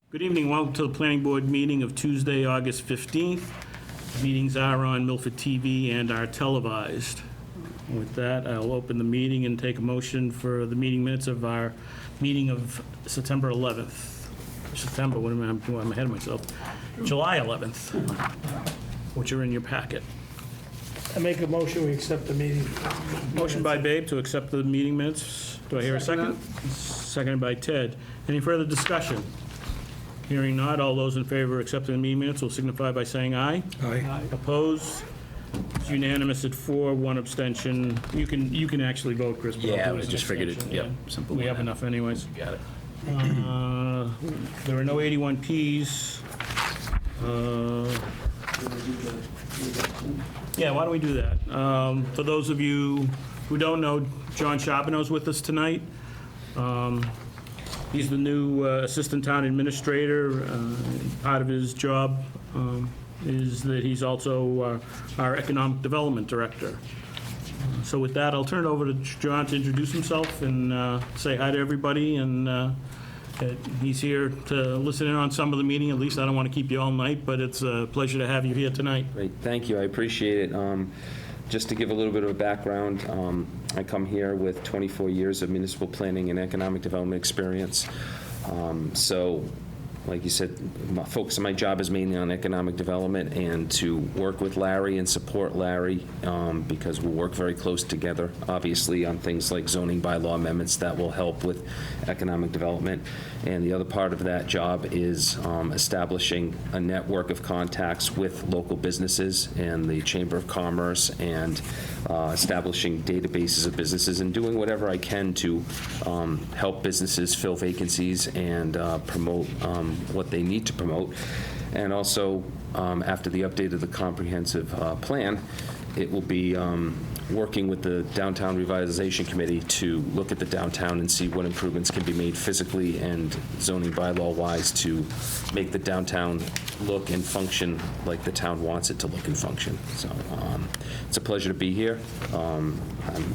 Good evening, welcome to the Planning Board meeting of Tuesday, August 15th. Meetings are on Milford TV and are televised. With that, I'll open the meeting and take a motion for the meeting minutes of our meeting of September 11th. September, what am I doing? I'm ahead of myself. July 11th, which are in your packet. I make a motion, we accept the meeting. Motion by Babe to accept the meeting minutes. Do I hear a second? Seconded by Ted. Any further discussion? Hearing not, all those in favor of accepting the meeting minutes will signify by saying aye. Aye. Opposed? It's unanimous at 4, 1 abstention. You can actually vote, Chris. but I'll Yeah, do I it as an just figured it, abstention, yep, yeah. simple. We have enough anyways. Got it. There are no 81Ps. Yeah, why don't we do that? For those of you who don't know, John Charbonneau's with us tonight. He's the new Assistant Town Administrator. Part of his job is that he's also our Economic Development Director. So with that, I'll turn it over to John to introduce himself and say hi to everybody. And he's here to listen in on some of the meeting. At least I don't want to keep you all night, but it's a pleasure to have you here tonight. Great, thank you, I appreciate it. Just to give a little bit of a background, I come here with 24 years of municipal planning and economic development experience. So, like you said, my focus of my job is mainly on economic development and to work with Larry and support Larry because we work very close together, obviously, on things like zoning bylaw amendments that will help with economic development. And the other part of that job is establishing a network of contacts with local businesses and the Chamber of Commerce and establishing databases of businesses and doing whatever I can to help businesses fill vacancies and promote what they need to promote. And also, after the update of the comprehensive plan, it will be working with the Downtown Revitalization Committee to look at the downtown and see what improvements can be made physically and zoning bylaw-wise to make the downtown look and function like the town wants it to look and function. So it's a pleasure to be here. I'm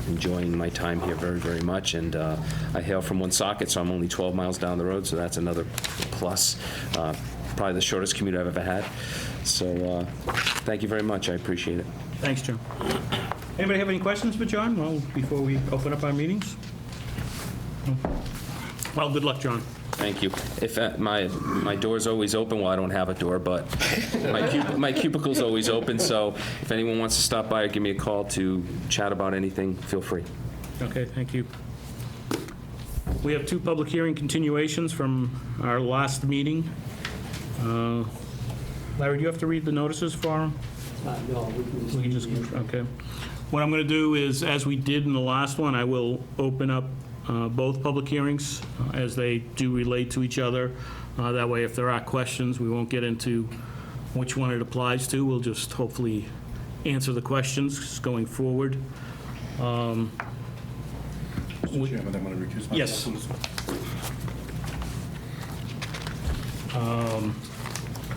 enjoying my time here very, very much, and I hail from Woonsocket, so I'm only 12 miles down the road, so that's another plus. Probably the shortest commute I've ever had. So thank you very much. I appreciate it. Thanks, John. Anybody have any questions for John? Well, before we open up our meetings? No? Well, good luck, John. Thank you. If my door's always open, well, I don't have a door, but my cubicle's always open, so if anyone wants to stop by or give me a call to chat about anything, feel free. Okay, thank you. We have 2 public hearing continuations from our last meeting. Larry, do you have to read the notices for them? No, We can just, okay. What I'm going to do is, as we did in the last one, I will open up both public hearings as they do relate to each other. That way, if there are questions, we won't get into which one it applies to. We'll just hopefully answer the questions going forward. Mr. Chairman, I'm going to recuse myself. Yes.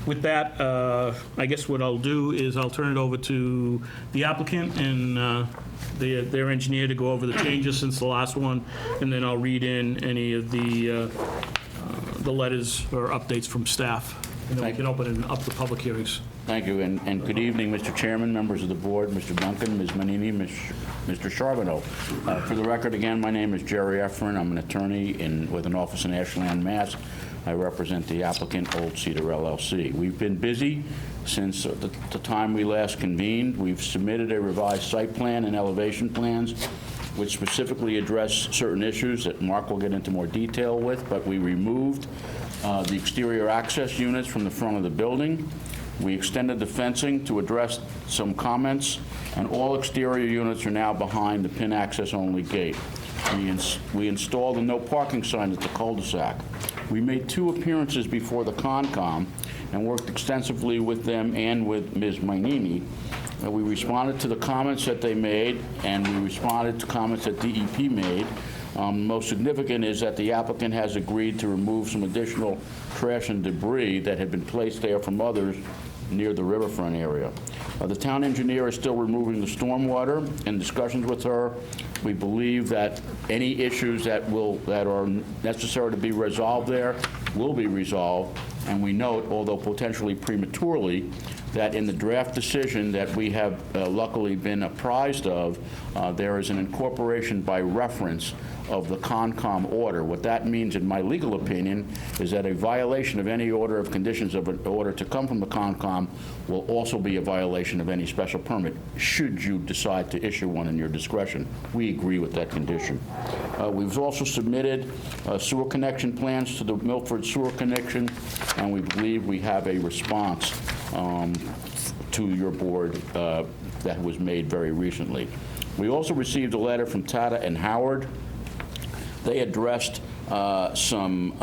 With that, I guess what I'll do is I'll turn it over to the applicant and their engineer to go over the changes since the last one, and then I'll read in any of the letters or updates from staff, and then we can open up the public hearings. Thank you, and good evening, Mr. Chairman, members of the board, Mr. Duncan, Ms. Manini, Mr. Charbonneau. For the record, again, my name is Jerry Efron. I'm an attorney with an office in Ashland, Mass. I represent the applicant, Old Cedar LLC. We've been busy since the time we last convened. We've submitted a revised site plan and elevation plans which specifically address certain issues that Mark will get into more detail with, but we removed the exterior access units from the front of the building. We extended the fencing to address some comments, and all exterior units are now behind the pin access only gate. We installed a no parking sign at the cul-de-sac. We made 2 appearances before the Concom and worked extensively with them and with Ms. Mainini. We responded to the comments that they made, and we responded to comments that DEP made. Most significant is that the applicant has agreed to remove some additional trash and debris that had been placed there from others near the riverfront area. The town engineer is still removing the stormwater. In discussions with her, we believe that any issues that are necessary to be resolved there will be resolved, and we note, although potentially prematurely, that in the draft decision that we have luckily been apprised of, there is an incorporation by reference of the Concom order. What that means, in my legal opinion, is that a violation of any order of conditions of an order to come from the Concom will also be a violation of any special permit, should you decide to issue one in your discretion. We agree with that condition. We've also submitted sewer connection plans to the Milford Sewer Connection, and we believe we have a response to your board that was made very recently. We also received a letter from Tata and Howard. They addressed some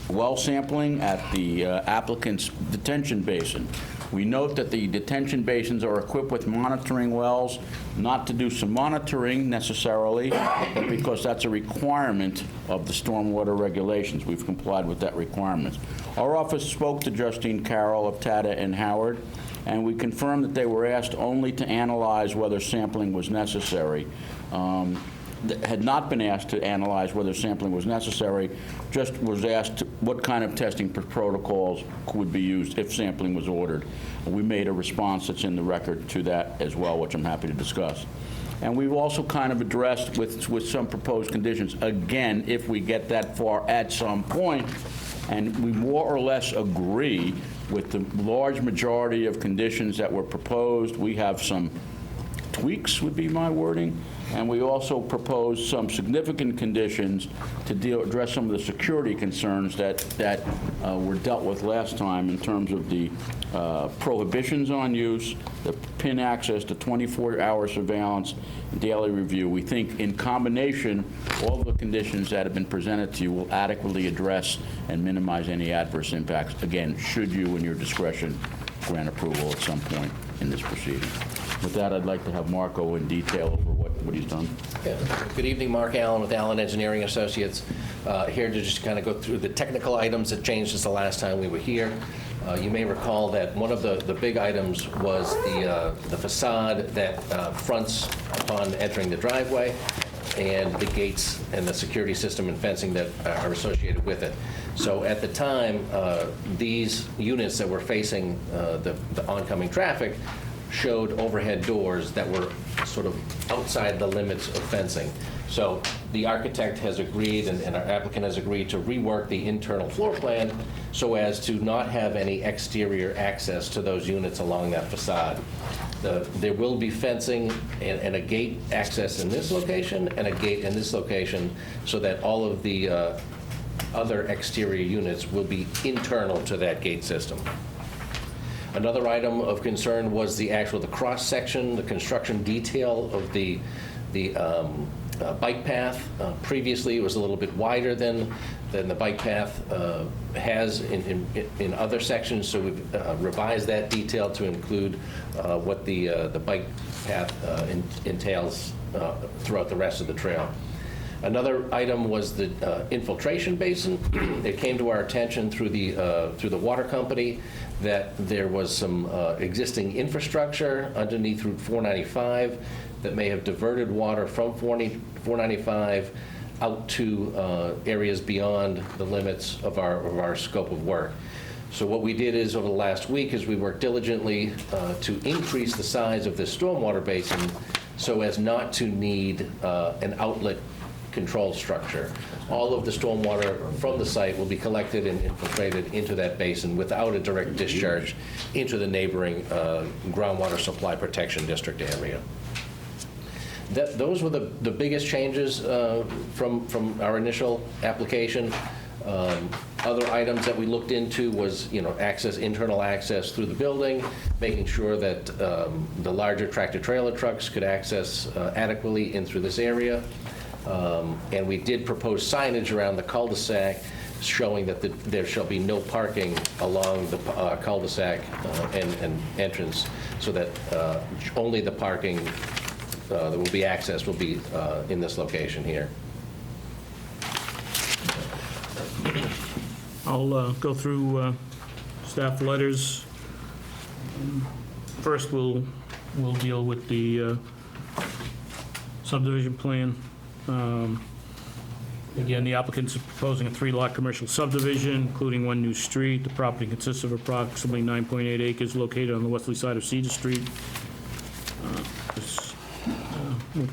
well sampling at the applicant's detention basin. We note that the detention basins are equipped with monitoring wells, not to do some monitoring necessarily, but because that's a requirement of the stormwater regulations. We've complied with that requirement. Our office spoke to Justine Carroll of Tata and Howard, and we confirmed that they were asked only to analyze whether sampling was necessary. Had not been asked to analyze whether sampling was necessary, just was asked what kind of testing protocols would be used if sampling was ordered. We made a response that's in the record to that as well, which I'm happy to discuss. And we've also kind of addressed with some proposed conditions, again, if we get that far at some point, and we more or less agree with the large majority of conditions that were proposed. We have some tweaks, would be my wording, and we also proposed some significant conditions to address some of the security concerns that were dealt with last time in terms of the prohibitions on use, the PIN access, the 24-hour surveillance, daily review. We think in combination, all of the conditions that have been presented to you will adequately address and minimize any adverse impacts. Again, should you, in your discretion, grant approval at some point in this proceeding. With that, I'd like to have Mark go in detail over what he's done. Yeah. Good evening, Mark Allen with Allen Engineering Associates. Here to just kind of go through the technical items that changed since the last time we were here. You may recall that one of the big items was the facade that fronts upon entering the driveway, and the gates and the security system and fencing that are associated with it. So at the time, these units that were facing the oncoming traffic showed overhead doors that were sort of outside the limits of fencing. So the architect has agreed, and our applicant has agreed to rework the internal floor plan so as to not have any exterior access to those units along that facade. There will be fencing and a gate access in this location and a gate in this location so that all of the other exterior units will be internal to that gate system. Another item of concern was the cross-section, the construction detail of the bike path. Previously, it was a little bit wider than the bike path has in other sections, so we've revised that detail to include what the bike path entails throughout the rest of the trail. Another item was the infiltration basin. It came to our attention through the water company that there was some existing infrastructure underneath Route 495 that may have diverted water from 495 out to areas beyond the limits of our scope of work. So what we did is, over the last week, is we worked diligently to increase the size of this stormwater basin so as not to need an outlet control structure. All of the stormwater from the site will be collected and infiltrated into that basin without a direct discharge into the neighboring groundwater supply protection district area. Those were the biggest changes from our initial application. Other items that we looked into was, internal access through the building, making sure that the larger tractor-trailer trucks could access adequately in through this area. And we did propose signage around the cul-de-sac showing that there shall be no parking along the cul-de-sac and entrance, so that only the parking that will be accessed will be in this location here. I'll go through staff letters. First, we'll deal with the subdivision plan. Again, the applicants are proposing a 3-lot commercial subdivision, including 1 new street. The property consists of approximately 9.8 acres located on the westerly side of Cedar Street.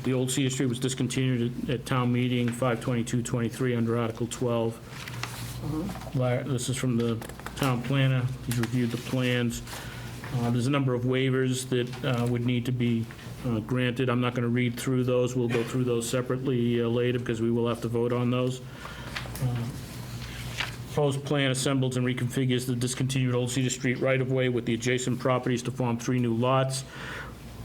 The old Cedar Street was discontinued at town meeting 5/22/23 under Article 12. This is from the town planner. He's reviewed the plans. There's a number of waivers that would need to be granted. I'm not going to read through those. We'll go through those separately later because we will have to vote on those. Proposed plan assembles and reconfigures the discontinued Old Cedar Street right-of-way with the adjacent properties to form 3 new lots.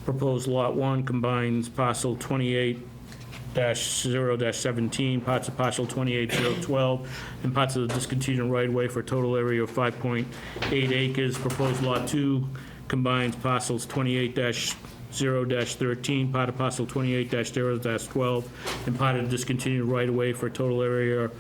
Proposed Lot 1 combines parcel 28-0-17, parts of parcel 28-012, and parts of the discontinued right-of-way for a total area of 5.8 acres. Proposed Lot 2 combines parcels 28-0-13, part of parcel 28-0-12, and part of the discontinued right-of-way for a total area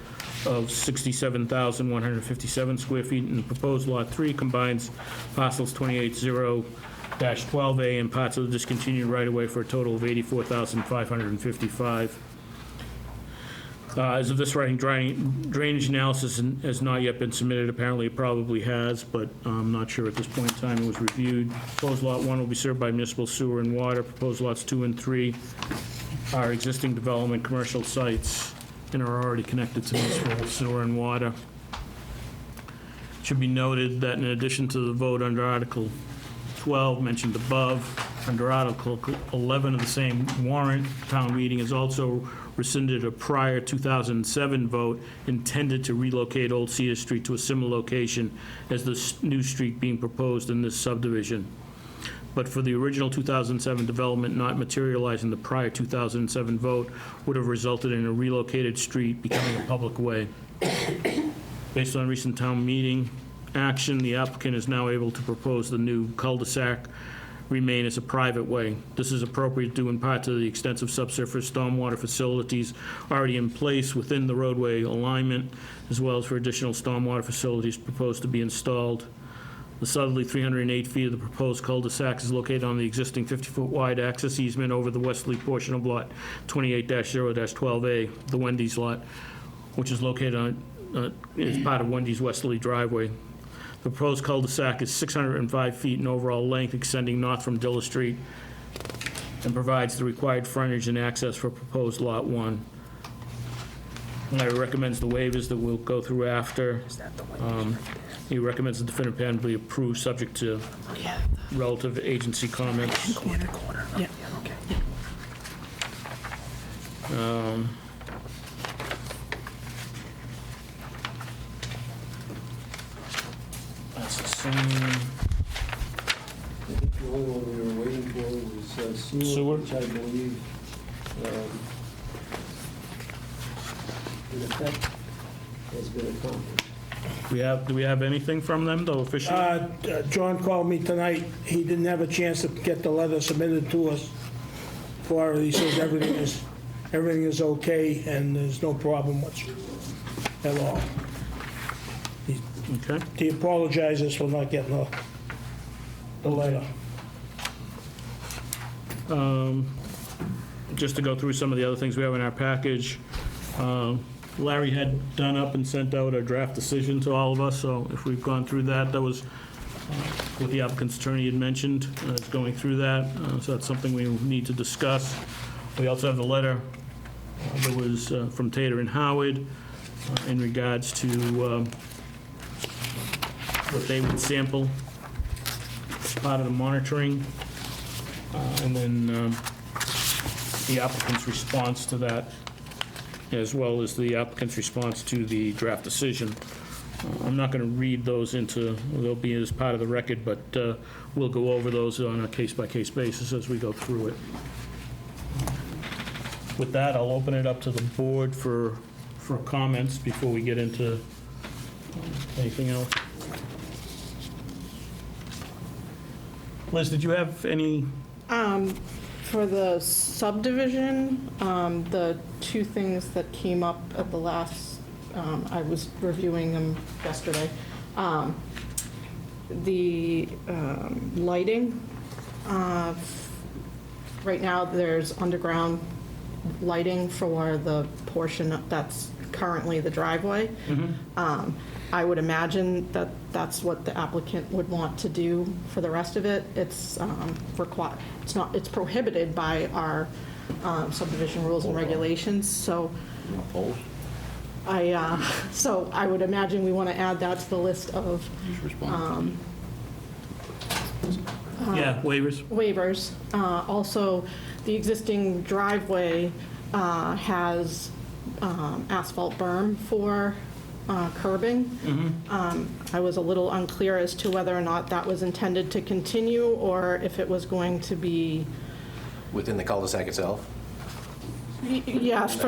of 67,157 square feet. And the proposed Lot 3 combines parcels 28-0-12A and parts of the discontinued right-of-way for a total of 84,555. As of this writing, drainage analysis has not yet been submitted. Apparently, it probably has, but I'm not sure at this point in time it was reviewed. Proposed Lot 1 will be served by municipal sewer and water. Proposed Lots 2 and 3 are existing development commercial sites and are already connected to municipal sewer and water. It should be noted that in addition to the vote under Article 12 mentioned above, under Article 11 of the same warrant, town meeting has also rescinded a prior 2007 vote intended to relocate Old Cedar Street to a similar location as the new street being proposed in this subdivision. But for the original 2007 development not materializing, the prior 2007 vote would have resulted in a relocated street becoming a public way. Based on recent town meeting action, the applicant is now able to propose the new cul-de-sac remain as a private way. This is appropriate due in part to the extensive subsurface stormwater facilities already in place within the roadway alignment, as well as for additional stormwater facilities proposed to be installed. The southerly 308 feet of the proposed cul-de-sac is located on the existing 50-foot wide access easement over the westerly portion of Lot 28-0-12A, the Wendy's lot, which is located on as part of Wendy's westerly driveway. The proposed cul-de-sac is 605 feet in overall length, extending north from Dilla Street, and provides the required frontage and access for proposed Lot 1. Larry recommends the waivers that we'll go through after. He recommends the definitive plan be approved, subject to relative agency comments. Yeah. That's the same. I think the only one we were waiting for was Sewer? sewer, which I believe, in effect, has been accomplished. Do we have anything from them, though, officially? John called me tonight. He didn't have a chance to get the letter submitted to us for it. He says everything is okay and there's no problem at all. Okay. He apologizes for not getting the letter. Just to go through some of the other things we have in our package, Larry had done up and sent out a draft decision to all of us, so if we've gone through that, that was what the applicant's attorney had mentioned, going through that, so that's something we need to discuss. We also have the letter that was from Tater and Howard in regards to what they would sample as part of the monitoring, and then the applicant's response to that, as well as the applicant's response to the draft decision. I'm not going to read those they'll be as part of the record, but we'll go over those on a case-by-case basis as we go through it. With that, I'll open it up to the board for comments before we get into anything else. Liz, did you have any? For the subdivision, the two things that came up at the last, I was reviewing them yesterday. The lighting, right now there's underground lighting for the portion that's currently the driveway. I would imagine that that's what the applicant would want to do for the rest of it. It's it's prohibited by our subdivision rules and regulations, so I would imagine we want to add that to the list of Yeah, waivers. waivers. Also, the existing driveway has asphalt berm for curbing. I was a little unclear as to whether or not that was intended to continue or if it was going to be, Within the cul-de-sac itself? yes,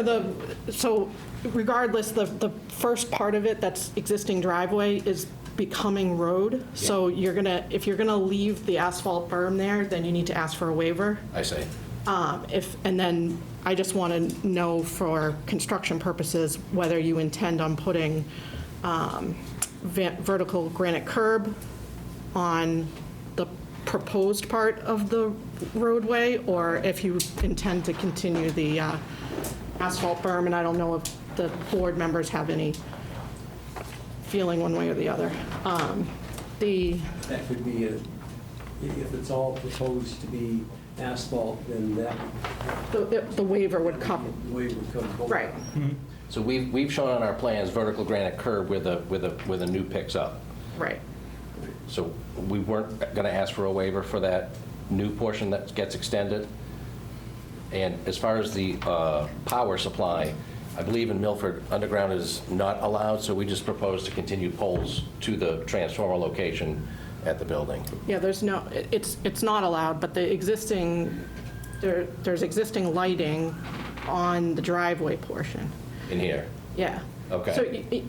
so regardless, the first part of it, that's existing driveway, is becoming road. So if you're gonna leave the asphalt berm there, then you need to ask for a waiver. I see. And then I just want to know for construction purposes whether you intend on putting vertical granite curb on the proposed part of the roadway, or if you intend to continue the asphalt berm, and I don't know if the board members have any feeling one way or the other. That could be, if it's all proposed to be asphalt, then that The waiver would cover, way would come forward. right. So we've shown on our plans vertical granite curb where the new picks up. Right. So we weren't going to ask for a waiver for that new portion that gets extended. And as far as the power supply, I believe in Milford, underground is not allowed, so we just propose to continue poles to the transformer location at the building. Yeah, there's no, it's not allowed, but the existing, there's existing lighting on the driveway portion. In here. Yeah. Okay. So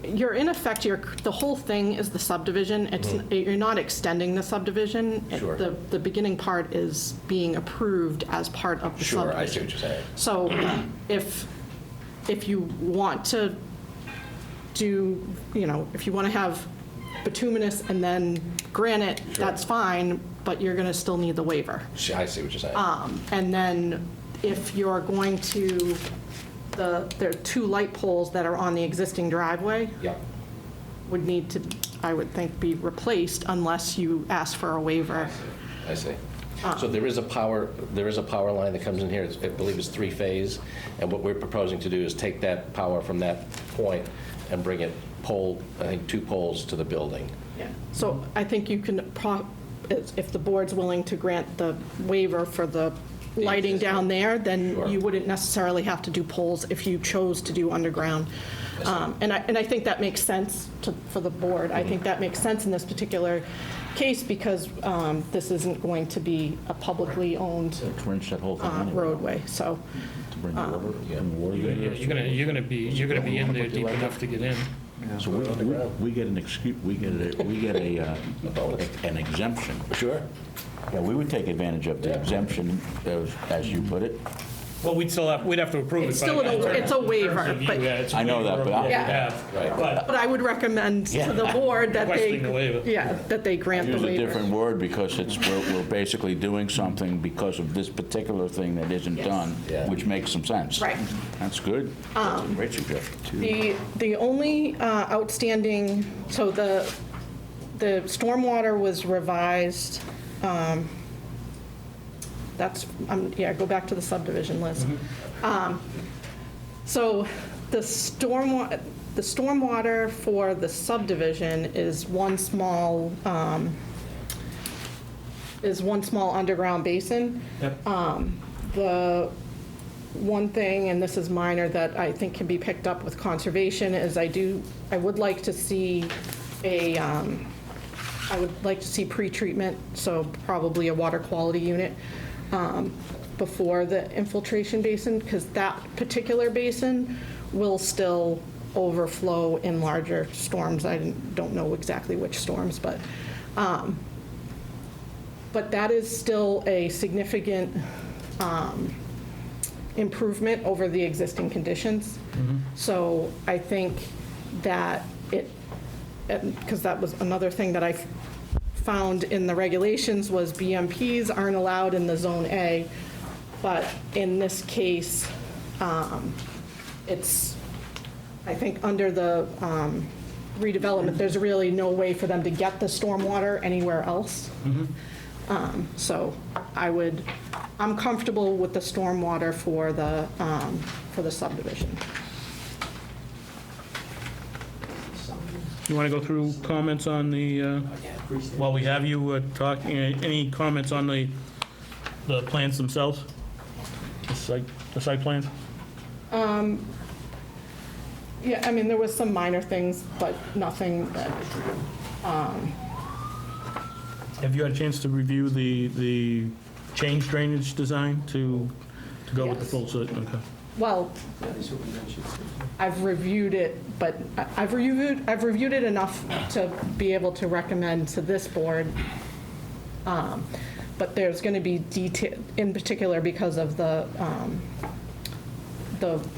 you're, in effect, the whole thing is the subdivision. You're not extending the subdivision. Sure. The beginning part is being approved as part of the Sure, I see subdivision. what you're saying. So if you want to do, if you want to have bituminous and then granite, that's fine, but you're going to still need the waiver. I see what you're saying. And then if you're going to, there are 2 light poles that are on the existing driveway Yeah. would need to, I would think, be replaced unless you ask for a waiver. I see. So there is a power line that comes in here, I believe it's 3-phase, and what we're proposing to do is take that power from that point and bring it I think 2 poles to the building. Yeah. So I think you can, if the board's willing to grant the waiver for the lighting down there, then Sure. you wouldn't necessarily have to do poles if you chose to do underground. And I think that makes sense for the board. I think that makes sense in this particular case because this isn't going to be a publicly owned Wrench that whole thing anyway. roadway, so. To bring the water, bring the water in. You're gonna be in there deep enough to get in. So we get an excuse, we get an exemption. Sure. Yeah, we would take advantage of the exemption, as you put it. Well, we'd have to approve it. It's still it's a waiver, but I know that, but but I would recommend to the board that Requesting the waiver. that they grant the use a waiver. different word because we're basically doing something because of this particular thing that isn't Yes. done, Yeah. which makes some sense. Right. That's good. That's a great suggestion. The only outstanding, so the stormwater was revised, go back to the subdivision list. So the stormwater for the subdivision is one small underground basin. Yep. The one thing, and this is minor, that I think can be picked up with conservation is I would like to see pre-treatment, so probably a water quality unit before the infiltration basin, because that particular basin will still overflow in larger storms. I don't know exactly which storms, but that is still a significant improvement over the existing conditions. So I think that because that was another thing that I found in the regulations was BMPs aren't allowed in the Zone A, but in this case, it's I think under the redevelopment, there's really no way for them to get the stormwater anywhere else. So I'm comfortable with the stormwater for the subdivision. You want to go through comments on the, while we have you talking, any comments on the plans themselves? The site plans? Yeah, I mean, there was some minor things, but nothing that, Have you had a chance to review the change drainage design to go with the full set? Okay. well, I've reviewed it, but I've reviewed it enough to be able to recommend to this board. But there's going to be detail, in particular because of the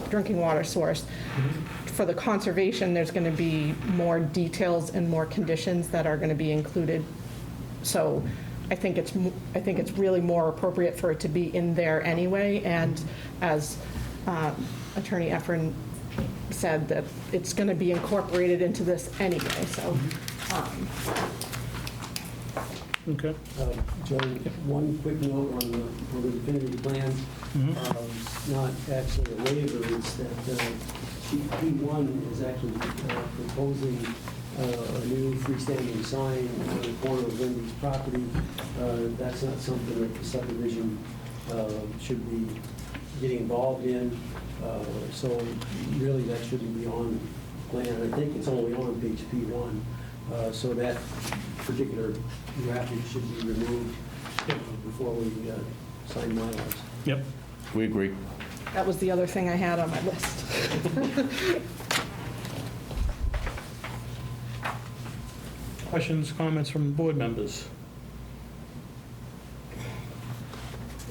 drinking water source. For the conservation, there's going to be more details and more conditions that are going to be included. So I think it's really more appropriate for it to be in there anyway. And as Attorney Efron said, that it's going to be incorporated into this anyway, so. Okay. Joe, one quick note on the definitive plans. Not actually a waiver, it's that P1 is actually proposing a new freestanding sign on the corner of Lindy's property. That's not something that the subdivision should be getting involved in. So really, that shouldn't be on the plan. I think it's only on page P1. So that particular graphic should be removed before we sign MyLars. Yep. We agree. That was the other thing I had on my list. Questions, comments from board members?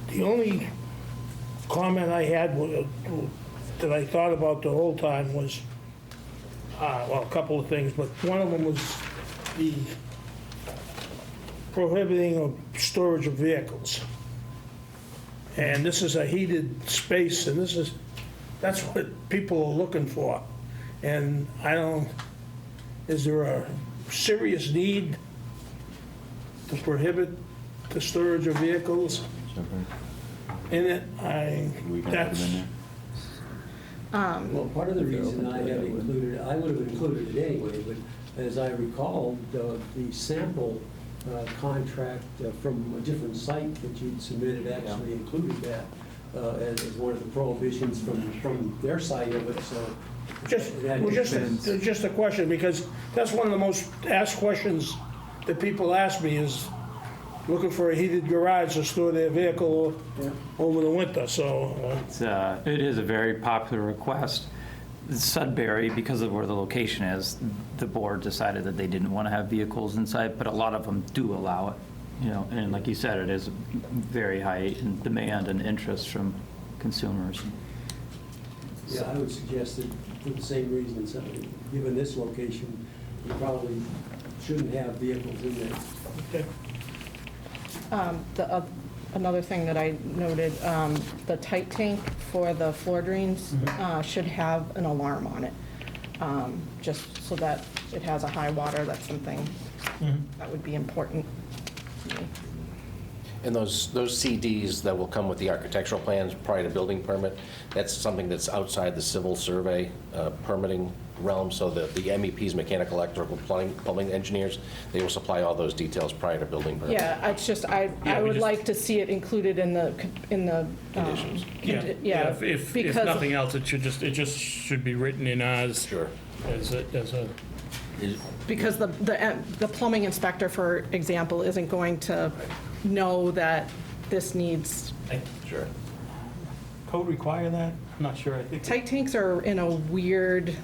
The only comment I had that I thought about the whole time was, well, a couple of things, but one of them was the prohibiting of storage of vehicles. And this is a heated space, and that's what people are looking for. And is there a serious need to prohibit the storage of vehicles in it? Well, part of the reason I have included, I would have included it anyway, but as I recall, the sample contract from a different site that you'd submitted actually included that as one of the prohibitions from their side of it, so. Just a question, because that's one of the most asked questions that people ask me is looking for a heated garage to store their vehicle over the winter, so. It is a very popular request. Sudbury, because of where the location is, the board decided that they didn't want to have vehicles inside, but a lot of them do allow it. And like you said, it is very high in demand and interest from consumers. Yeah, I would suggest that for the same reasons, given this location, you probably shouldn't have vehicles in there. Another thing that I noted, the tight tank for the floor drains should have an alarm on it, just so that it has a high water. That's something that would be important to me. And those CDs that will come with the architectural plans prior to building permit, that's something that's outside the civil survey permitting realm, so that the MEPs, mechanical, electrical, plumbing engineers, they will supply all those details prior to building permit. Yeah, it's just, I would like to see it included in the Conditions. Yeah, If because nothing else, it just should be written in ours Sure. as a, because the plumbing inspector, for example, isn't going to know that this needs, Sure. code require that? I'm not sure, I think. tight tanks are in a weird,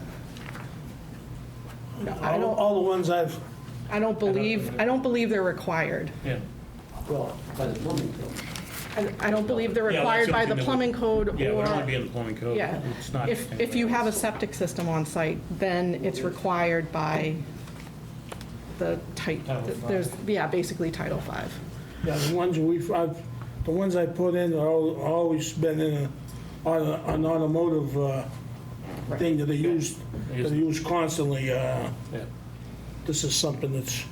All the ones I don't believe they're required. Yeah. Well, by the plumbing code. I don't believe they're Yeah, that's required by the something that plumbing code Yeah, it would only be or, in the plumbing code. yeah. It's not. If you have a septic system on site, then it's required by the basically Title V. Yeah, the ones I put in are always been in an automotive thing that they use constantly. Yeah. This is something that's,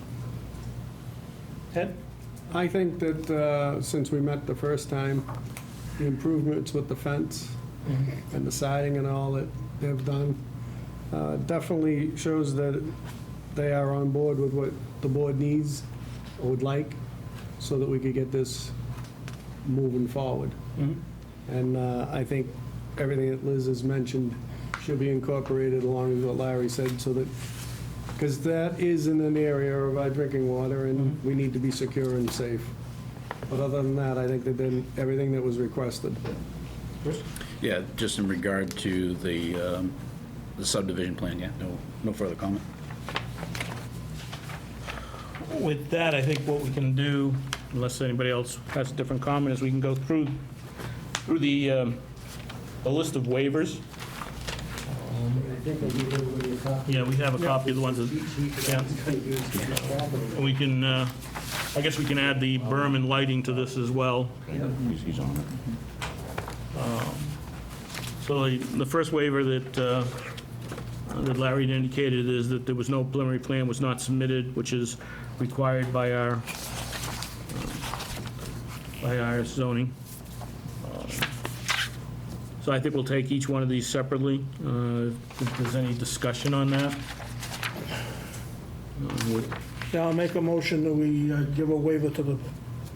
Ted? I think that since we met the first time, the improvements with the fence and the siding and all that they've done definitely shows that they are on board with what the board needs or would like, so that we could get this moving forward. And I think everything that Liz has mentioned should be incorporated along with what Larry said, so that, because that is in an area of our drinking water, and we need to be secure and safe. But other than that, I think they did everything that was requested. Yeah, just in regard to the subdivision plan, yeah, no further comment. With that, I think what we can do, unless anybody else has a different comment, is we can go through the list of waivers. I think I gave everybody a copy. Yeah, we have a copy of the ones that, yeah. We can, I guess we can add the berm and lighting to this as well. He's on it. So the first waiver that Larry indicated is that there was no preliminary plan was not submitted, which is required by our zoning. So I think we'll take each one of these separately. If there's any discussion on that. yeah, I'll make a motion that we give a waiver to the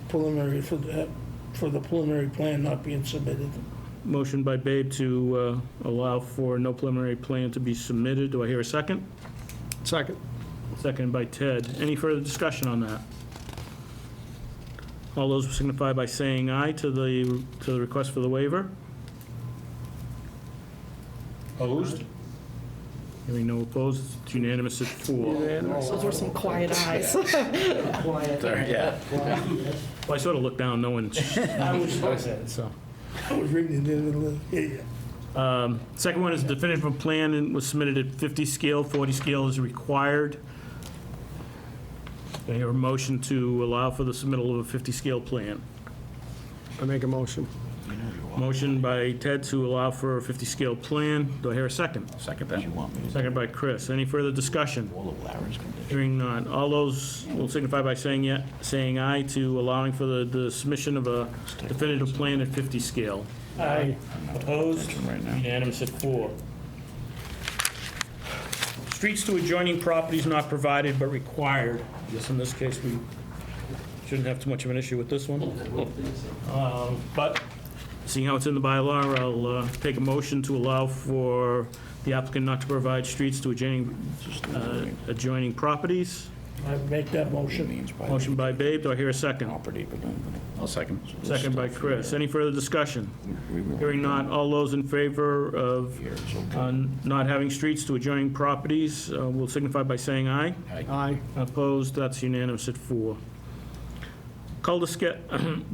preliminary, for the preliminary plan not being submitted. Motion by Babe to allow for no preliminary plan to be submitted. Do I hear a second? Second. Second by Ted. Any further discussion on that? All those signify by saying aye to the request for the waiver. Opposed? Hearing no opposed, it's unanimous at 4. Those were some quiet eyes. Quiet. Yeah. Well, I sort of looked down, no one said it, so. I was reading it, yeah. Second one is definitive plan and was submitted at 50 scale, 40 scale is required. Do I hear a motion to allow for the submittal of a 50 scale plan? I make a motion. Motion by Ted to allow for a 50 scale plan. Do I hear a second? Second that. Second by Chris. Any further discussion? All of Larry's conditions. Hearing none. All those will signify by saying aye to allowing for the submission of a definitive plan at 50 scale. Aye. Opposed? Right now. Unanimous at 4. Streets to adjoining properties not provided but required. I guess in this case, we shouldn't have too much of an issue with this one. But seeing how it's in the bylaw, I'll take a motion to allow for the applicant not to provide streets to adjoining properties. I make that motion. Motion by Babe. Do I hear a second? Property, but I'll second. Second by Chris. Any further discussion? Hearing none. All those in favor of not having streets to adjoining properties will signify by saying aye. Aye. Opposed? That's unanimous at 4. Cul-de-sac,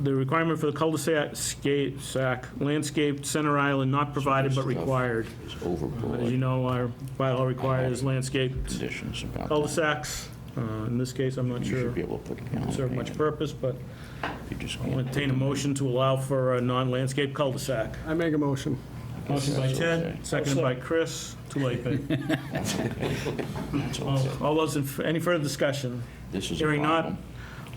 the requirement for the cul-de-sac landscaped center island not provided but required. It's overboard. As you know, our bylaw requires landscaped Conditions about that. cul-de-sacs. In this case, I'm not You sure should be able to put it down. serve much purpose, but You just I'll can't. entertain a motion to allow for a non-landscape cul-de-sac. I make a motion. Motion by That's Ted, okay. seconded by Chris. Too late, babe. That's okay. All those, any further discussion? This is a Hearing not, problem.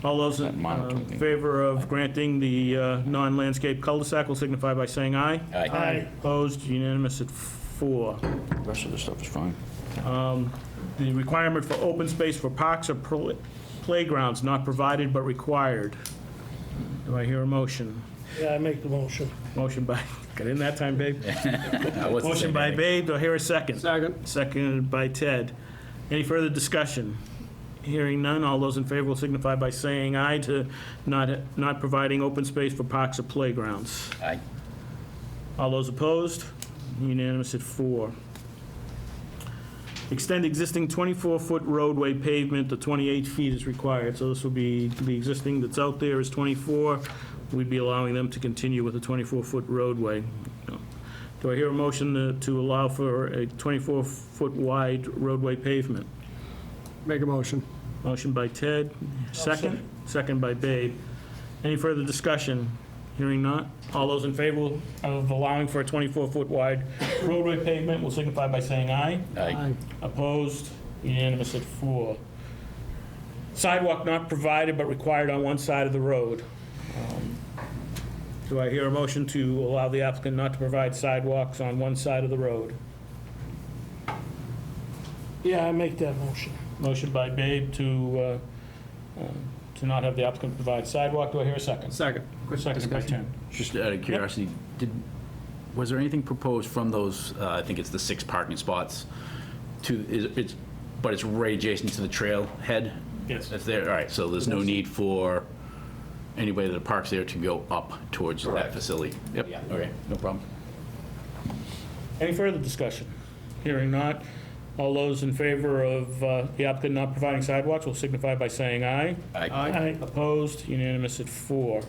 all those That in monotone. favor of granting the non-landscape cul-de-sac will signify by saying aye. Aye. Opposed, unanimous at 4. The rest of the stuff is fine. The requirement for open space for parks or playgrounds not provided but required. Do I hear a motion? Yeah, I make the motion. Motion by, got in that time, babe? What's the Motion by second? Babe, do I hear a second? Second. Seconded by Ted. Any further discussion? Hearing none, all those in favor will signify by saying aye to not providing open space for parks or playgrounds. Aye. All those opposed? Unanimous at 4. Extend existing 24-foot roadway pavement to 28 feet is required, so this will be, the existing that's out there is 24. We'd be allowing them to continue with a 24-foot roadway. Do I hear a motion to allow for a 24-foot wide roadway pavement? Make a motion. Motion by Ted, second. Second by Babe. Any further discussion? Hearing none. All those in favor of allowing for a 24-foot wide roadway pavement will signify by saying aye. Aye. Opposed? Unanimous at 4. Sidewalk not provided but required on one side of the road. Do I hear a motion to allow the applicant not to provide sidewalks on one side of the road? Yeah, I make that motion. Motion by Babe to not have the applicant provide sidewalk. Do I hear a second? Second. Second by Tim. Just out of curiosity, was there anything proposed from those, I think it's the 6 parking spots, but it's right adjacent to the trailhead? Yes. That's there, all right, so there's no need for anybody that parks there to go up towards that facility? Yep, Yeah. okay, no problem. Any further discussion? Hearing not. All those in favor of the applicant not providing sidewalks will signify by saying aye. Aye. Opposed? Unanimous at 4.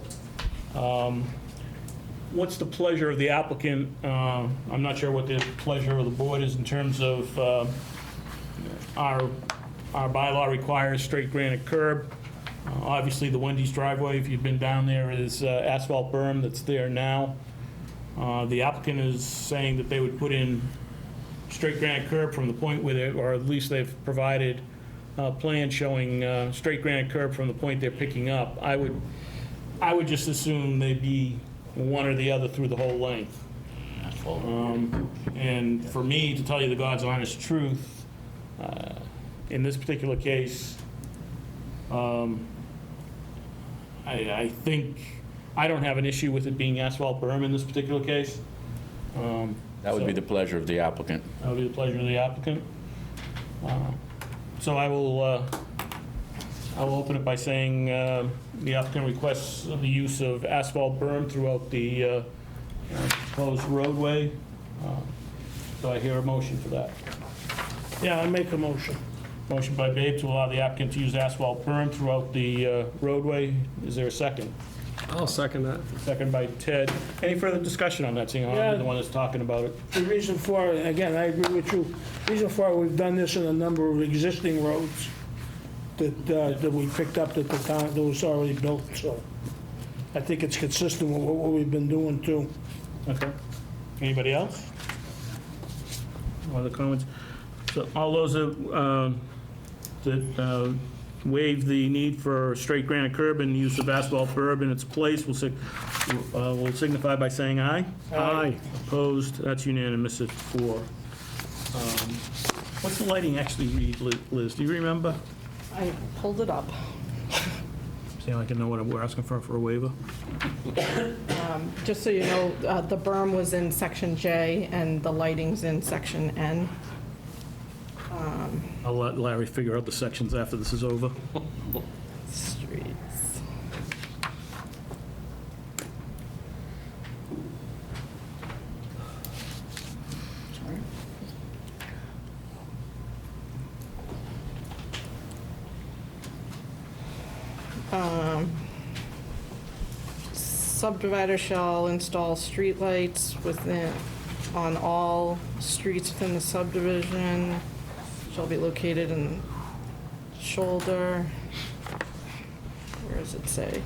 What's the pleasure of the applicant? I'm not sure what the pleasure of the board is in terms of our bylaw requires straight granite curb. Obviously, the Wendy's driveway, if you've been down there, is asphalt berm that's there now. The applicant is saying that they would put in straight granite curb from the point where they, or at least they've provided a plan showing straight granite curb from the point they're picking up. I would just assume they'd be one or the other through the whole length. And for me, to tell you the God's honest truth, in this particular case, I think, I don't have an issue with it being asphalt berm in this particular case. That would be the pleasure of the applicant. That would be the pleasure of the applicant. So I will open it by saying the applicant requests the use of asphalt berm throughout the proposed roadway. So I hear a motion for that. Yeah, I make a motion. Motion by Babe to allow the applicant to use asphalt berm throughout the roadway. Is there a second? I'll second that. Second by Ted. Any further discussion on that, seeing I'm the one that's talking about it? The reason for it, again, I agree with you, the reason for it, we've done this in a number of existing roads that we picked up that the town, that was already built, so I think it's consistent with what we've been doing too. Okay. Anybody else? Other comments? So all those that waive the need for straight granite curb and use of asphalt berm in its place will signify by saying aye. Aye. Opposed? That's unanimous at 4. What's the lighting actually read, Liz? Do you remember? I pulled it up. See, I can know what we're asking for a waiver. Just so you know, the berm was in section J and the lighting's in section N. I'll let Larry figure out the sections after this is over. Streets. Subdivider shall install streetlights on all streets within the subdivision, shall be located in shoulder. Where does it say?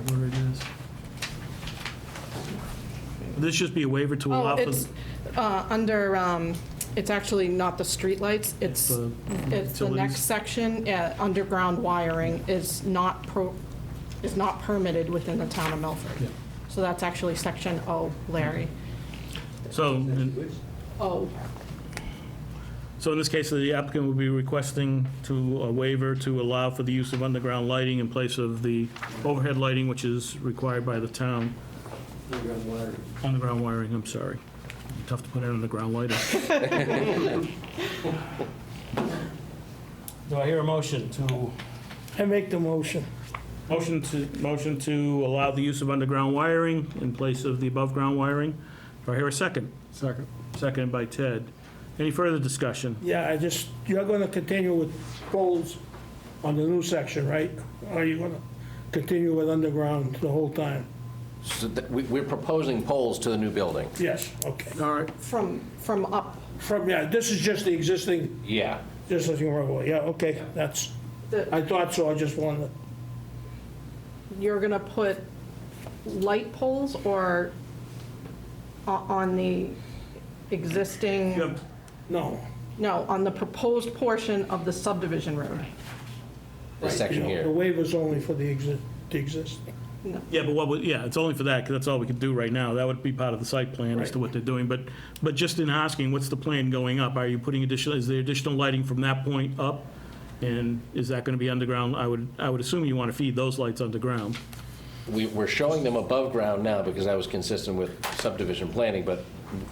Where it is. Would this just be a waiver to allow Oh, for... it's under, it's actually not the streetlights, it's the the utilities? next section, underground wiring is not permitted within the town of Milford. Yeah. So that's actually section O, Larry. So, O. so in this case, the applicant would be requesting a waiver to allow for the use of underground lighting in place of the overhead lighting, which is required by the town. Underground wiring, I'm sorry. Tough to put in underground lighting. Do I hear a motion to... I make the motion. Motion to allow the use of underground wiring in place of the above-ground wiring. Do I hear a second? Second. Seconded by Ted. Any further discussion? Yeah, you're gonna continue with poles on the new section, right? Or are you gonna continue with underground the whole time? So we're proposing poles to the new building. Yes, okay. All right. From up, Yeah, this is just the existing, Yeah. just as you were, yeah, okay, that's, I thought so, I just wanted, you're going to put light poles or on the existing, no. no, on the proposed portion of the subdivision road? The section The here. waiver's only for the existing. Yeah, but it's only for that, because that's all we can do right now. That would be part of the site plan as to what they're doing. But just in asking, what's the plan going up? Are you putting is there additional lighting from that point up? And is that going to be underground? I would assume you want to feed those lights underground. We're showing them above ground now because that was consistent with subdivision planning, but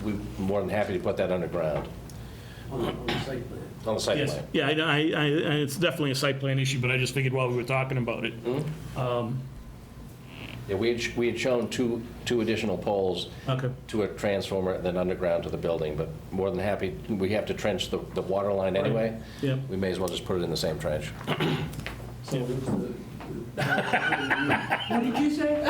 we're more than happy to put that underground On the site plan. on the site plan. Yeah, it's definitely a site plan issue, but I just figured while we were talking about it. Yeah, we had shown two additional poles Okay. to a transformer, then underground to the building, but more than happy, we have to trench the water line anyway. Yeah. We may as well just put it in the same trench. So there's the. What did you say?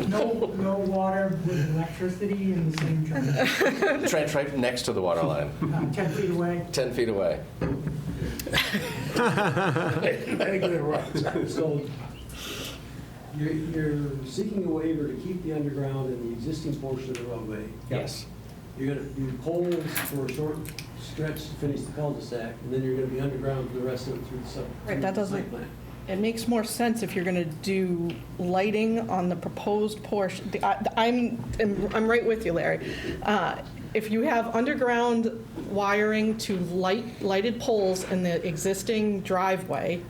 No water with electricity in the same trench, Trench right next to the water line, 10 feet away. 10 feet away. So you're seeking a waiver to keep the underground in the existing portion of the roadway. Yes. You're going to do poles for a short stretch to finish the cul-de-sac, and then you're going to be underground for the rest of it through the site. Right, that doesn't- site plan. It makes more sense if you're going to do lighting on the proposed portion. I'm right with you, Larry. If you have underground wiring to lighted poles in the existing driveway,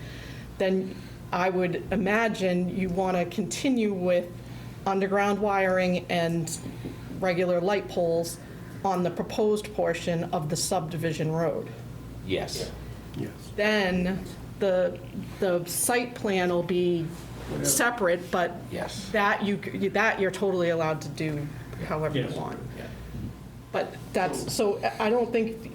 then I would imagine you want to continue with underground wiring and regular light poles on the proposed portion of the subdivision road. Yes. Then the site plan will be separate, but Yes. that you're totally allowed to do however you Yes. want. But that's, so I don't think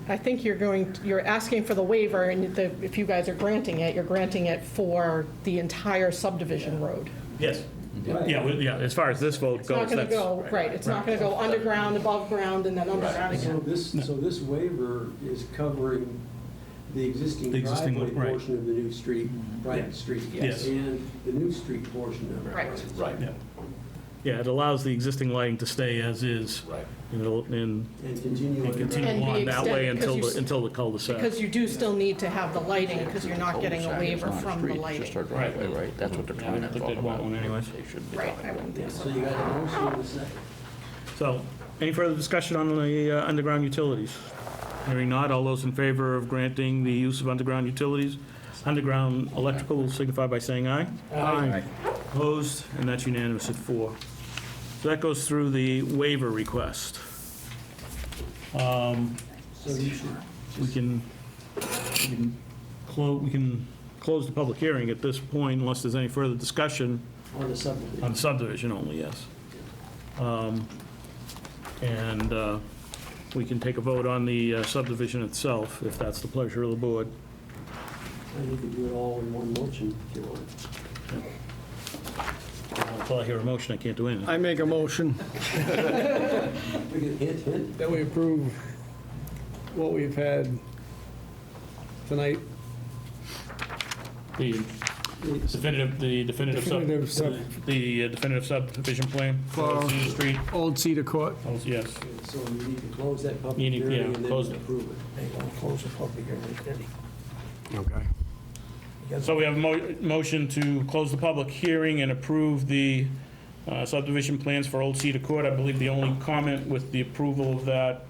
I think you're asking for the waiver, and if you guys are granting it, you're granting it for the entire subdivision road. Yes. Yeah, as far as this vote It's not goes, gonna that's, go, right, it's not gonna go underground, above ground, and then underground So again. this waiver is covering the existing The existing driveway one, right. portion of the new street, private street. Yes. And the new street portion of it. Right. Right. yeah, it allows the existing lighting to stay as is. Right. And And continue and continue And be on that way extended, 'cause you until the cul-de-sac. Because you do still need to have the lighting, because you're not getting a Cul-de-sac is waiver not a from street, the it's lighting. just our driveway, right? That's what they're Yeah, I trying don't to think talk they'd want about. one anyways. They should be Right, talking I about. wouldn't think so. So you got a motion and a second. So, any further discussion on the underground utilities? Hearing not, all those in favor of granting the use of underground utilities, underground electrical, will signify by saying aye. Aye. Opposed, and that's unanimous at 4. So that goes through the waiver request. So you should We can close the public hearing at this point unless there's any further discussion on the subdivision. on subdivision only, yes. And we can take a vote on the subdivision itself, if that's the pleasure of the board. And you can do it all in one motion if you want. Until I hear a motion, I can't do anything. I make a motion We can hint. that we approve what we've had tonight. The definitive subdivision plan for For- Cedar Street. Old Cedar Court. Oh, yes. So you need to close that public You need- hearing yeah, and then close it. approve it. They want to close the public hearing, did he? Okay. So we have a motion to close the public hearing and approve the subdivision plans for Old Cedar Court. I believe the only comment with the approval of that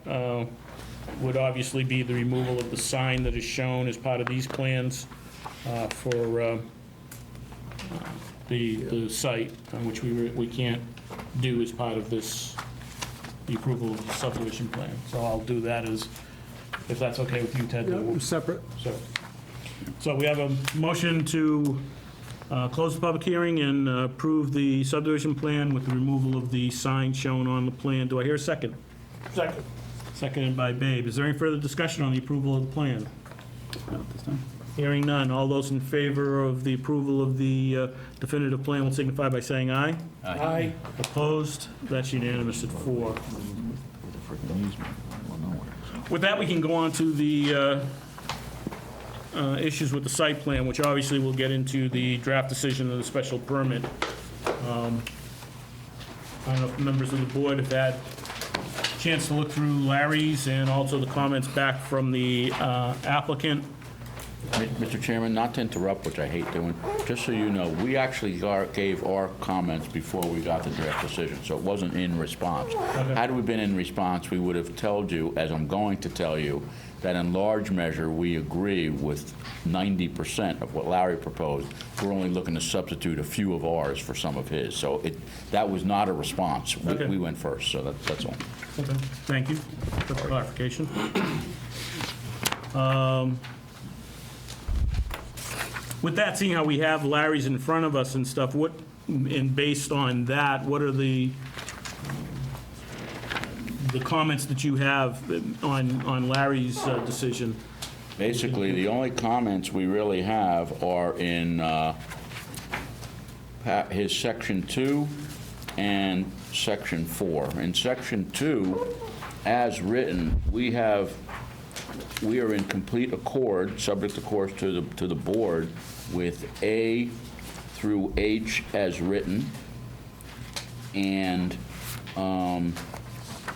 would obviously be the removal of the sign that is shown as part of these plans for the site, which we can't do as part of this, the approval of the subdivision plan. So I'll do that as, if that's okay with you, Ted. Yeah, separate. So we have a motion to close the public hearing and approve the subdivision plan with the removal of the sign shown on the plan. Do I hear a second? Second. Seconded by Babe. Is there any further discussion on the approval of the plan? Not this time. Hearing none. All those in favor of the approval of the definitive plan will signify by saying aye. Aye. Opposed? That's unanimous at 4. With that, we can go on to the issues with the site plan, which obviously we'll get into the draft decision of the special permit. I don't know if members of the board have had a chance to look through Larry's and also the comments back from the applicant. Mr. Chairman, not to interrupt, which I hate doing, just so you know, we actually gave our comments before we got the draft decision, so it wasn't in response. Had we been in response, we would have told you, as I'm going to tell you, that in large measure, we agree with 90% of what Larry proposed. We're only looking to substitute a few of ours for some of his. So that was not a response. Okay. We went first, so that's all. Okay, thank you for the clarification. With that, seeing how we have Larry's in front of us and stuff, and based on that, what are the comments that you have on Larry's decision? Basically, the only comments we really have are in his Section 2 and Section 4. In Section 2, as written, we are in complete accord, subject of course to the board, with A through H as written, and M,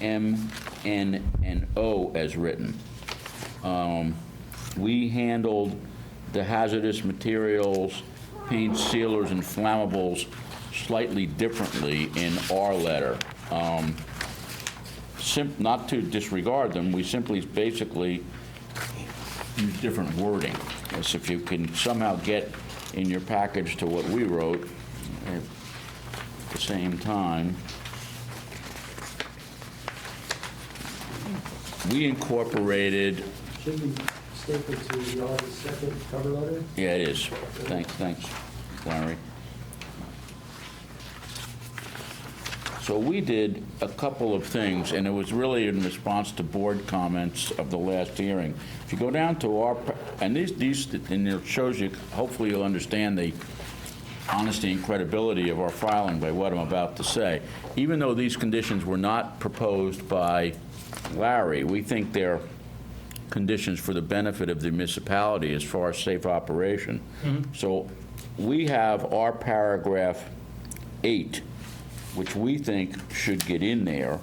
N, and O as written. We handled the hazardous materials, paint, sealers, and flammables slightly differently in our letter. Not to disregard them, we simply basically use different wording. As if you can somehow get in your package to what we wrote at the same time. We incorporated. Should be stapled to the August 2nd cover letter? Yeah, it is. Thanks, Larry. So we did a couple of things, and it was really in response to board comments of the last hearing. If you go down to our, and and it shows you, hopefully you'll understand the honesty and credibility of our filing by what I'm about to say. Even though these conditions were not proposed by Larry, we think they're conditions for the benefit of the municipality as far as safe operation. So we have our paragraph 8, which we think should get in there,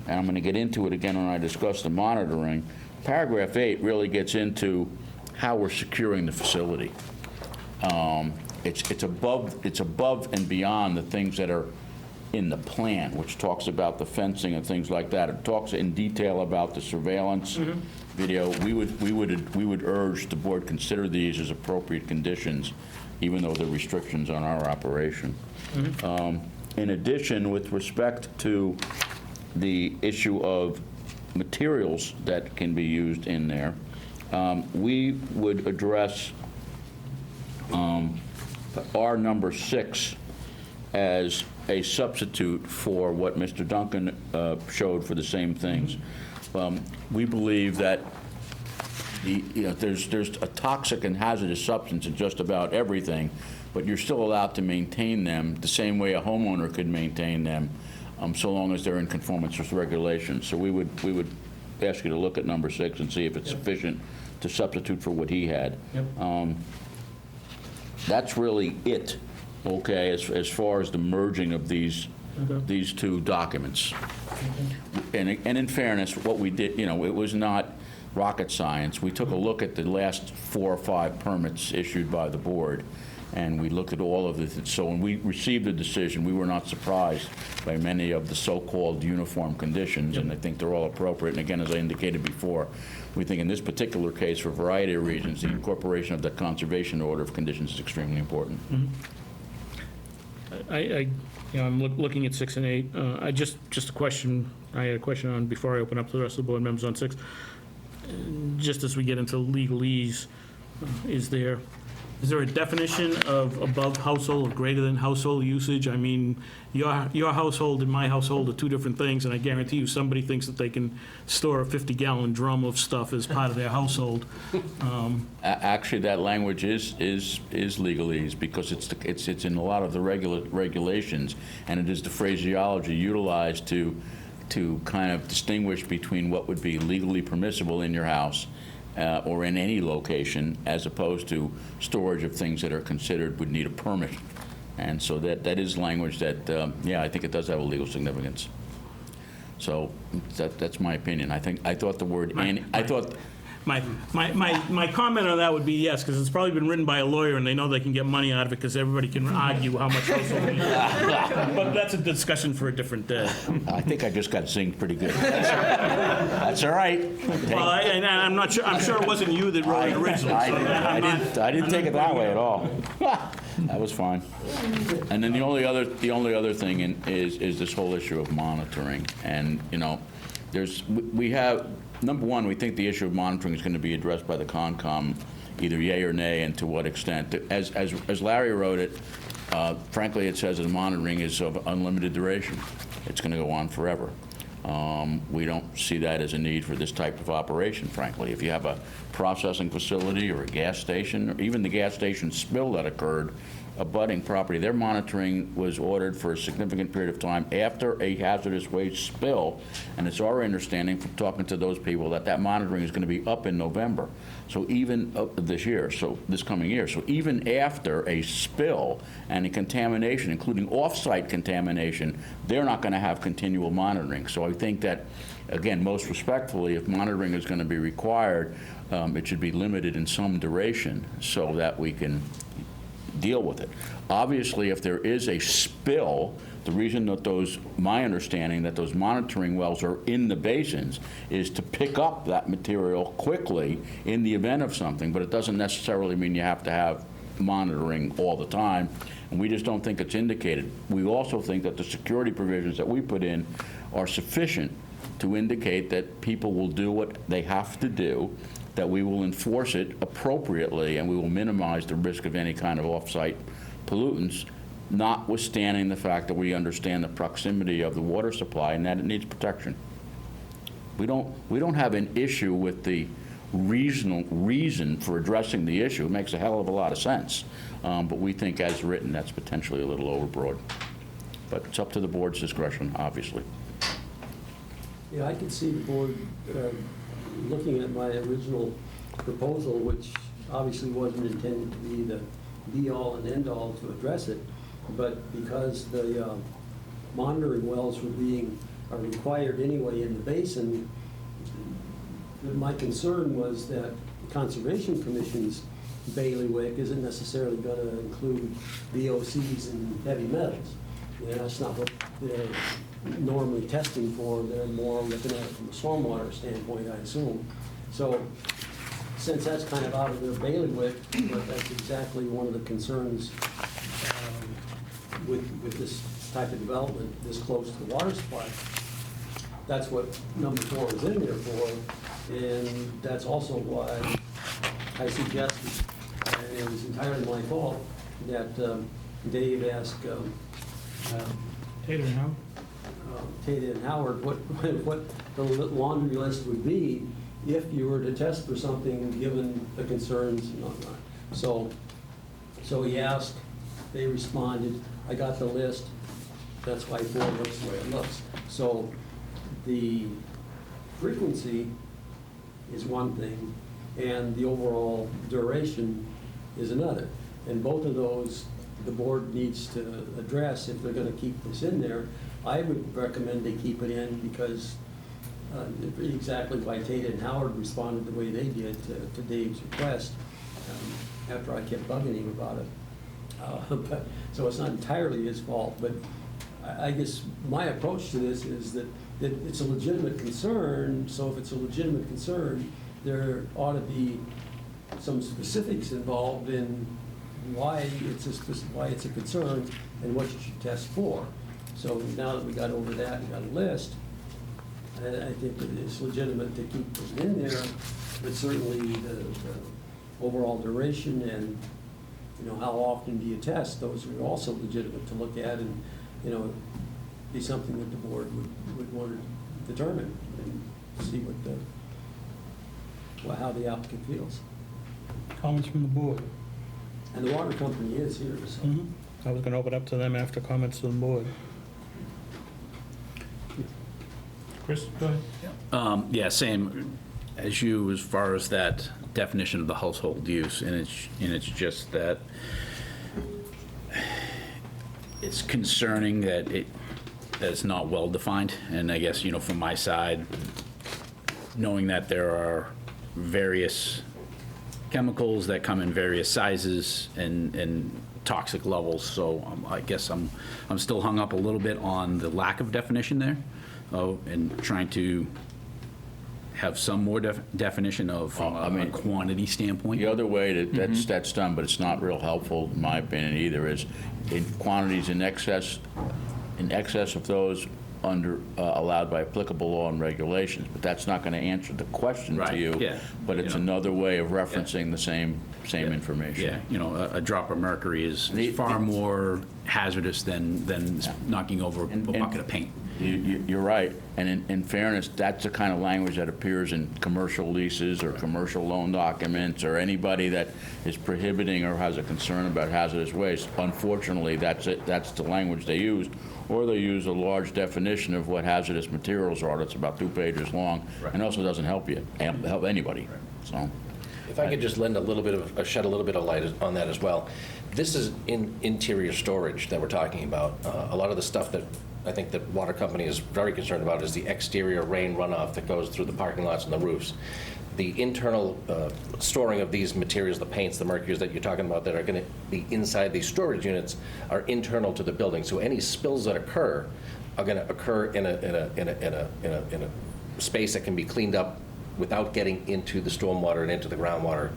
and I'm going to get into it again when I discuss the monitoring. Paragraph 8 really gets into how we're securing the facility. It's above and beyond the things that are in the plan, which talks about the fencing and things like that. It talks in detail about the surveillance video. We would urge the board consider these as appropriate conditions, even though they're restrictions on our operation. In addition, with respect to the issue of materials that can be used in there, we would address our number 6 as a substitute for what Mr. Duncan showed for the same things. We believe that there's a toxic and hazardous substance in just about everything, but you're still allowed to maintain them the same way a homeowner could maintain them, so long as they're in conformance with regulations. So we would ask you to look at number 6 and see if it's sufficient to substitute for what he had. That's really it, okay, as far as the merging of these two documents. And in fairness, what we did, it was not rocket science. We took a look at the last 4 or 5 permits issued by the board, and we looked at all of it. So when we received the decision, we were not surprised by many of the so-called uniform conditions, and I think they're all appropriate. And again, as I indicated before, we think in this particular case, for a variety of reasons, the incorporation of the conservation order of conditions is extremely important. I'm looking at 6 and 8. Just a question, I had a question on, before I open up to the rest of the board members on 6. Just as we get into legalese, is there Is there a definition of above household or greater than household usage? I mean, your household and my household are two different things, and I guarantee you, somebody thinks that they can store a 50-gallon drum of stuff as part of their household. Actually, that language is legalese because it's in a lot of the regulations, and it is the phraseology utilized to kind of distinguish between what would be legally permissible in your house or in any location, as opposed to storage of things that are considered would need a permit. And so that is language that, yeah, I think it does have a legal significance. So that's my opinion. I thought the word, My comment on that would be yes, because it's probably been written by a lawyer, and they know they can get money out of it because everybody can argue how much household they need. But that's a discussion for a different day. I think I just got zinged pretty good. That's all right. Well, and I'm not sure. I'm sure it wasn't you that wrote it originally. I didn't take it that way at all. That was fine. And then the only other thing is this whole issue of monitoring. And we have. Number one, we think the issue of monitoring is going to be addressed by the Concom, either yay or nay, and to what extent. As Larry wrote it, frankly, it says that monitoring is of unlimited duration. It's going to go on forever. We don't see that as a need for this type of operation, frankly. If you have a processing facility or a gas station, or even the gas station spill that occurred, abutting property, their monitoring was ordered for a significant period of time after a hazardous waste spill, and it's our understanding from talking to those people that monitoring is going to be up in November, so even this coming year. So even after a spill and a contamination, including off-site contamination, they're not going to have continual monitoring. So I think that, again, most respectfully, if monitoring is going to be required, it should be limited in some duration so that we can deal with it. Obviously, if there is a spill, the reason that my understanding that those monitoring wells are in the basins is to pick up that material quickly in the event of something, but it doesn't necessarily mean you have to have monitoring all the time, and we just don't think it's indicated. We also think that the security provisions that we put in are sufficient to indicate that people will do what they have to do, that we will enforce it appropriately, and we will minimize the risk of any kind of off-site pollutants, notwithstanding the fact that we understand the proximity of the water supply and that it needs protection. We don't have an issue with the reason for addressing the issue. It makes a hell of a lot of sense, but we think as written that's potentially a little overbroad. But it's up to the board's discretion, obviously. Yeah, I could see the board looking at my original proposal, which obviously wasn't intended to be the be-all and end-all to address it, but because the monitoring wells are required anyway in the basin, my concern was that the Conservation Commission's bailiwick isn't necessarily going to include VOCs and heavy metals. That's not what they're normally testing for. They're more looking at it from a stormwater standpoint, I assume. So since that's kind of out of their bailiwick, but that's exactly one of the concerns with this type of development this close to the water supply. That's what number 4 is in there for, and that's also why I suggested, and it was entirely my fault, that Dave asked Tater and Howard? Tata and Howard what the laundry list would be if you were to test for something, given the concerns and whatnot. So he asked, they responded, I got the list, that's why 4 looks the way it looks. So the frequency is one thing, and the overall duration is another. And both of those, the board needs to address if they're going to keep this in there. I would recommend they keep it in because exactly why Tata and Howard responded the way they did to Dave's request after I kept bugging him about it. So it's not entirely his fault, but I guess my approach to this is that it's a legitimate concern, so if it's a legitimate concern, there ought to be some specifics involved in why it's a concern and what you should test for. So now that we got over that and got a list, I think that it's legitimate to keep them in there, but certainly the overall duration and how often do you test? Those are also legitimate to look at and, be something that the board would want to determine and see how the applicant feels. Comments from the board? And the water company is here, so. I was going to open up to them after comments from the board. Chris, go ahead. Yeah, same as you as far as that definition of the household use, and it's just that it's concerning that it's not well-defined, and I guess, from my side, knowing that there are various chemicals that come in various sizes and toxic levels, so I guess I'm still hung up a little bit on the lack of definition there, and trying to have some more definition of from a quantity standpoint. The other way that's done, but it's not real helpful, in my opinion, either, is in quantities in excess of those allowed by applicable law and regulations. But that's not going to answer the question to you. Yeah. But it's another way of referencing the same information. Yeah, a drop of mercury is far more hazardous than knocking over a bucket of paint. You're right, and in fairness, that's the kind of language that appears in commercial leases or commercial loan documents, or anybody that is prohibiting or has a concern about hazardous waste. Unfortunately, that's the language they use, or they use a large definition of what hazardous materials are that's about 2 pages long, and also doesn't help anybody. So, If I could just shed a little bit of light on that as well. This is interior storage that we're talking about. A lot of the stuff that I think that water company is very concerned about is the exterior rain runoff that goes through the parking lots and the roofs. The internal storing of these materials, the paints, the mercuries that you're talking about that are going to be inside these storage units are internal to the building. So any spills that occur are going to occur in a space that can be cleaned up without getting into the stormwater and into the groundwater.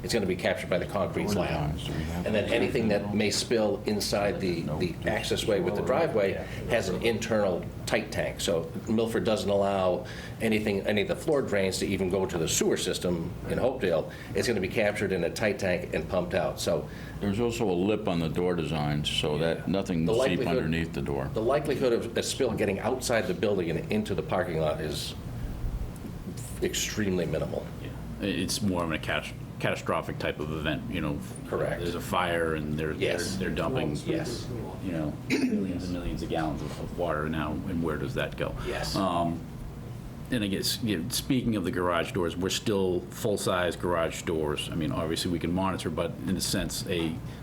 It's going to be captured by the concrete slab. And then anything that may spill inside the accessway with the driveway has an internal tight tank. So Milford doesn't allow any of the floor drains to even go to the sewer system in Hopedale. It's going to be captured in a tight tank and pumped out. So there's also a lip on the door designs, so that nothing will seep underneath the door. The likelihood of a spill getting outside the building and into the parking lot is extremely minimal. It's more of a catastrophic type of event, Correct. There's a fire and they're dumping, Yes. millions and millions of gallons of water now, and where does that go? Yes. And I guess, speaking of the garage doors, we're still full-size garage doors. I mean, obviously, we can monitor, but in a sense,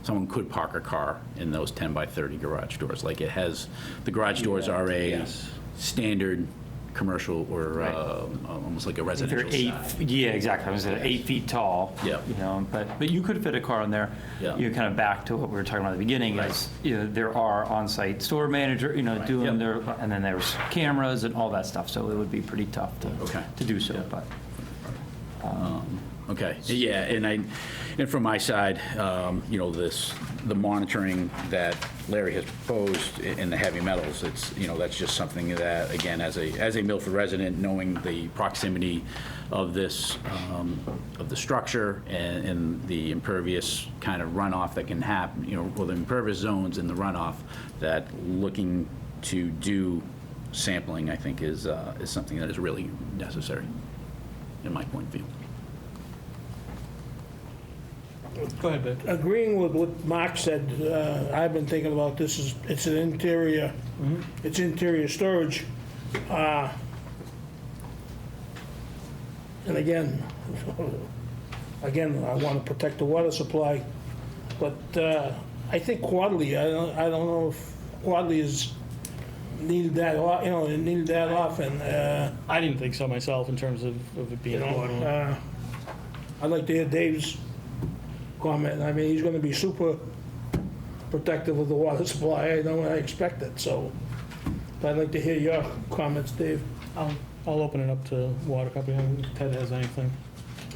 someone could park a car in those 10 by 30 garage doors. Like the garage doors are a standard commercial or almost like a residential size. Yeah, exactly. I was at 8 feet tall. Yeah. But you could fit a car in there. Yeah. Kind of back to what we were talking about at the beginning. Right. Is there are on-site store manager, doing their, and then there's cameras and all that stuff. So it would be pretty tough to do so. But Okay, yeah, and from my side, the monitoring that Larry has proposed in the heavy metals, that's just something that, again, as a Milford resident, knowing the proximity of this, of the structure and the impervious kind of runoff that can happen, the impervious zones in the runoff, that looking to do sampling, I think, is something that is really necessary, in my point of view. Go ahead, Ben. Agreeing with what Mark said, I've been thinking about this, it's an interior, it's interior storage. And again, I want to protect the water supply, but I think quarterly, I don't know if quarterly is needed that, it needed that often. I didn't think so myself in terms of it being quarterly. I'd like to hear Dave's comment. I mean, he's going to be super protective of the water supply. I know, I expect it, so I'd like to hear your comments, Dave. I'll open it up to water company, if Ted has anything.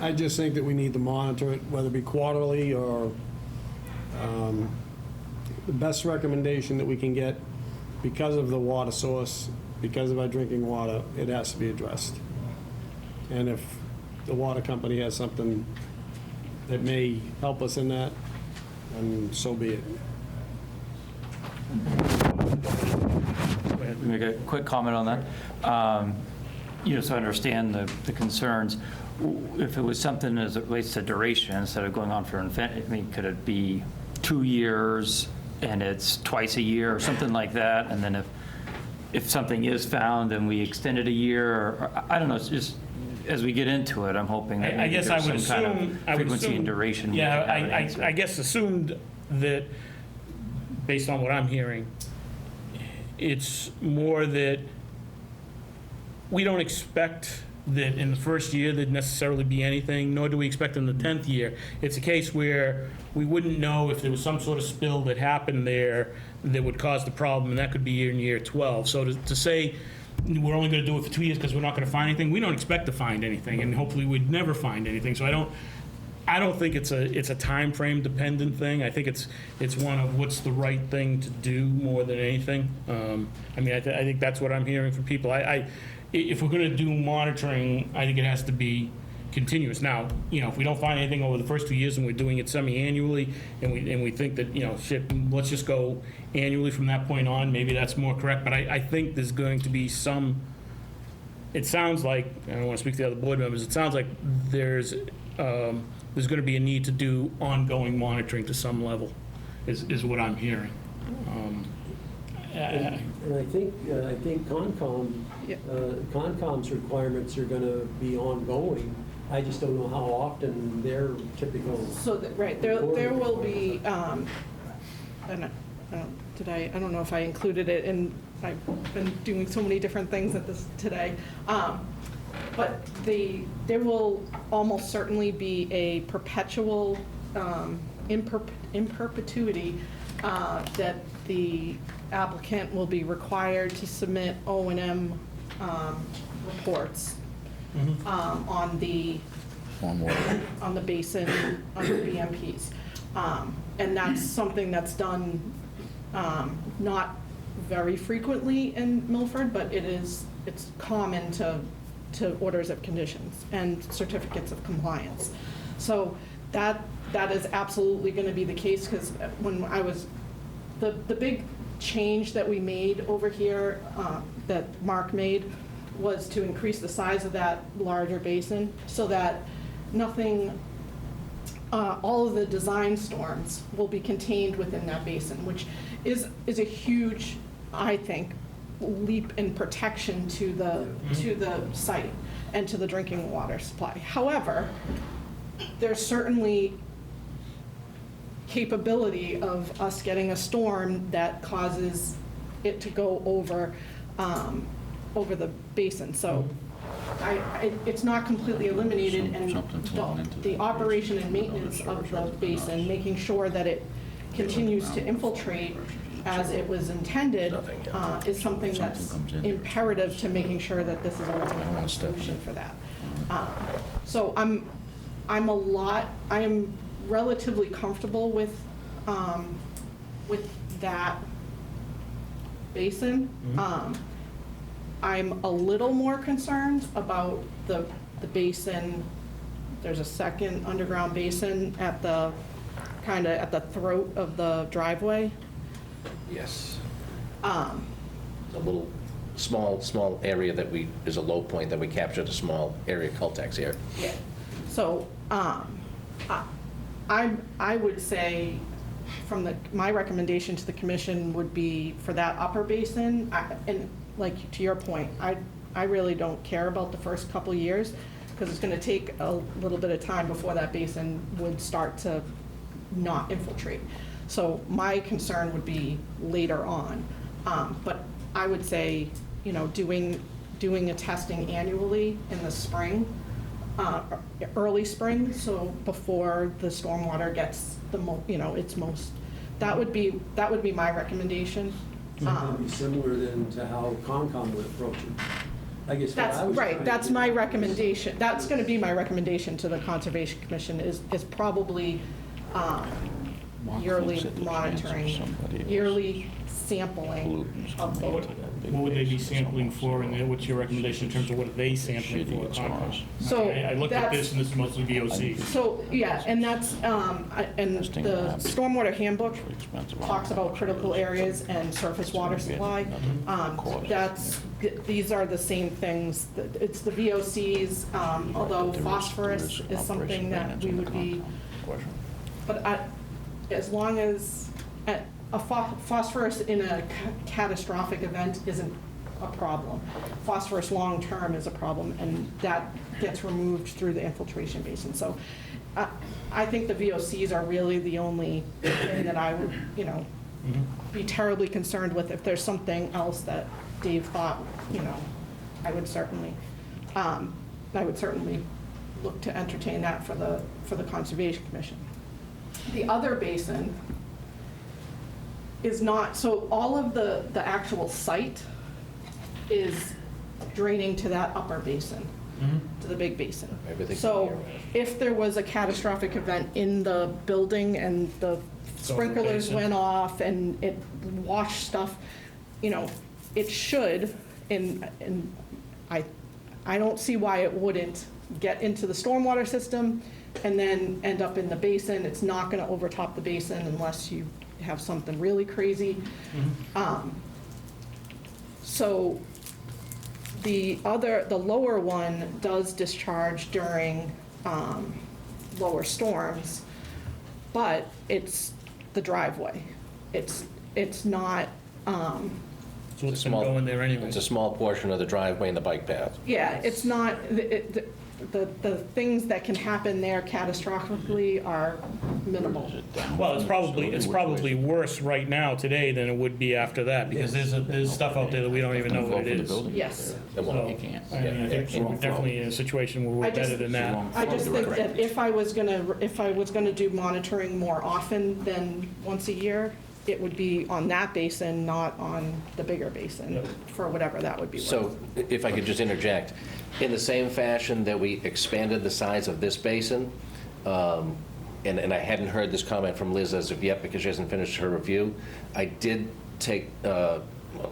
I just think that we need to monitor it, whether it be quarterly or the best recommendation that we can get, because of the water source, because of our drinking water, it has to be addressed. And if the water company has something that may help us in that, and so be it. Make a quick comment on that. So I understand the concerns. If it was something as it relates to duration, instead of going on for infinite, I mean, could it be 2 years and it's twice a year or something like that? And then if something is found, then we extend it a year, or I don't know, it's just, as we get into it, I'm hoping that I maybe guess I there's would some kind assume, of frequency and duration. we can have an Yeah, answer. I guess assumed that, based on what I'm hearing, it's more that we don't expect that in the first year there'd necessarily be anything, nor do we expect in the 10th year. It's a case where we wouldn't know if there was some sort of spill that happened there that would cause the problem, and that could be in year 12. So to say we're only going to do it for 2 years because we're not going to find anything, we don't expect to find anything, and hopefully we'd never find anything. So I don't think it's a time frame dependent thing. I think it's one of what's the right thing to do more than anything. I mean, I think that's what I'm hearing from people. If we're going to do monitoring, I think it has to be continuous. Now, if we don't find anything over the first 2 years and we're doing it semi-annually, and we think that, let's just go annually from that point on, maybe that's more correct. But I think there's going to be some, it sounds like, I don't want to speak to the other board members, it sounds like there's going to be a need to do ongoing monitoring to some level, is what I'm hearing. And I think Concom's requirements are going to be ongoing. I just don't know how often their typical. So, right, there will be, I don't know if I included it, and I've been doing so many different things at this today. But there will almost certainly be a perpetual, in perpetuity, that the applicant will be required to submit O&M reports on the basin, on the BMPs. And that's something that's done not very frequently in Milford, but it's common to orders of conditions and certificates of compliance. So that is absolutely going to be the case, because when I was, the big change that we made over here, that Mark made, was to increase the size of that larger basin so that nothing, all of the design storms will be contained within that basin, which is a huge, I think, leap in protection to the site and to the drinking water supply. However, there's certainly capability of us getting a storm that causes it to go over the basin. So it's not completely eliminated, and the operation and maintenance of the basin, making sure that it continues to infiltrate as it was intended, is something that's imperative to making sure that this is a long-term solution for that. So I am relatively comfortable with that basin. I'm a little more concerned about the basin. There's a second underground basin at the throat of the driveway. Yes. A little small area that is a low point that we captured, a small area Cultex here. Yeah. So I would say my recommendation to the commission would be for that upper basin, and like to your point, I really don't care about the first couple of years, because it's going to take a little bit of time before that basin would start to not infiltrate. So my concern would be later on. But I would say, doing a testing annually in the spring, early spring, so before the stormwater gets its most, that would be my recommendation. That would be similar then to how Concom would approach it. I guess what I was Right, trying that's to- my recommendation. That's going to be my recommendation to the Conservation Commission, is probably, yearly monitoring, yearly sampling of both. What would they be sampling for, and what's your recommendation in terms of what are they sampling for? Compost? So I looked at that's- this, and this is mostly VOC. So, yeah, and that's, and the stormwater handbook talks about critical areas and surface water supply. These are the same things, it's the VOCs, although phosphorus is something that we would be, but as long as, phosphorus in a catastrophic event isn't a problem. Phosphorus long-term is a problem, and that gets removed through the infiltration basin. So I think the VOCs are really the only thing that I would, be terribly concerned with. If there's something else that Dave thought, I would certainly look to entertain that for the Conservation Commission. The other basin is not, so all of the actual site is draining to that upper basin, to the big basin. Everything So here, right? if there was a catastrophic event in the building and the sprinklers basin. went off and it washed stuff, it should, and I don't see why it wouldn't get into the stormwater system and then end up in the basin. It's not gonna overtop the basin unless you have something really crazy. So the lower one does discharge during lower storms, but it's the driveway. It's not, So it's been going there anyway. It's a small portion of the driveway and the bike path. yeah, it's not, the things that can happen there catastrophically are minimal. Well, it's probably worse right now today than it would be after that, because there's stuff out there that we don't even know what it is. Yes. It won't. So, I mean, I think we're definitely in a situation where I we're just- better than that. I just think that if I was gonna do monitoring more often than once a year, it would be on that basin, not on the bigger basin, for whatever that would be worth. So if I could just interject, in the same fashion that we expanded the size of this basin, and I hadn't heard this comment from Liz as of yet because she hasn't finished her review, I did take a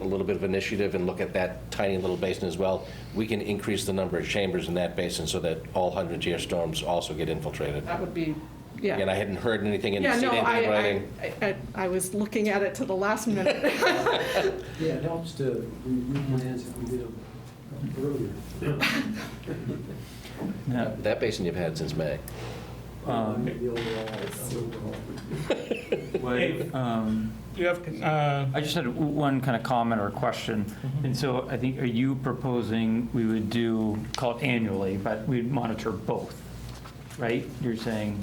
little bit of initiative and look at that tiny little basin as well. We can increase the number of chambers in that basin so that all 100-year storms also get infiltrated. That would be, yeah. And I hadn't heard anything in Yeah, seen no, anything in writing. I was looking at it to the last minute. Yeah, it helps to review plans if we did them earlier. Yeah. That basin you've had since May. The overall. You have, I just had one kind of comment or question. And so I think, are you proposing we would do, call it annually, but we'd monitor both, right? You're saying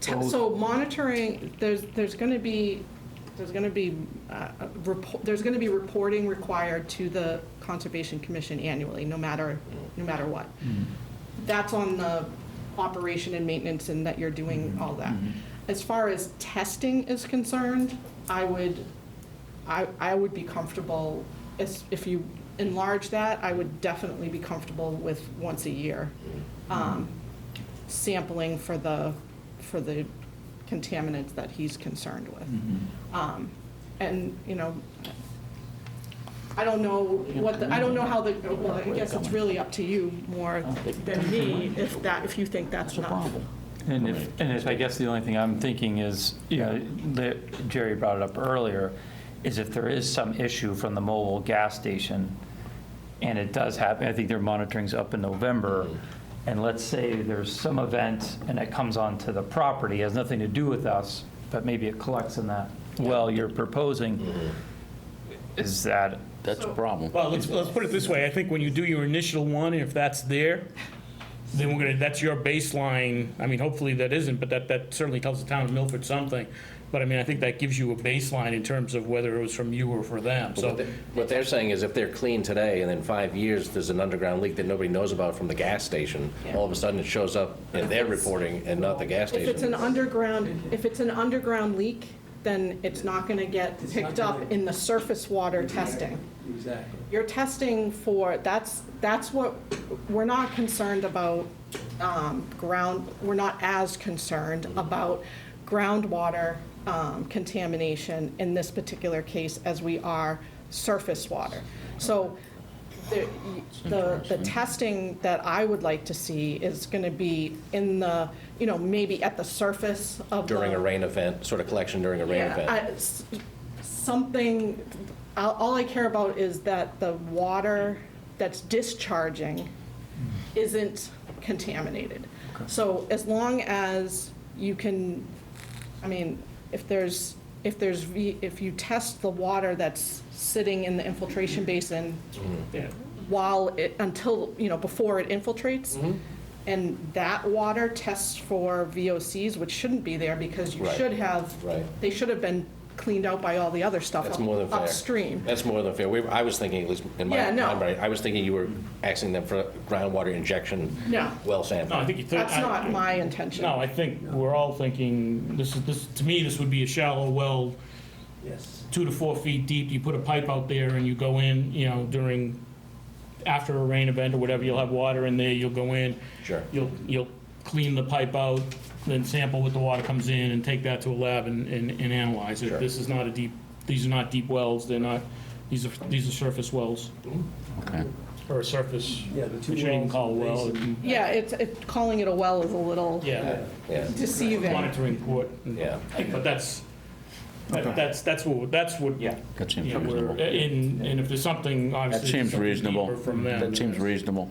both? So monitoring, there's going to be reporting required to the Conservation Commission annually, no matter what. That's on the operation and maintenance and that you're doing all that. As far as testing is concerned, I would be comfortable, if you enlarge that, I would definitely be comfortable with once a year sampling for the contaminants that he's concerned with. And, I don't know well, I guess it's really up to you more than me if you think that's enough. And if I guess the only thing I'm thinking is, Jerry brought it up earlier, is if there is some issue from the mobile gas station, and it does happen, I think their monitoring's up in November, and let's say there's some event and it comes onto the property, has nothing to do with us, but maybe it collects in that well you're proposing, is that? That's a problem. well, let's put it this way. I think when you do your initial one, if that's there, then that's your baseline. I mean, hopefully that isn't, but that certainly tells the town of Milford something. But I mean, I think that gives you a baseline in terms of whether it was from you or for them. So What they're saying is if they're clean today and in 5 years there's an underground leak that nobody knows about from the gas station, all of a sudden it shows up in their reporting and not the gas If it's an station. underground leak, then it's not gonna get picked up in the surface water testing. Exactly. You're testing for, that's what, we're not concerned about we're not as concerned about groundwater contamination in this particular case as we are surface water. So the testing that I would like to see is going to be in the, maybe at the surface of the... During a rain event, sort of collection during a rain event. Something, all I care about is that the water that's discharging isn't contaminated. So as long as you can, if you test the water that's sitting in the infiltration basin before it infiltrates, and that water tests for VOCs, which shouldn't be there because you Right. should have, Right. they should have been cleaned out by all the other stuff That's more than fair. upstream. That's more than fair. I was thinking, at least in my Yeah, no. mind, I was thinking you were asking them for groundwater injection No. well No, I sampling. think you That's not my intention. No, I think we're all thinking, to me, this would be a shallow well, Yes. 2 to 4 feet deep. You put a pipe out there and you go in, after a rain event or whatever, you'll have water in there, you'll go in. Sure. You'll clean the pipe out, then sample what the water comes in and take that to a lab and analyze it. Sure. These are not deep wells, these are surface wells. Okay. Or a surface, Yeah, the two we shouldn't even wells call a in the well. basin. Yeah, calling it a well is a little Yeah, Yeah, deceiving. monitoring port. yeah. But that's what, Yeah. That seems yeah, we're, reasonable. and if there's something, That obviously. seems something reasonable. deeper from them, That seems reasonable.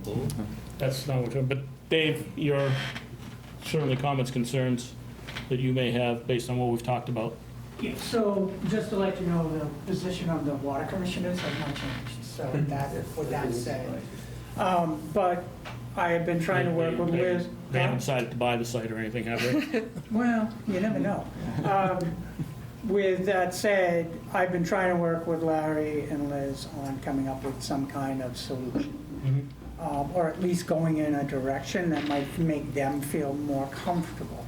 That's not what, but Dave, your certainly comments, concerns that you may have based on what we've talked about. Yeah, so just to let you know, the position of the water commissioners has not changed, so with that said. But I have been trying to work with Liz. They haven't decided to buy the site or anything, have they? Well, you never know. With that said, I've been trying to work with Larry and Liz on coming up with some kind of solution. Or at least going in a direction that might make them feel more comfortable.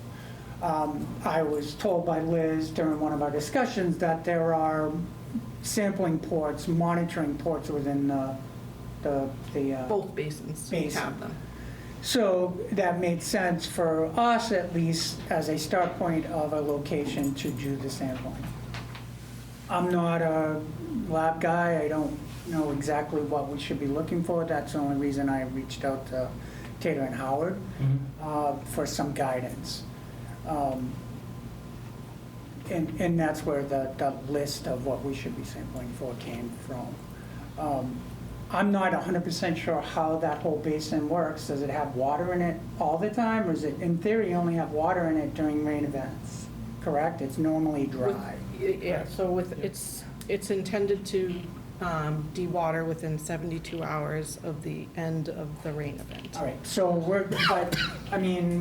I was told by Liz during one of our discussions that there are sampling ports, monitoring ports within the Both basins Basin. have them. so that made sense for us, at least, as a start point of a location to do the sampling. I'm not a lab guy, I don't know exactly what we should be looking for. That's the only reason I reached out to Tater and Howard for some guidance. And that's where the list of what we should be sampling for came from. I'm not 100% sure how that whole basin works. Does it have water in it all the time, or is it, in theory, only have water in it during rain events? Correct? It's normally dry. Yeah, so it's intended to dewater within 72 hours of the end of the rain event. All right, so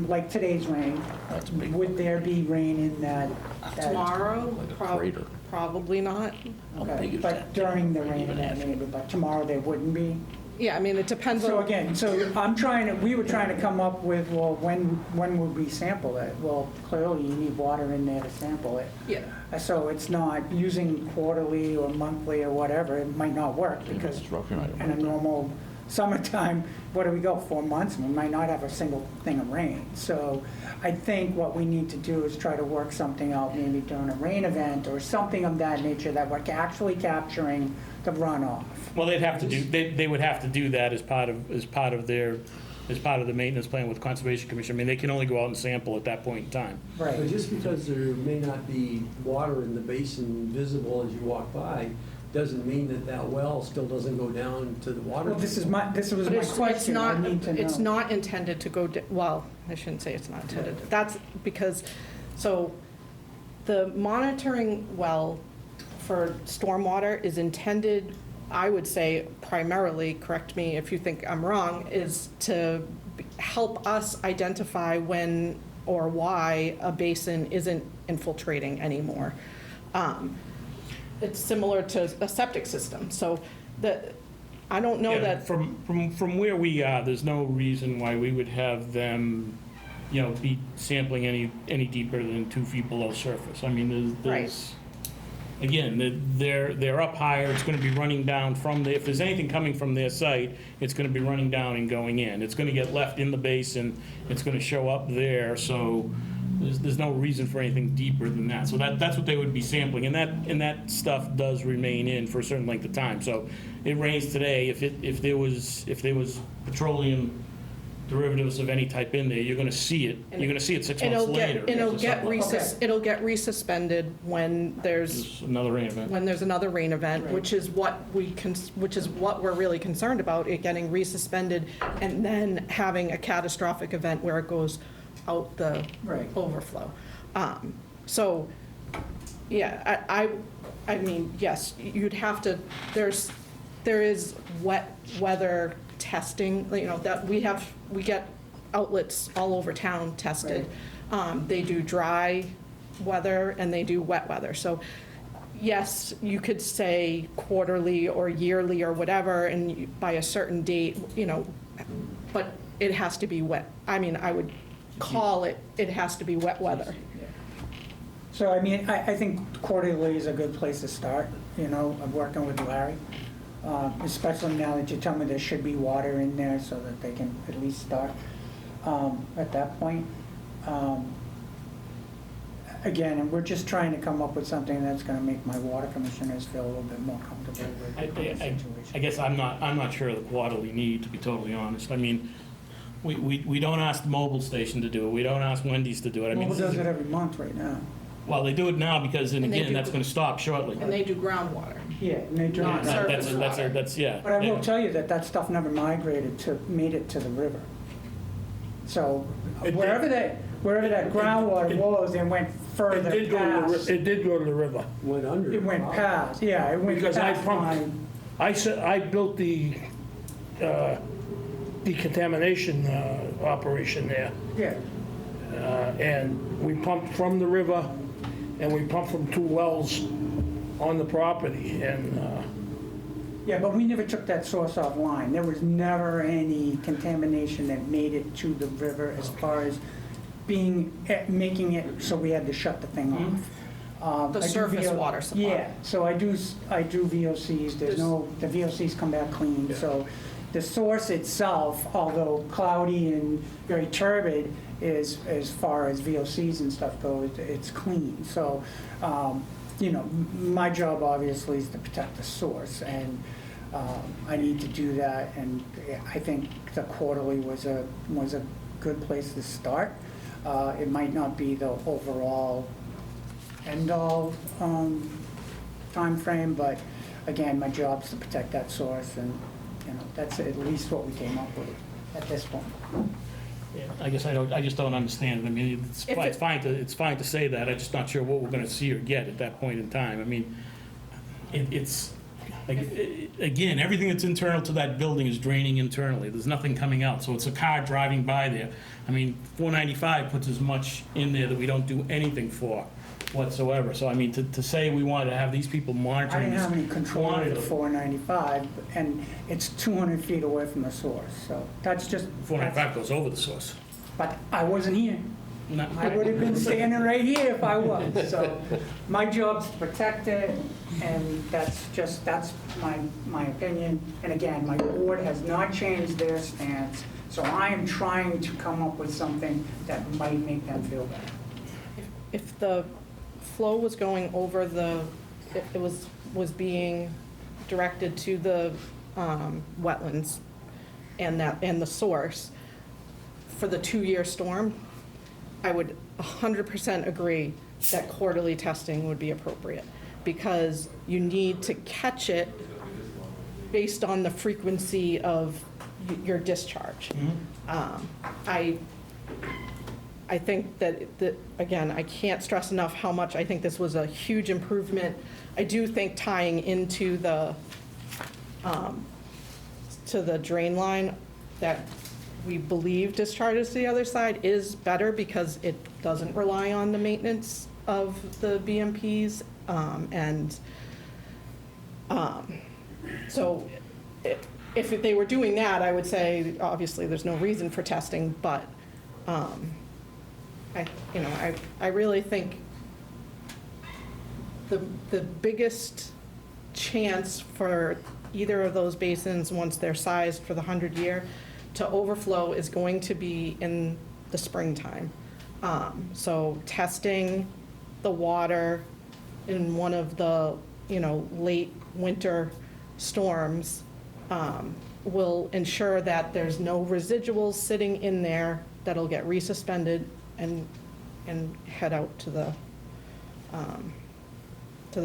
like today's rain, That's a big would there be rain in that? Tomorrow, Like a crater. probably not. Okay, big is but that? during the rain event, maybe, but tomorrow there wouldn't be? Yeah, it depends So on, again, we were trying to come up with, well, when would we sample it? Well, clearly you need water in there to sample it. yeah, So it's not using quarterly or monthly or whatever, it might not work because in a normal summertime, what do we go, 4 months? We might not have a single thing of rain. So I think what we need to do is try to work something out maybe during a rain event or something of that nature that we're actually capturing the runoff. Well, they would have to do that as part of the maintenance plan with Conservation Commission. They can only go out and sample at that point in time. But Right. just because there may not be water in the basin visible as you walk by, doesn't mean that that well still doesn't go down to the water. Well, this was but my it's question, I not, need to know. it's not intended to go, well, I shouldn't say it's not intended. That's because, so the monitoring well for stormwater is intended, I would say primarily, correct me if you think I'm wrong, is to help us identify when or why a basin isn't infiltrating anymore. It's similar to a septic system, so I don't know Yeah, that. From where we are, there's no reason why we would have them, be sampling any deeper than 2 feet below surface. There's, again, they're up higher, it's gonna be running down from if there's anything coming from their site, it's gonna be running down and going in. It's gonna get left in the basin, it's gonna show up there, so There's no reason for anything deeper than that. So that's what they would be sampling, and that stuff does remain in for a certain length of time. So it rains today, if there was petroleum derivatives of any type in there, you're gonna see it, 6 months later. It'll get Okay. resuspended when there's Another rain event. when there's another rain event, which is what we're really concerned about, it getting resuspended and then having a catastrophic event where it goes out the Right. overflow. So, yeah, I mean, yes, you'd have to, there is wet weather testing, that we get outlets all over town tested. They do dry weather and they do wet weather. So yes, you could say quarterly or yearly or whatever, and by a certain date, but it has to be wet. I mean, I would call it has to be wet weather. So, I mean, I think quarterly is a good place to start, of working with Larry. Especially now that you tell me there should be water in there so that they can at least start at that point. Again, and we're just trying to come up with something that's gonna make my water commissioners feel a little bit more comfortable with the I situation. guess I'm not sure of the quarterly need, to be totally honest. I mean, we don't ask the mobile station to do it, we don't ask Wendy's to do it. I mean, Mobile does it every month right now. well, they do it now because, and And they again, do- that's gonna stop shortly. And they do groundwater. Yeah, and they do. Not surface water. That's, yeah. But I will tell you that stuff never made it to the river. So wherever that groundwater was, it went It further did go to past. it did go to the river. Went under. It went past, yeah, it went Because I past pumped, mine. I built the decontamination operation there. Yeah, And we pumped from the river, and we pumped from 2 wells on the property, and yeah, but we never took that source offline. There was never any contamination that made it to the river as far as making it so we had to shut the thing off. The I do surface VO water supply. Yeah, so I do VOCs, the VOCs come back clean, so the source itself, although cloudy and very turbid, is, as far as VOCs and stuff go, it's clean. So, my job obviously is to protect the source, and I need to do that, and I think the quarterly was a good place to start. It might not be the overall end-all timeframe, but again, my job's to protect that source, and, that's at least what we came up with at this point. Yeah, I guess I just don't understand it. I mean, If it- it's fine to say that, I'm just not sure what we're gonna see or get at that point in time. I mean, it's, like, again, everything that's internal to that building is draining internally. There's nothing coming out, so it's a car driving by there. I mean, 495 puts as much in there that we don't do anything for whatsoever. So, I mean, to say we wanted to have these people I monitoring didn't this have any control over the quantity. 495, and it's 200 feet away from the source, so that's just. 495 goes over the source. But I wasn't here. Not- I would have been standing right here if I was. So my job's to protect it, and that's my opinion. And again, my board has not changed their stance, so I am trying to come up with something that might make them feel better. If the flow was going over if it was being directed to the wetlands and the source for the 2-year storm, I would 100% agree that quarterly testing would be appropriate, because you need to catch it based on the frequency of your discharge. I think that, again, I can't stress enough how much I think this was a huge improvement. I do think tying into the drain line that we believe discharges to the other side is better, because it doesn't rely on the maintenance of the BMPs. So if they were doing that, I would say, obviously, there's no reason for testing, but I really think the biggest chance for either of those basins, once they're sized for the 100-year, to overflow is going to be in the springtime. So testing the water in one of the, late winter storms will ensure that there's no residuals sitting in there that'll get resuspended and head out to the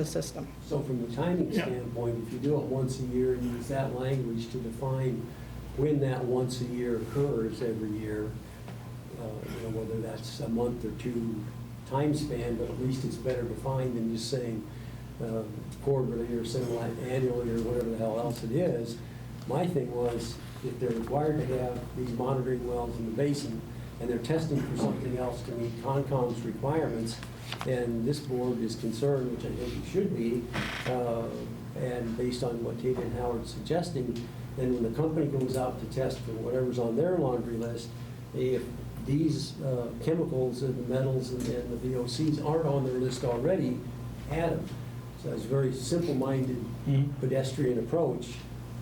system. So from the timing Yeah. standpoint, if you do it once a year and use that language to define when that once a year occurs every year, whether that's a month or two time span, but at least it's better defined than just saying quarterly or semi-annually or whatever the hell else it is. My thing was, if they're required to have these monitoring wells in the basin and they're testing for something else to meet Concom's requirements, and this board is concerned, which I think it should be, and based on what Tate and Howard's suggesting, then when the company goes out to test for whatever's on their laundry list, if these chemicals and the metals and the VOCs aren't on their list already, add them. So it's a very simple-minded pedestrian approach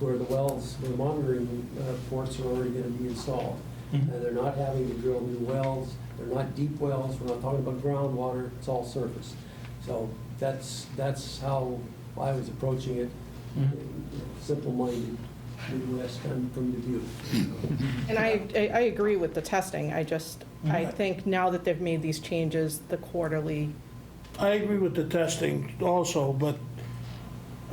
where the wells, where the monitoring ports are already going to be installed. And they're not having to drill new wells, they're not deep wells, we're not talking about groundwater, it's all surface. So that's how I was approaching it, simple-minded, Midwest, I'm from Dubuque. And I agree with the testing, I think now that they've made these changes, the quarterly, I agree with the testing also, but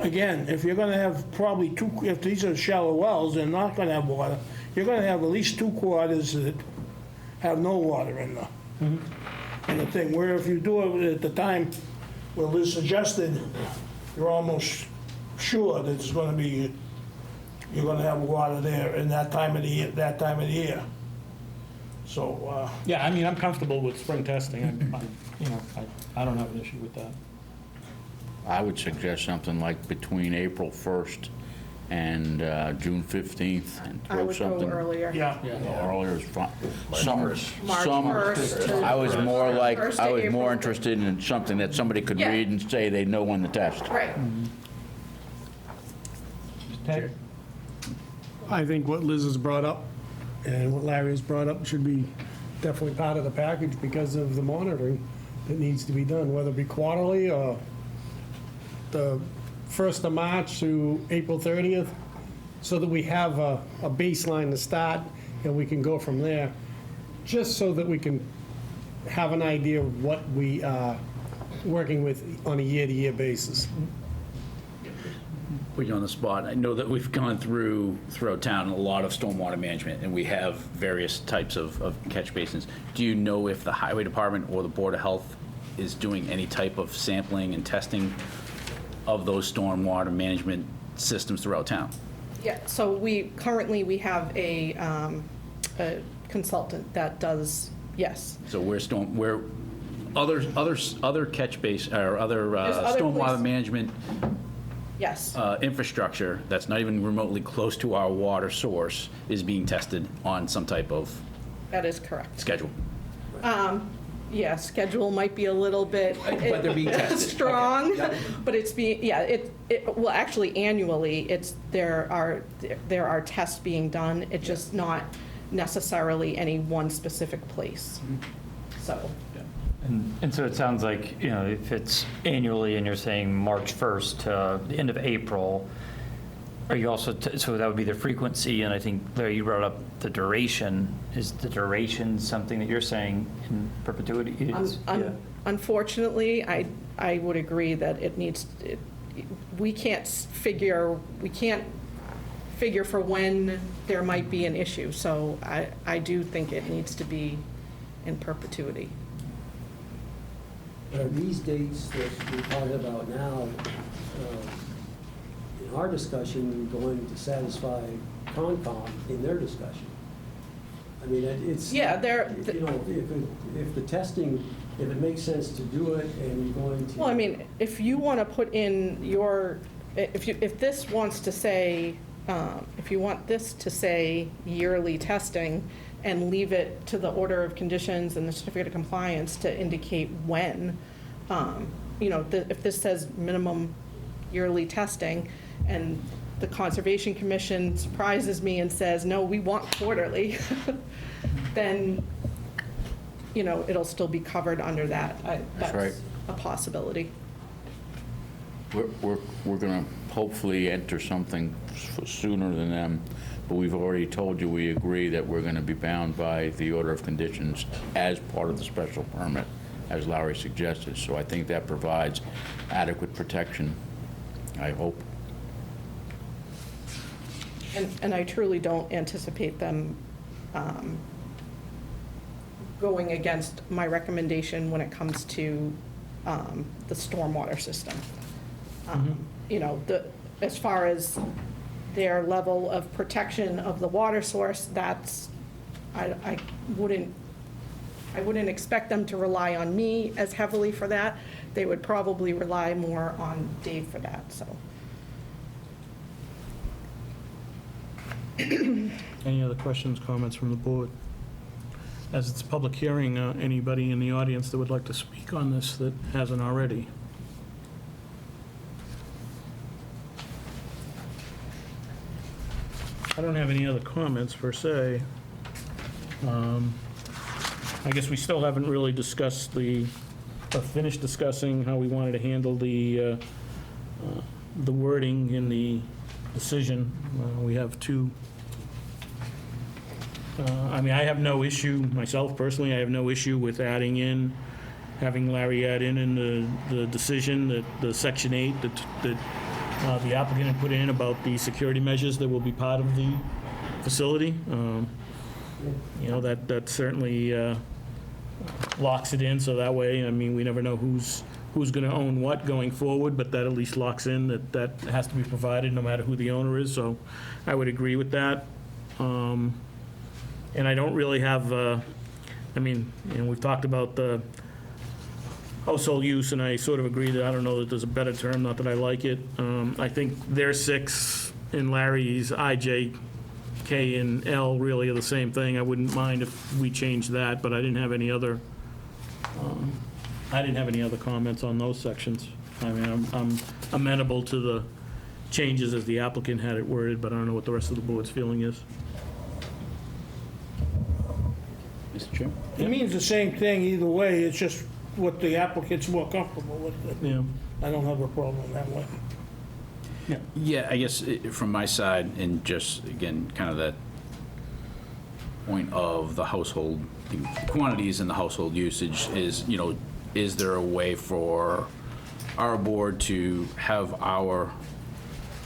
again, if you're gonna have probably if these are shallow wells, they're not gonna have water. You're gonna have at least 2 quarters that have no water in them. And the thing, where if you do it at the time where Liz suggested, you're almost sure that it's gonna be, you're gonna have water there in that time of the year, So, Yeah, I mean, I'm comfortable with spring testing. I don't have an issue with that. I would suggest something like between April 1st and June 15th, and I throw would go something. earlier. yeah. Earlier is fine. March 1st to- I was more like, First to I was more April. interested in something that somebody could Yeah. read and say they know when to test. Right. Ted? I think what Liz has brought up and what Larry has brought up should be definitely part of the package because of the monitoring that needs to be done, whether it be quarterly or the 1st of March to April 30th, so that we have a baseline to start and we can go from there, just so that we can have an idea of what we are working with on a year-to-year basis. Put you on the spot. I know that we've gone throughout town a lot of stormwater management, and we have various types of catch basins. Do you know if the highway department or the Board of Health is doing any type of sampling and testing of those stormwater management systems throughout town? Yeah, so we have a consultant that does, yes. So where other catch base or other other stormwater places. management Yes, infrastructure that's not even remotely close to our water source is being tested on some type of that is correct. schedule. Yeah, schedule might be a little bit But they're being tested. strong, but it's well, actually annually, there are tests being done. It's just not necessarily any one specific place. So, And so it sounds like, if it's annually and you're saying March 1st to the end of April, are you also, so that would be the frequency, and I think, Larry, you brought up the duration. Is the duration something that you're saying in perpetuity? unfortunately, I would agree that we can't figure for when there might be an issue. So I do think it needs to be in perpetuity. Are these dates that we're talking about now, in our discussion, going to satisfy Concom in their discussion? I mean, it's. Yeah, If the testing, if it makes sense to do it and you're going to. Well, I mean, if you want to put in if this wants to say, if you want this to say yearly testing and leave it to the order of conditions and the certificate of compliance to indicate when, if this says minimum yearly testing and the Conservation Commission surprises me and says, no, we want quarterly, then it'll still be covered under that. That's right. A possibility. We're going to hopefully enter something sooner than them, but we've already told you we agree that we're going to be bound by the order of conditions as part of the special permit, as Larry suggested. So I think that provides adequate protection, I hope. And I truly don't anticipate them going against my recommendation when it comes to the stormwater system. As far as their level of protection of the water source, I wouldn't expect them to rely on me as heavily for that. They would probably rely more on Dave for that, so. Any other questions, comments from the board? As it's a public hearing, anybody in the audience that would like to speak on this that hasn't already? I don't have any other comments per se. I guess we still haven't really discussed or finished discussing how we wanted to handle the wording in the decision. We have two. I have no issue, myself personally, I have no issue with having Larry add in the decision that the Section 8 that the applicant had put in about the security measures that will be part of the facility. That certainly locks it in, so that way, we never know who's going to own what going forward, but that at least locks in that has to be provided no matter who the owner is, so I would agree with that. And I don't really have, we've talked about the household use, and I sort of agree that I don't know that there's a better term, not that I like it. I think their 6 and Larry's IJ, K, and L really are the same thing. I wouldn't mind if we changed that, but I didn't have any other comments on those sections. I'm amenable to the changes as the applicant had it worded, but I don't know what the rest of the board's feeling is. Mr. Chairman? It means the same thing either way, it's just what the applicant's more comfortable with. Yeah. I don't have a problem that way. Yeah, I guess from my side, and just, again, kind of that point of the household, the quantities and the household usage is there a way for our board to have our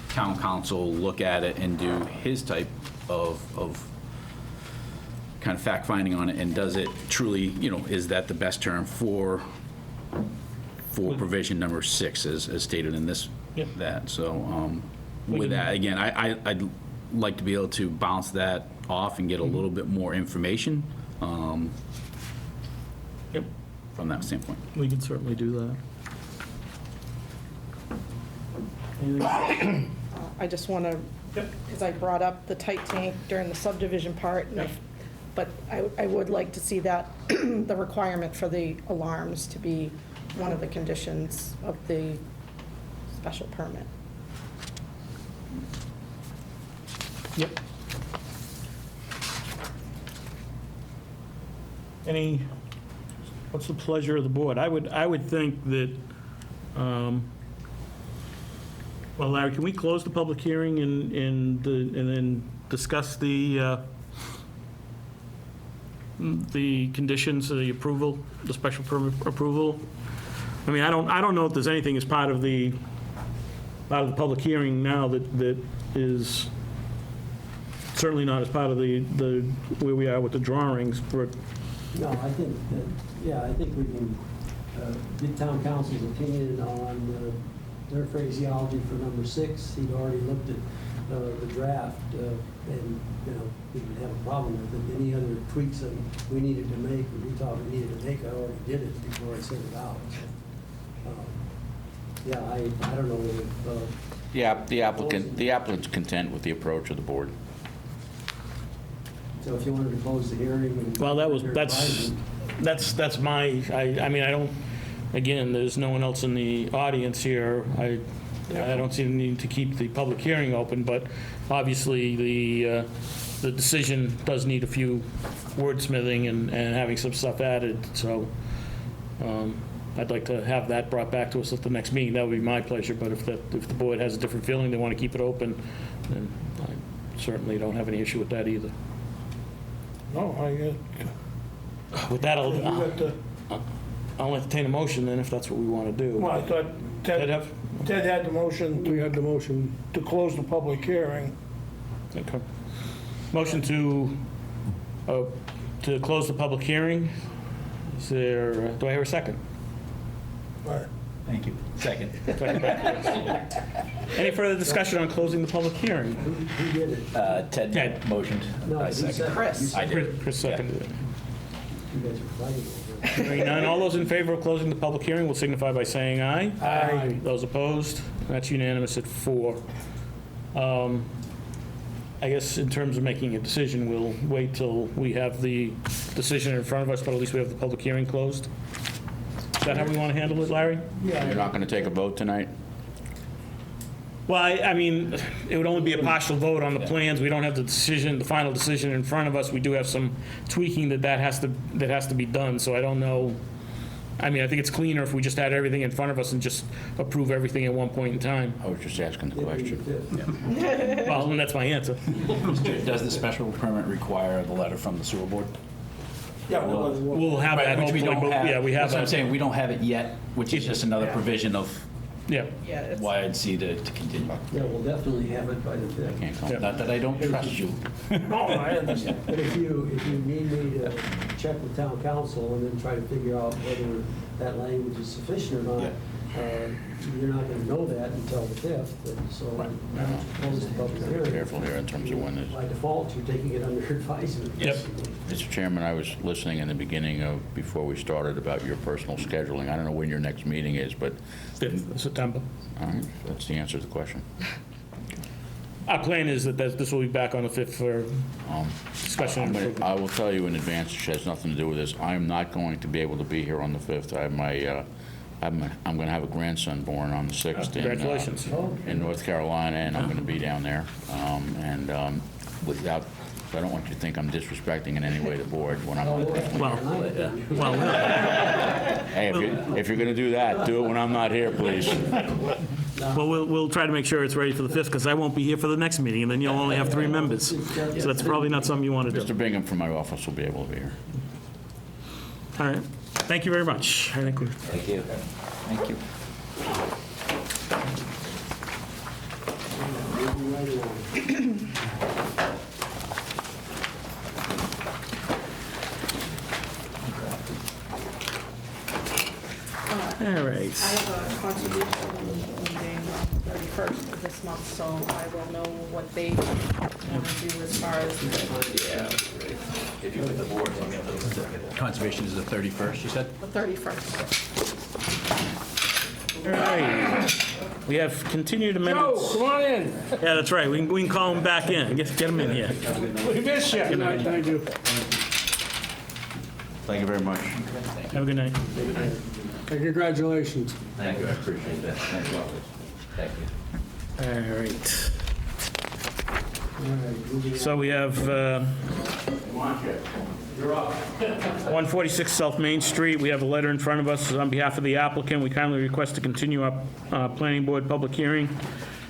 town council look at it and do his type of kind of fact-finding on it, and does it truly, is that the best term for provision number 6 as stated in this, Yep. that, so with that, again, I'd like to be able to bounce that off and get a little bit more information Yep. from that standpoint. We can certainly do that. Anything? I just want to, because I brought up the tight tank during the subdivision part, but I would like to see that, the requirement for the alarms to be one of the conditions of the special permit. Yep. What's the pleasure of the board? I would think that, well, Larry, can we close the public hearing and then discuss the conditions of the approval, the special permit approval? I don't know if there's anything as part of the public hearing now that is certainly not as part of the where we are with the drawings, but No, I think I think we can get town council's opinion on their phraseology for number 6. He'd already looked at the draft, and, we didn't have a problem with it. Any other tweaks that we needed to make, or we thought we needed to make, I already did it before I sent it out. So, I don't know if... The applicant's content with the approach of the board. So if you wanted to close the hearing... and- well, that's my, I don't, again, there's no one else in the audience here. I don't see the need to keep the public hearing open, but obviously, the decision does need a few wordsmithing and having some stuff added, so I'd like to have that brought back to us at the next meeting. That would be my pleasure, but if the board has a different feeling, they want to keep it open, then I certainly don't have any issue with that either. No, With that, you got the, I'll entertain a motion then, if that's what we want to do. well, I thought Ted have? Ted had the motion We had the motion. to close the public hearing. Okay. Motion to close the public hearing. Is there, do I hear a second? But Thank you. Second. Any further discussion on closing the public hearing? Who did it? Ted motioned. No, I who second. seconded? Chris. I did. Chris seconded it. You guys are fighting over it. Hearing none, all those in favor of closing the public hearing will signify by saying aye. Aye. Those opposed? That's unanimous at 4. I guess in terms of making a decision, we'll wait till we have the decision in front of us, but at least we have the public hearing closed. Is that how we want to handle it, Larry? You're not going to take a vote tonight? Well, I mean, it would only be a partial vote on the plans. We don't have the decision, the final decision in front of us. We do have some tweaking that has to be done, so I don't know. I mean, I think it's cleaner if we just had everything in front of us and just approve everything at one point in time. I was just asking the question. Well, and that's my answer. Does the special permit require the letter from the sewer board? yeah, well, We'll have that Which we hopefully, don't but have. yeah, we have That's what I'm that. saying, we don't have it yet, which is just another provision of Yeah, why I'd see to continue. Yeah, we'll definitely have it by the 5th. Can't come. Not that I don't trust you. no, I understand. But if you need me to check with town council and then try to figure out whether that language is sufficient or not, you're not going to know that until the 5th, and so close the public hearing. Careful here in terms of when this. By default, you're taking it under advisement. Yep. Mr. Chairman, I was listening in the beginning of, before we started, about your personal scheduling. I don't know when your next meeting is, but 5th of September. all right, that's the answer to the question. Our plan is that this will be back on the 5th for discussion and approval. I will tell you in advance, it has nothing to do with this. I am not going to be able to be here on the 5th. I have my, I'm going to have a grandson born on the 6th. Congratulations. In North Carolina, and I'm going to be down there. Without, I don't want you to think I'm disrespecting in any way the board when I'm not definitely here. Well, Hey, if you're going to do that, do it when I'm not here, please. we'll try to make sure it's ready for the 5th, because I won't be here for the next meeting, and then you'll only have 3 members. So that's probably not something you want to do. Mr. Bingham from my office will be able to be here. All right. Thank you very much. I think we're... Thank you. Thank you. All right. I have a contribution meeting on the 31st of this month, so I will know what they want to do as far as Conservation is the 31st, you said? the 31st. All right. We have continued Joe, amendments. come on in. Yeah, that's right. We can call them back in. Get them in here. We miss you. Thank you. Thank you very much. Have a good night. And congratulations. Thank you, I appreciate that. Thank you. Thank you. All right. So we have 146 South Main Street. We have a letter in front of us on behalf of the applicant. We kindly request to continue our planning board public hearing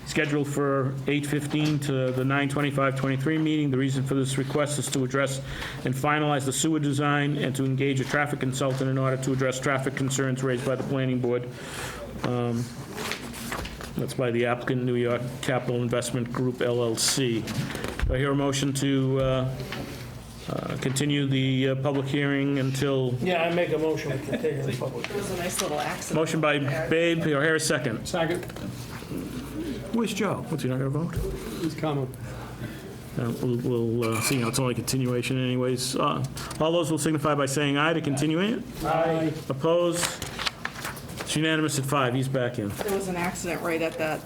scheduled for 8:15 to the 9:25-23 meeting. The reason for this request is to address and finalize the sewer design and to engage a traffic consultant in order to address traffic concerns raised by the planning board. That's by the applicant, New York Capital Investment Group, LLC. Do I hear a motion to continue the public hearing until, Yeah, I make a motion to continue the public. It was a nice little accident. motion by Babe, do I hear a second? Second. Where's Joe? What's he not going to vote? He's coming. We'll see, it's only continuation anyways. All those will signify by saying aye to continue it. Aye. Opposed? It's unanimous at 5. He's back in. There was an accident right at that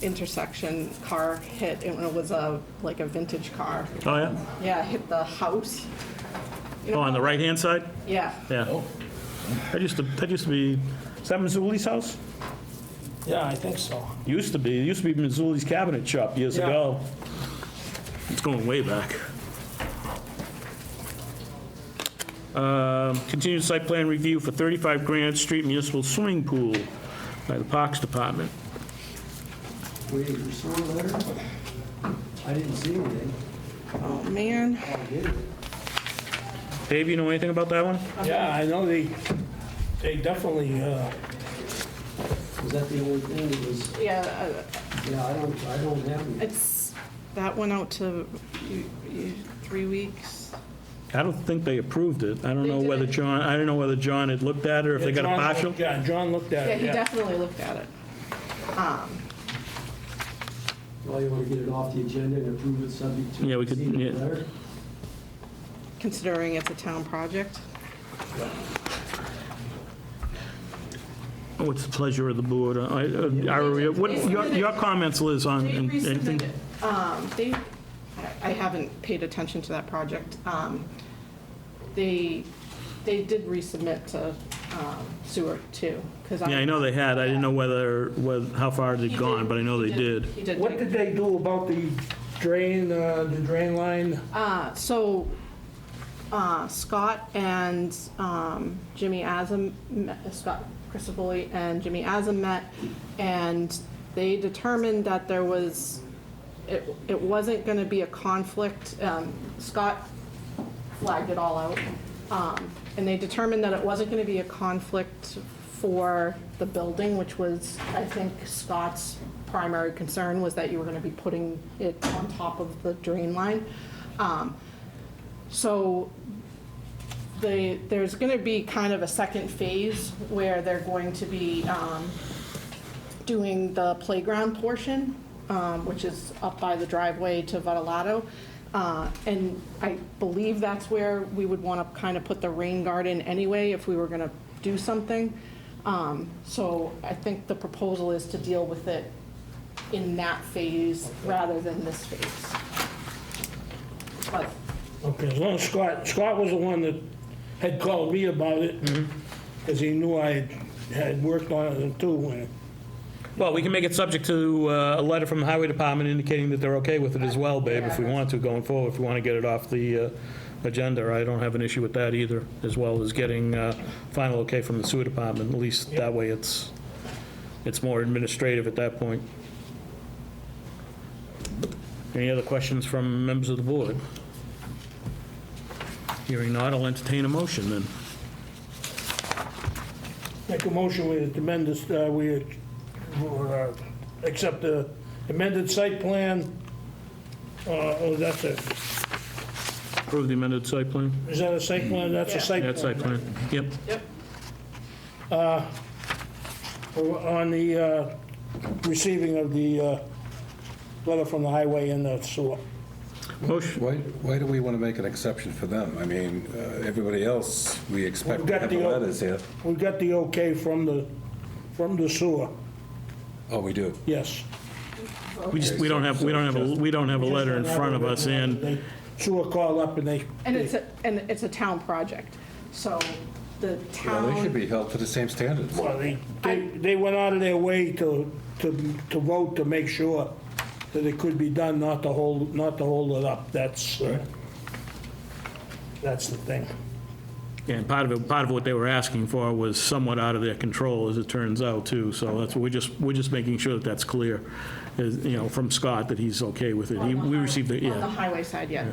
intersection. Car hit, and it was like a vintage car. Oh, yeah? Yeah, it hit the house. You know- Oh, on the right-hand side? Yeah. Yeah. That used to be, is that Missouli's house? Yeah, I think so. Used to be Mizzuli's Cabinet Shop years Yeah. ago. It's going way back. Continued site plan review for 35 Granite Street Municipal Swimming Pool by the Parks Department. Wait, you saw a letter? I didn't see anything. Oh, man. Oh, I did. Dave, you know anything about that one? Yeah, I know they definitely, Was that the only thing that was, Yeah, yeah, I don't have it. that went out to 3 weeks. I don't think they approved it. I don't They know whether did. John, I don't know whether John had looked at it or if they got a John partial. looked- Yeah, John looked at Yeah, it, he yeah. definitely looked at it. Well, you want to get it off the agenda and approve it subject to Yeah, we could- receipt of the yeah. letter? Considering it's a town project. What's the pleasure of the board? Your comments, Liz, on They anything? resubmitted, I haven't paid attention to that project. They did resubmit to sewer too, because Yeah, I know they had. I didn't know how far it had gone, but I know they did. He did. What did they do about the drain line? So Scott and Jimmy Azam, Scott Christopherly and Jimmy Azam met, and they determined that there was, it wasn't going to be a conflict. Scott flagged it all out, and they determined that it wasn't going to be a conflict for the building, which was, I think, Scott's primary concern, was that you were going to be putting it on top of the drain line. So there's going to be kind of a second phase where they're going to be doing the playground portion, which is up by the driveway to Vitalato. And I believe that's where we would want to kind of put the rain garden anyway if we were going to do something. So I think the proposal is to deal with it in that phase rather than this phase. But Okay, as long as Scott was the one that had called me about it, because he knew I had worked on it too. And Well, we can make it subject to a letter from the Highway Department indicating that they're okay with it as well, babe, if we want to going forward, if we want to get it off the agenda. I don't have an issue with that either, as well as getting final okay from the sewer department. At least that way it's more administrative at that point. Any other questions from members of the board? Hearing not, I'll entertain a motion then. make a motion, we amend this, we accept the amended site plan. Oh, that's it. Approve the amended site plan? Is that a site plan? That's a site Yeah, plan. it's site plan. Yep. Yep. On the receiving of the letter from the highway and the sewer. Motion. Why do we want to make an exception for them? I mean, everybody else, we expect We've to got have the the- letters here. We got the okay from the sewer, Oh, we do? yes. We don't have a letter in front of us, and They- Sewer called up and they. And it's a town project, so the Well, town. they should be held to the same standards. Well, they went out of their way to vote to make sure that it could be done, not to hold it up. That's the thing. and part of what they were asking for was somewhat out of their control, as it turns out, too. So that's what we're just making sure that that's clear, from Scott, that he's okay with it. We received it, On the yeah. highway side, yeah.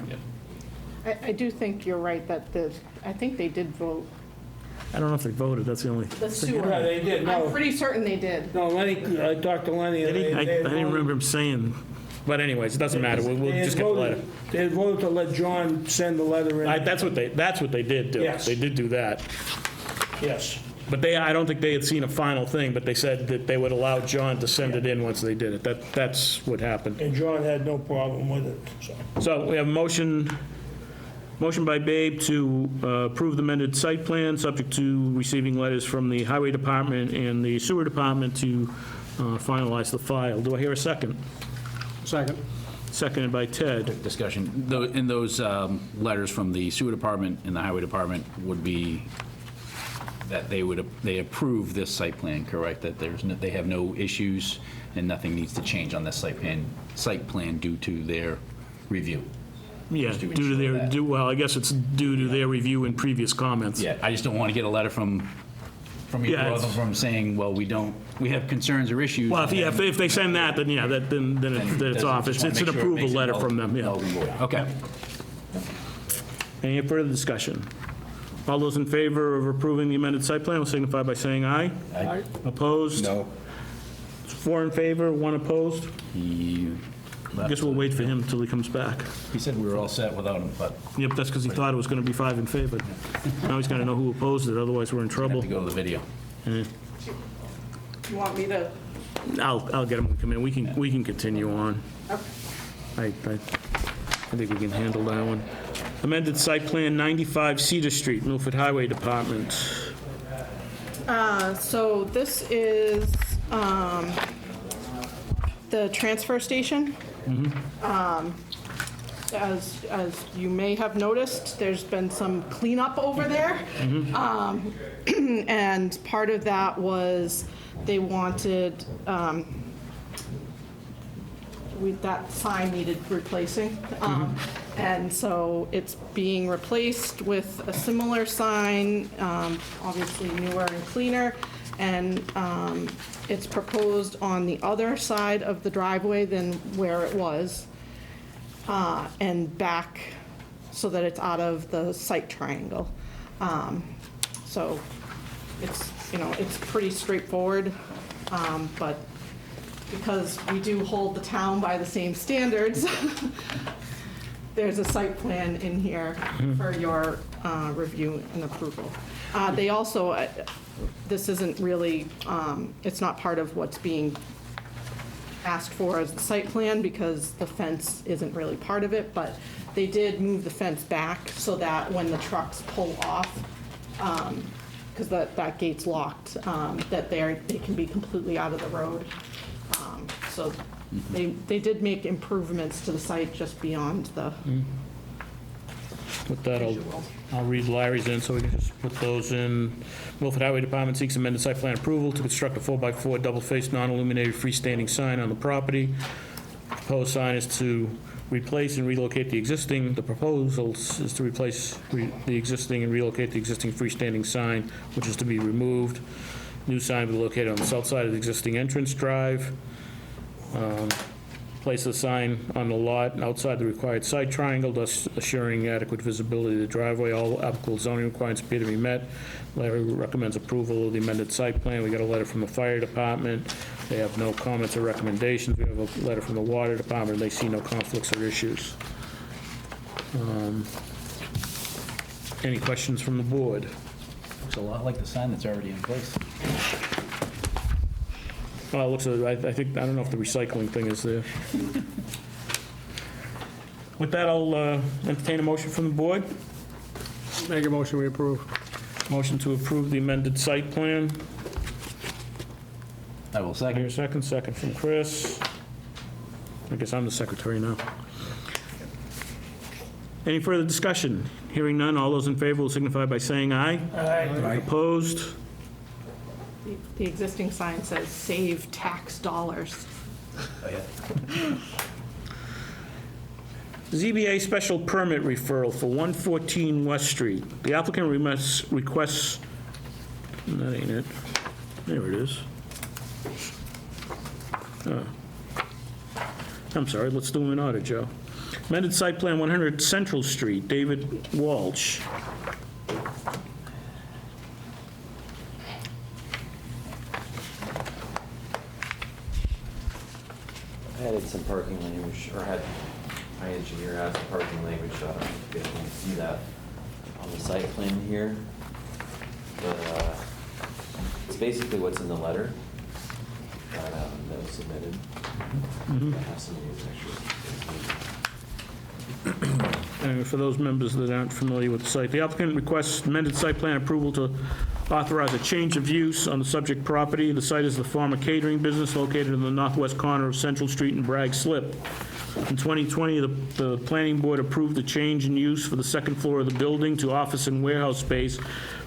I do think you're right that I think they did vote I don't know if they voted, that's the only. the sewer. Yeah, they did, no. I'm pretty certain they did. No, Lenny, I talked to Lenny. Did he? and I they didn't remember him saying, but anyways, it doesn't matter, we'll They had just get the letter. voted- They had voted to let John send the letter in. That's what they did do. Yes. They did do that. Yes. But I don't think they had seen a final thing, but they said that they would allow John to send it in once they did it. That's what happened. And John had no problem with it, so. So we have a motion by Babe to approve the amended site plan, subject to receiving letters from the Highway Department and the Sewer Department to finalize the file. Do I hear a second? Second. Seconded by Ted. Discussion. In those letters from the sewer department and the highway department would be that they approve this site plan, correct? That they have no issues and nothing needs to change on this site plan due to their review? Yeah, Just to due to ensure their, that. well, I guess it's due to their review and previous comments. Yeah, I just don't want to get a letter from you, Yeah, or it's- from saying, well, we have concerns or issues. Well, if they send that, then yeah, then it's off. It's an approval letter from them, yeah. Okay. Any further discussion? All those in favor of approving the amended site plan will signify by saying aye. Aye. Opposed? No. 4 in favor, 1 opposed? I guess we'll wait for him until he comes back. He said we were all set without him, but Yep, that's because he thought it was going to be 5 in favor. Now he's got to know who opposed it, otherwise we're in have trouble. to go to the video. You want me to? I'll get him to come in. We can continue on. Okay. I think we can handle that one. Amended site plan 95 Cedar Street, Milford Highway Department. So this is the transfer station. As you may have noticed, there's been some cleanup over there. And part of that was they wanted, that sign needed replacing. And so it's being replaced with a similar sign, obviously newer and cleaner. And it's proposed on the other side of the driveway than where it was, and back so that it's out of the site triangle. So it's, it's pretty straightforward, but because we do hold the town by the same standards, there's a site plan in here for your review and approval. They also, this isn't really, it's not part of what's being asked for as the site plan because the fence isn't really part of it, but they did move the fence back so that when the trucks pull off, because that gate's locked, that they can be completely out of the road. So they did make improvements to the site just beyond the With that, visual. I'll read Larry's in, so we can just put those in. Milford Highway Department seeks amended site plan approval to construct a 4x4 double-faced, non-illuminated freestanding sign on the property. Proposed sign is to replace and relocate the existing, the proposal is to replace the existing and relocate the existing freestanding sign, which is to be removed. New sign will be located on the south side of the existing entrance drive. Place the sign on the lot outside the required site triangle, thus assuring adequate visibility of the driveway. All applicable zoning requirements appear to be met. Larry recommends approval of the amended site plan. We got a letter from the fire department. They have no comments or recommendations. We have a letter from the water department. They see no conflicts or issues. Any questions from the board? Looks a lot like the sign that's already in place. Well, it looks, I think, I don't know if the recycling thing is there. With that, I'll entertain a motion from the board. Make a motion, we approve. Motion to approve the amended site plan. I will I hear second. a second from Chris. I guess I'm the secretary now. Any further discussion? Hearing none, all those in favor will signify by saying aye. Aye. Opposed? The existing sign says save tax dollars. ZBA special permit referral for 114 West Street. The applicant requests, that ain't it. There it is. Oh. I'm sorry, let's do them in order, Joe. Amended site plan 100 Central Street, David Walsh. I added some parking language, or had my engineer add some parking language, so I don't know if you guys want to see that on the site plan here. But it's basically what's in the letter that was submitted. I have some of these extras. And for those members that aren't familiar with the site, the applicant requests amended site plan approval to authorize a change of use on the subject property. The site is the former catering business located in the northwest corner of Central Street and Bragg Slip. In 2020, the planning board approved the change in use for the second floor of the building to office and warehouse space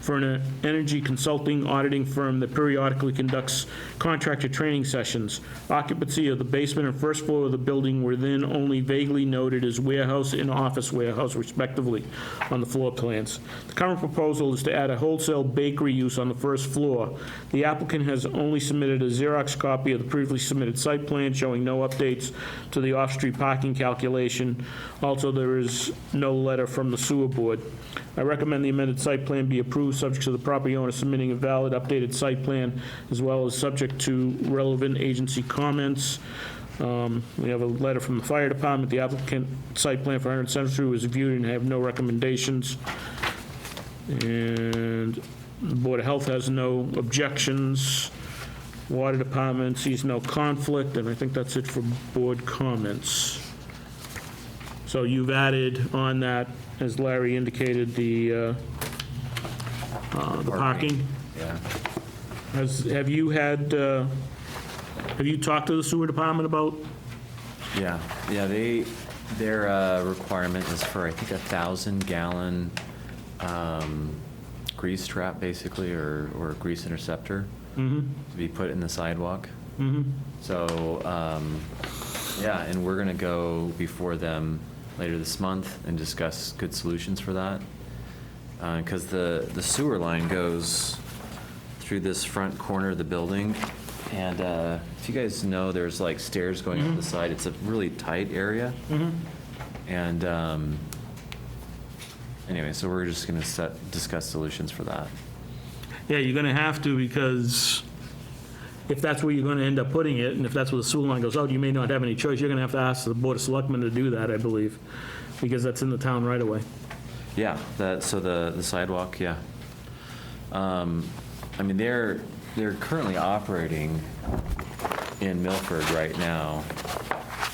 for an energy consulting auditing firm that periodically conducts contractor training sessions. Occupancy of the basement and first floor of the building were then only vaguely noted as warehouse and office warehouse respectively on the floor plans. The current proposal is to add a wholesale bakery use on the first floor. The applicant has only submitted a Xerox copy of the previously submitted site plan showing no updates to the off-street parking calculation. Also, there is no letter from the sewer board. I recommend the amended site plan be approved, subject to the property owner submitting a valid updated site plan, as well as subject to relevant agency comments. We have a letter from the fire department. The applicant site plan for 100 Central Street was reviewed and have no recommendations. And the Board of Health has no objections. Water Department sees no conflict, and I think that's it for board comments. So you've added on that, as Larry indicated, the parking. Yeah. Have you talked to the sewer department about? Yeah, their requirement is for, I think, 1,000-gallon grease trap, basically, or grease interceptor to be put in the sidewalk. So, yeah, and we're going to go before them later this month and discuss good solutions for that. Because the sewer line goes through this front corner of the building. And if you guys know, there's like stairs going up the side. It's a really tight area. And anyway, so we're just going to discuss solutions for that. Yeah, you're going to have to, because if that's where you're going to end up putting it, and if that's where the sewer line goes out, you may not have any choice. You're going to have to ask the Board of Selectmen to do that, I believe, because that's in the town right away. Yeah, so the sidewalk, yeah. I mean, they're currently operating in Milford right now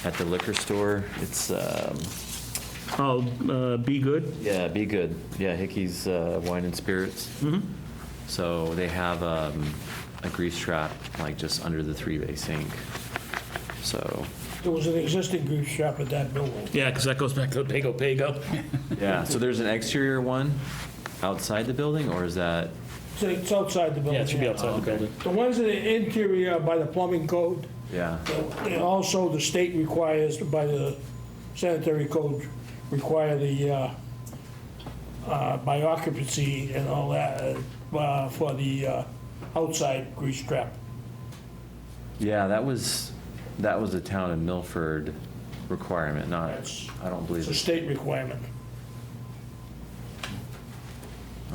at the liquor store. It's, Be Good? yeah, Be Good. Yeah, Hickey's Wine and Spirits. So they have a grease trap, like just under the three-bay sink. So, There was an existing grease trap at that building. Yeah, because that goes back to the Pago. yeah, so there's an exterior one outside the building, or is that? It's outside the building. Yeah, it should be outside the building. The ones in the interior by the plumbing code, Yeah. and also the state requires, by the sanitary code, require the by occupancy and all that for the outside grease trap. Yeah, that was a town of Milford requirement, not, That's- I don't believe It's a it's, state requirement.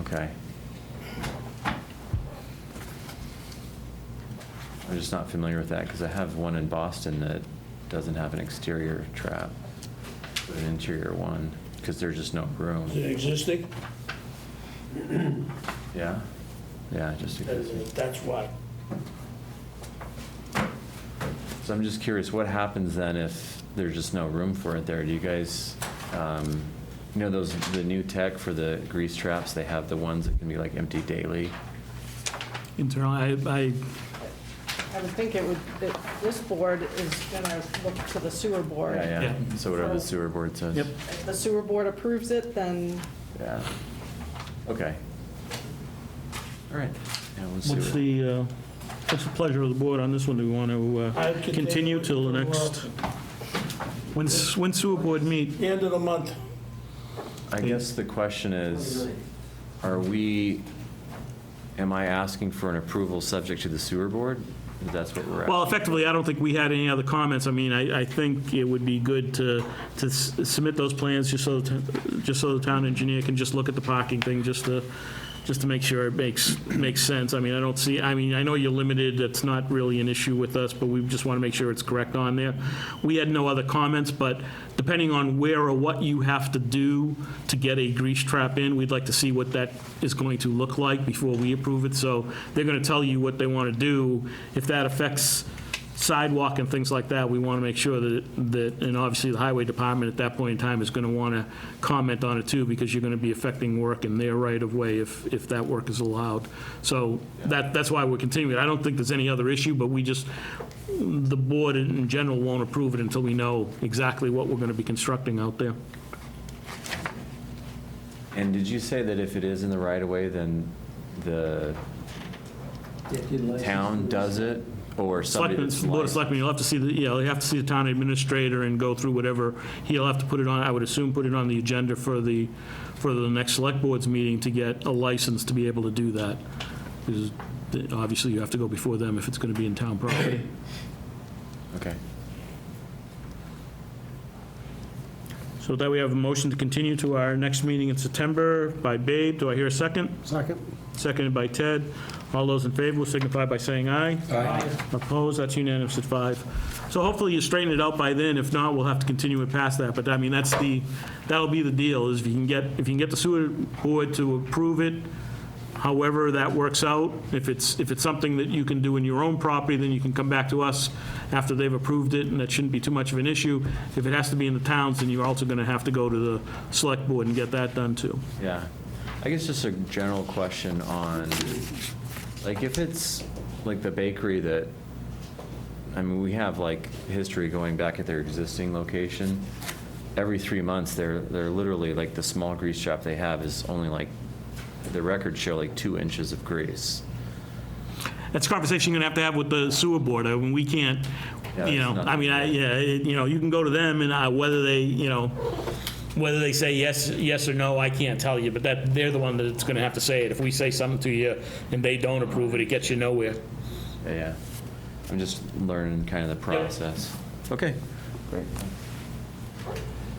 okay. I'm just not familiar with that, because I have one in Boston that doesn't have an exterior trap, but an interior one, because there's just no room. Is it existing? Yeah? Yeah, just, That's why. so I'm just curious, what happens then if there's just no room for it there? Do you guys, you know, the new tech for the grease traps, they have the ones that can be like empty daily? Internal, I would think this board is gonna look to the sewer board. Yeah, Yeah. so whatever the sewer board says. Yep. If the sewer board approves it, then Yeah. Okay. All right. Yeah, we'll see What's what- what's the pleasure of the board on this one? Do we want to I'd continue till the next, when sewer board meet? The end of the month. I guess the question is, am I asking for an approval subject to the sewer board? That's what we're asking. Well, effectively, I don't think we had any other comments. I mean, I think it would be good to submit those plans just so the town engineer can just look at the parking thing, just to make sure it makes sense. I mean, I know you're limited, that's not really an issue with us, but we just want to make sure it's correct on there. We had no other comments, but depending on where or what you have to do to get a grease trap in, we'd like to see what that is going to look like before we approve it. So they're going to tell you what they want to do. If that affects sidewalk and things like that, we want to make sure that, and obviously the highway department at that point in time is going to want to comment on it too, because you're going to be affecting work in their right of way if that work is allowed. So that's why we're continuing. I don't think there's any other issue, but the board in general won't approve it until we know exactly what we're going to be constructing out there. And did you say that if it is in the right of way, then the If you'd like- town does it, or somebody Selectmen, that's Board of licensed? Selectmen, you'll have to see the, yeah, you have to see the town administrator and go through whatever, he'll have to put it on, I would assume, put it on the agenda for the next Select Board's meeting to get a license to be able to do that. Because obviously you have to go before them if it's going to be in town property. Okay. So with that, we have a motion to continue to our next meeting in September by Babe. Do I hear a second? Second? Seconded by Ted. All those in favor will signify by saying aye. Aye. Opposed? That's unanimous at 5. So hopefully you straighten it out by then. If not, we'll have to continue it past that. But I mean, that'll be the deal, is if you can get the sewer board to approve it, however that works out. If it's something that you can do in your own property, then you can come back to us after they've approved it, and that shouldn't be too much of an issue. If it has to be in the towns, then you're also going to have to go to the select board and get that done too. Yeah. I guess just a general question on, like, if it's like the bakery that, I mean, we have like history going back at their existing location. Every 3 months, they're literally, like, the small grease shop they have is only like, the records show like 2 inches of grease. That's a conversation you're going to have with the sewer board. I mean, we can't, Yeah, you know, it's I mean, you can go to them and whether they say yes or no, I can't tell you, but they're the one that's going to have to say it. If we say something to you and they don't approve it, it gets you nowhere. Yeah. I'm just learning kind of the process. Okay, great. You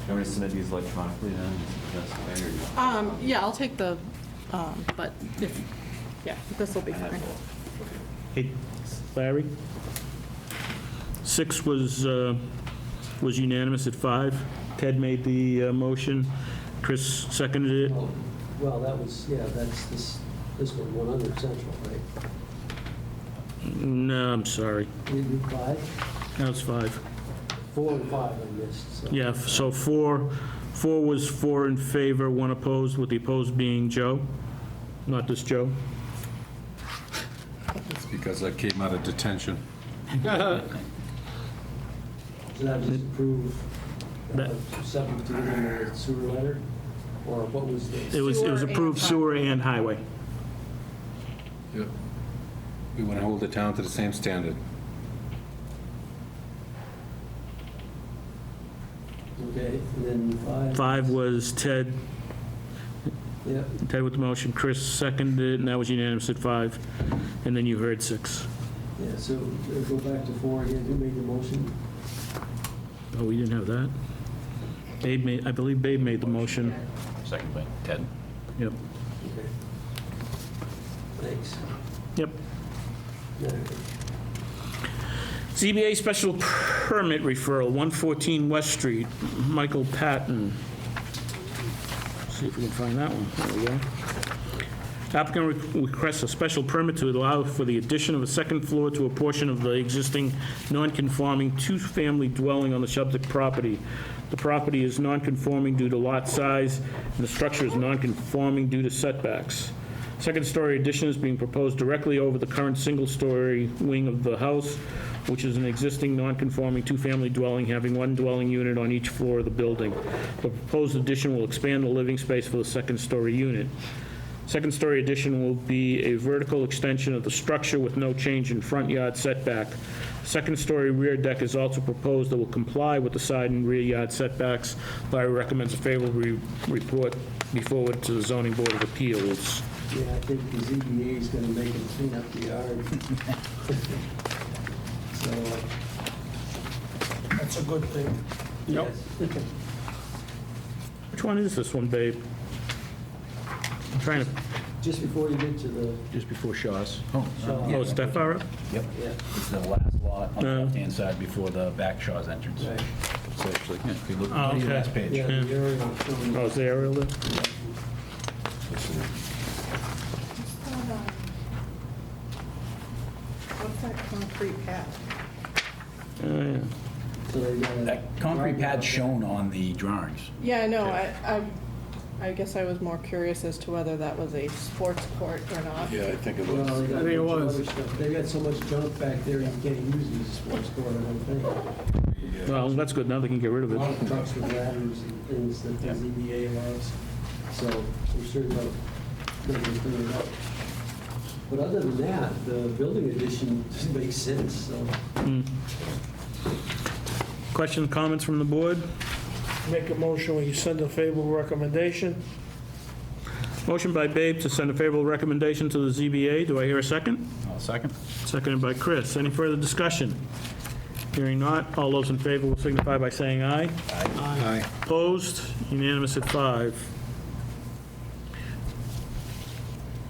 want me to submit these electronically then? Is that the way, or you- Yeah, I'll take the, but if, yeah, this will be fine. Hey, Larry? 6 was unanimous at 5. Ted made the motion. Chris seconded it. Well, that was, yeah, that's this one, 100 Central, right? No, I'm sorry. We did 5? That was 5. 4 and 5 I missed, so. Yeah, so 4 was 4 in favor, 1 opposed, with the opposed being Joe, not this Joe. It's because I came out of detention. So that was approved, That- subject to the sewer letter? Or what was the? It was Sewer and approved sewer and highway. Yep. We want to hold the town to the same standard. Okay, and then 5? 5 was Ted Yeah, with the motion, Chris seconded it, and that was unanimous at 5. And then you heard 6. yeah, so go back to 4 again, who made the motion? Oh, we didn't have that? I believe Babe made the motion. Second by Ted. Yep. Okay. Thanks. Yep. Yeah. ZBA special permit referral, 114 West Street, Michael Patton. See if we can find that one. There we go. Applicant requests a special permit to allow for the addition of a second floor to a portion of the existing non-conforming two-family dwelling on the subject property. The property is non-conforming due to lot size, and the structure is non-conforming due to setbacks. Second-story addition is being proposed directly over the current single-story wing of the house, which is an existing non-conforming two-family dwelling having one dwelling unit on each floor of the building. The proposed addition will expand the living space for the second-story unit. Second-story addition will be a vertical extension of the structure with no change in front yard setback. Second-story rear deck is also proposed that will comply with the side and rear yard setbacks. Larry recommends a favorable report be forwarded to the Zoning Board of Appeals. Yeah, I think the ZBA is gonna make him clean up the yard. So, That's a good thing. Yep. yes. Which one is this one, babe? I'm trying to, Just before you get to the, Just before Shaw's. Shaw. oh, is that far up? Yep. yeah, It's the last lot on the Uh. left-hand side before the back Shaw's entrance. right, So actually, yeah, if you look Oh, at the okay. last page. yeah, the area showing. Oh, is the aerial there? What's that concrete pad? Oh, yeah. So they got a That concrete driveway out pad's there. shown on the drawings. Yeah, I know, I guess I was more curious as to whether that was a sports court or not. Yeah, I think it Well, they got I think it a bunch of was. other stuff. They got so much junk back there, you can't use it as a sports court, I don't think. Well, that's good, now they can get rid of A lot it. of trucks with ladders and things that the ZBA allows, so I'm sure they'll clean it up. But other than that, the building addition just makes sense, so. Questions, comments from the board? Make a motion, we send a favorable recommendation. Motion by Babe to send a favorable recommendation to the ZBA. Do I hear a second? I'll second. Seconded by Chris. Any further discussion? Hearing not, all those in favor will signify by saying aye. Aye. Opposed? Unanimous at 5.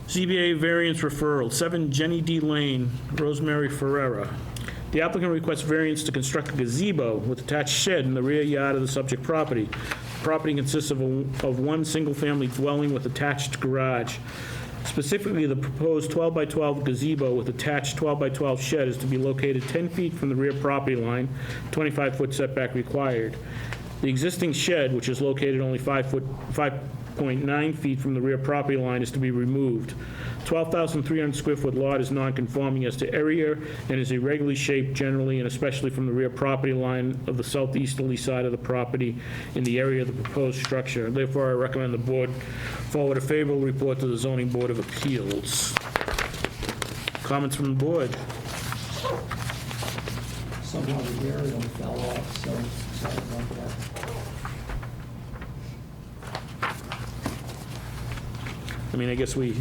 ZBA variance referral, 7 Jenny D. Lane, Rosemary Ferrera. The applicant requests variance to construct a gazebo with attached shed in the rear yard of the subject property. The property consists of one single-family dwelling with attached garage. Specifically, the proposed 12 by 12 gazebo with attached 12 by 12 shed is to be located 10 feet from the rear property line, 25-foot setback required. The existing shed, which is located only 5.9 feet from the rear property line, is to be removed. 12,300 square foot lot is non-conforming as to area and is irregularly shaped generally and especially from the rear property line of the southeasterly side of the property in the area of the proposed structure. Therefore, I recommend the board forward a favorable report to the Zoning Board of Appeals. Comments from the board? Somehow the aerial fell off, so sorry about that. I mean, I guess we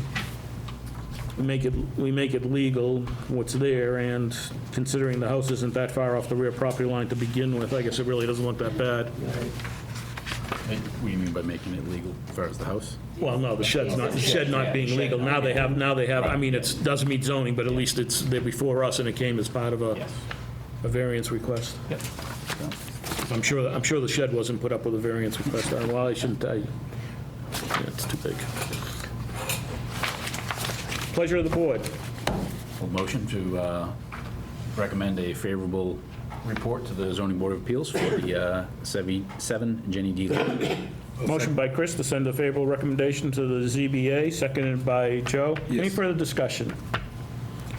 make it legal, what's there, and considering the house isn't that far off the rear property line to begin with, I guess it really doesn't look that bad. What do you mean by making it legal as far as the house? Well, no, the shed not being legal. Now they have, I mean, it doesn't meet zoning, but at least they're before us, and it came as part of a variance request. Yep. I'm sure the shed wasn't put up with a variance request. Well, I shouldn't tell you. Yeah, it's too big. Pleasure of the board. Well, motion to recommend a favorable report to the Zoning Board of Appeals for the 7 Jenny D. Lane. Motion by Chris to send a favorable recommendation to the ZBA, seconded by Joe. Any further discussion?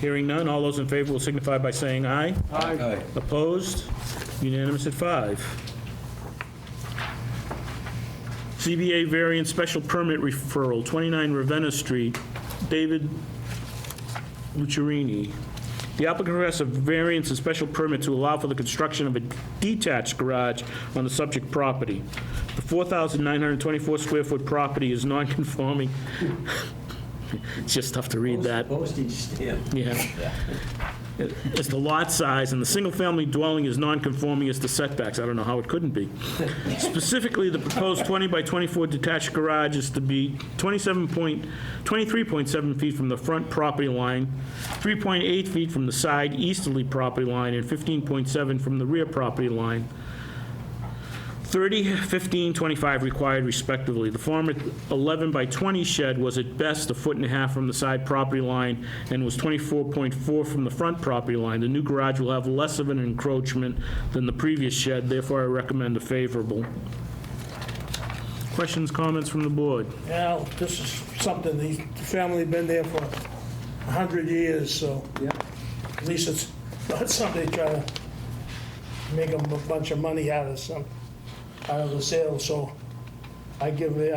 Hearing none, all those in favor will signify by saying aye. Aye. Opposed? Unanimous at 5. ZBA variance special permit referral, 29 Ravenna Street, David Luccherini. The applicant requests a variance and special permit to allow for the construction of a detached garage on the subject property. The 4,924 square foot property is non-conforming. It's just tough to read that. Postage stamp. Yeah. It's the lot size, and the single-family dwelling is non-conforming as to setbacks. I don't know how it couldn't be. Specifically, the proposed 20 by 24 detached garage is to be 23.7 feet from the front property line, 3.8 feet from the side easterly property line, and 15.7 from the rear property line. 30, 15, 25 required respectively. The former 11 by 20 shed was at best 1.5 feet from the side property line and was 24.4 from the front property line. The new garage will have less of an encroachment than the previous shed, therefore I recommend a favorable. Questions, comments from the board? Now, this is something, the family been there for 100 years, so at least it's not something trying to make them a bunch of money out of the sale, so I think we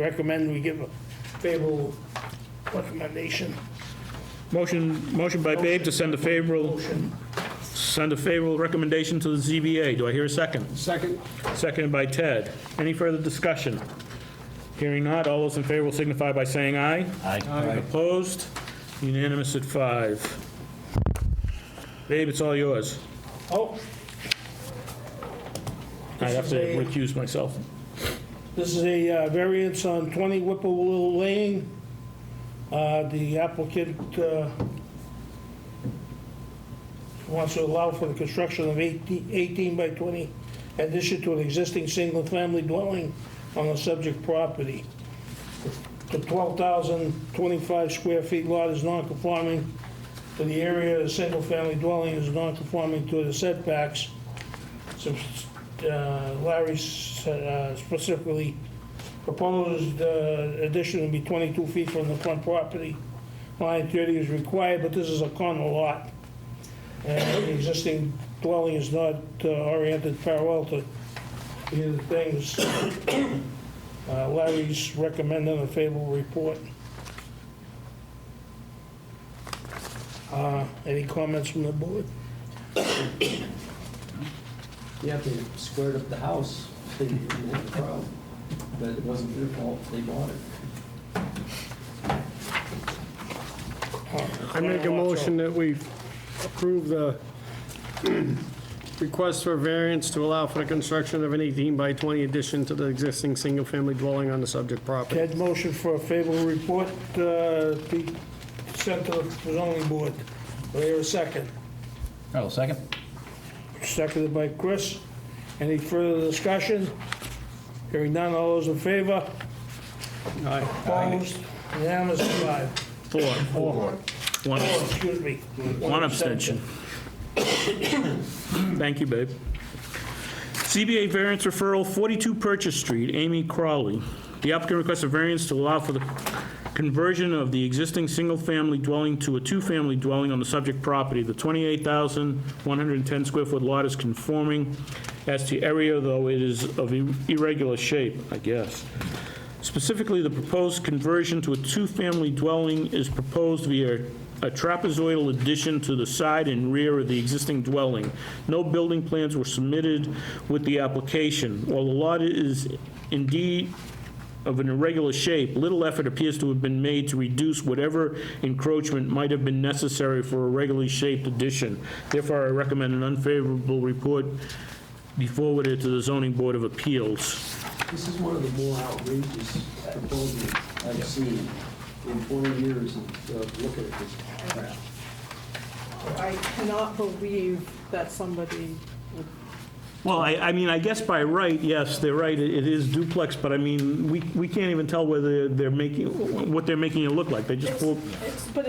recommend we give a favorable recommendation. Motion by Babe to send a favorable recommendation to the ZBA. Do I hear a second? Second. Seconded by Ted. Any further discussion? Hearing not, all those in favor will signify by saying aye. Aye. Opposed? Unanimous at 5. Babe, it's all yours. Oh, I have to recuse myself. this is a variance on 20 Whipple Lane. The applicant wants to allow for the construction of 18 by 20 addition to an existing single-family dwelling on the subject property. The 12,025 square feet lot is non-conforming to the area of the single-family dwelling, is non-conforming to the setbacks. So Larry specifically proposed addition to be 22 feet from the front property line, 30 is required, but this is a corner lot. And the existing dwelling is not oriented parallel to either things. Larry's recommending a favorable report. Any comments from the board? Yeah, if they squared up the house, they didn't have a problem. But it wasn't their fault, they bought it. I make a motion that we approve the request for variance to allow for the construction of an 18 by 20 addition to the existing single-family dwelling on the subject property. Ted, motion for a favorable report be sent to the zoning board. Do I hear a second? Oh, second? Seconded by Chris. Any further discussion? Hearing none, all those in favor? Opposed? Unanimous, 5. Four. One Excuse me. One abstention. Thank you, babe. CBA variance referral, 42 Purchase Street, Amy Crawley. The applicant requests a variance to allow for the conversion of the existing single-family dwelling to a two-family dwelling on the subject property. The 28,110 square foot lot is conforming as to area, though it is of irregular shape, I guess. Specifically, the proposed conversion to a two-family dwelling is proposed via a trapezoidal addition to the side and rear of the existing dwelling. No building plans were submitted with the application. While the lot is indeed of an irregular shape, little effort appears to have been made to reduce whatever encroachment might have been necessary for a regularly shaped addition. Therefore, I recommend an unfavorable report be forwarded to the Zoning Board of Appeals. This is one of the more outrageous proposals I've seen in 20 years of looking at this crap. I cannot believe that somebody would. Well, I mean, I guess by right, yes, they're right, it is duplex, but I mean, we can't even tell whether they're making, what they're making it look like. They just pull, But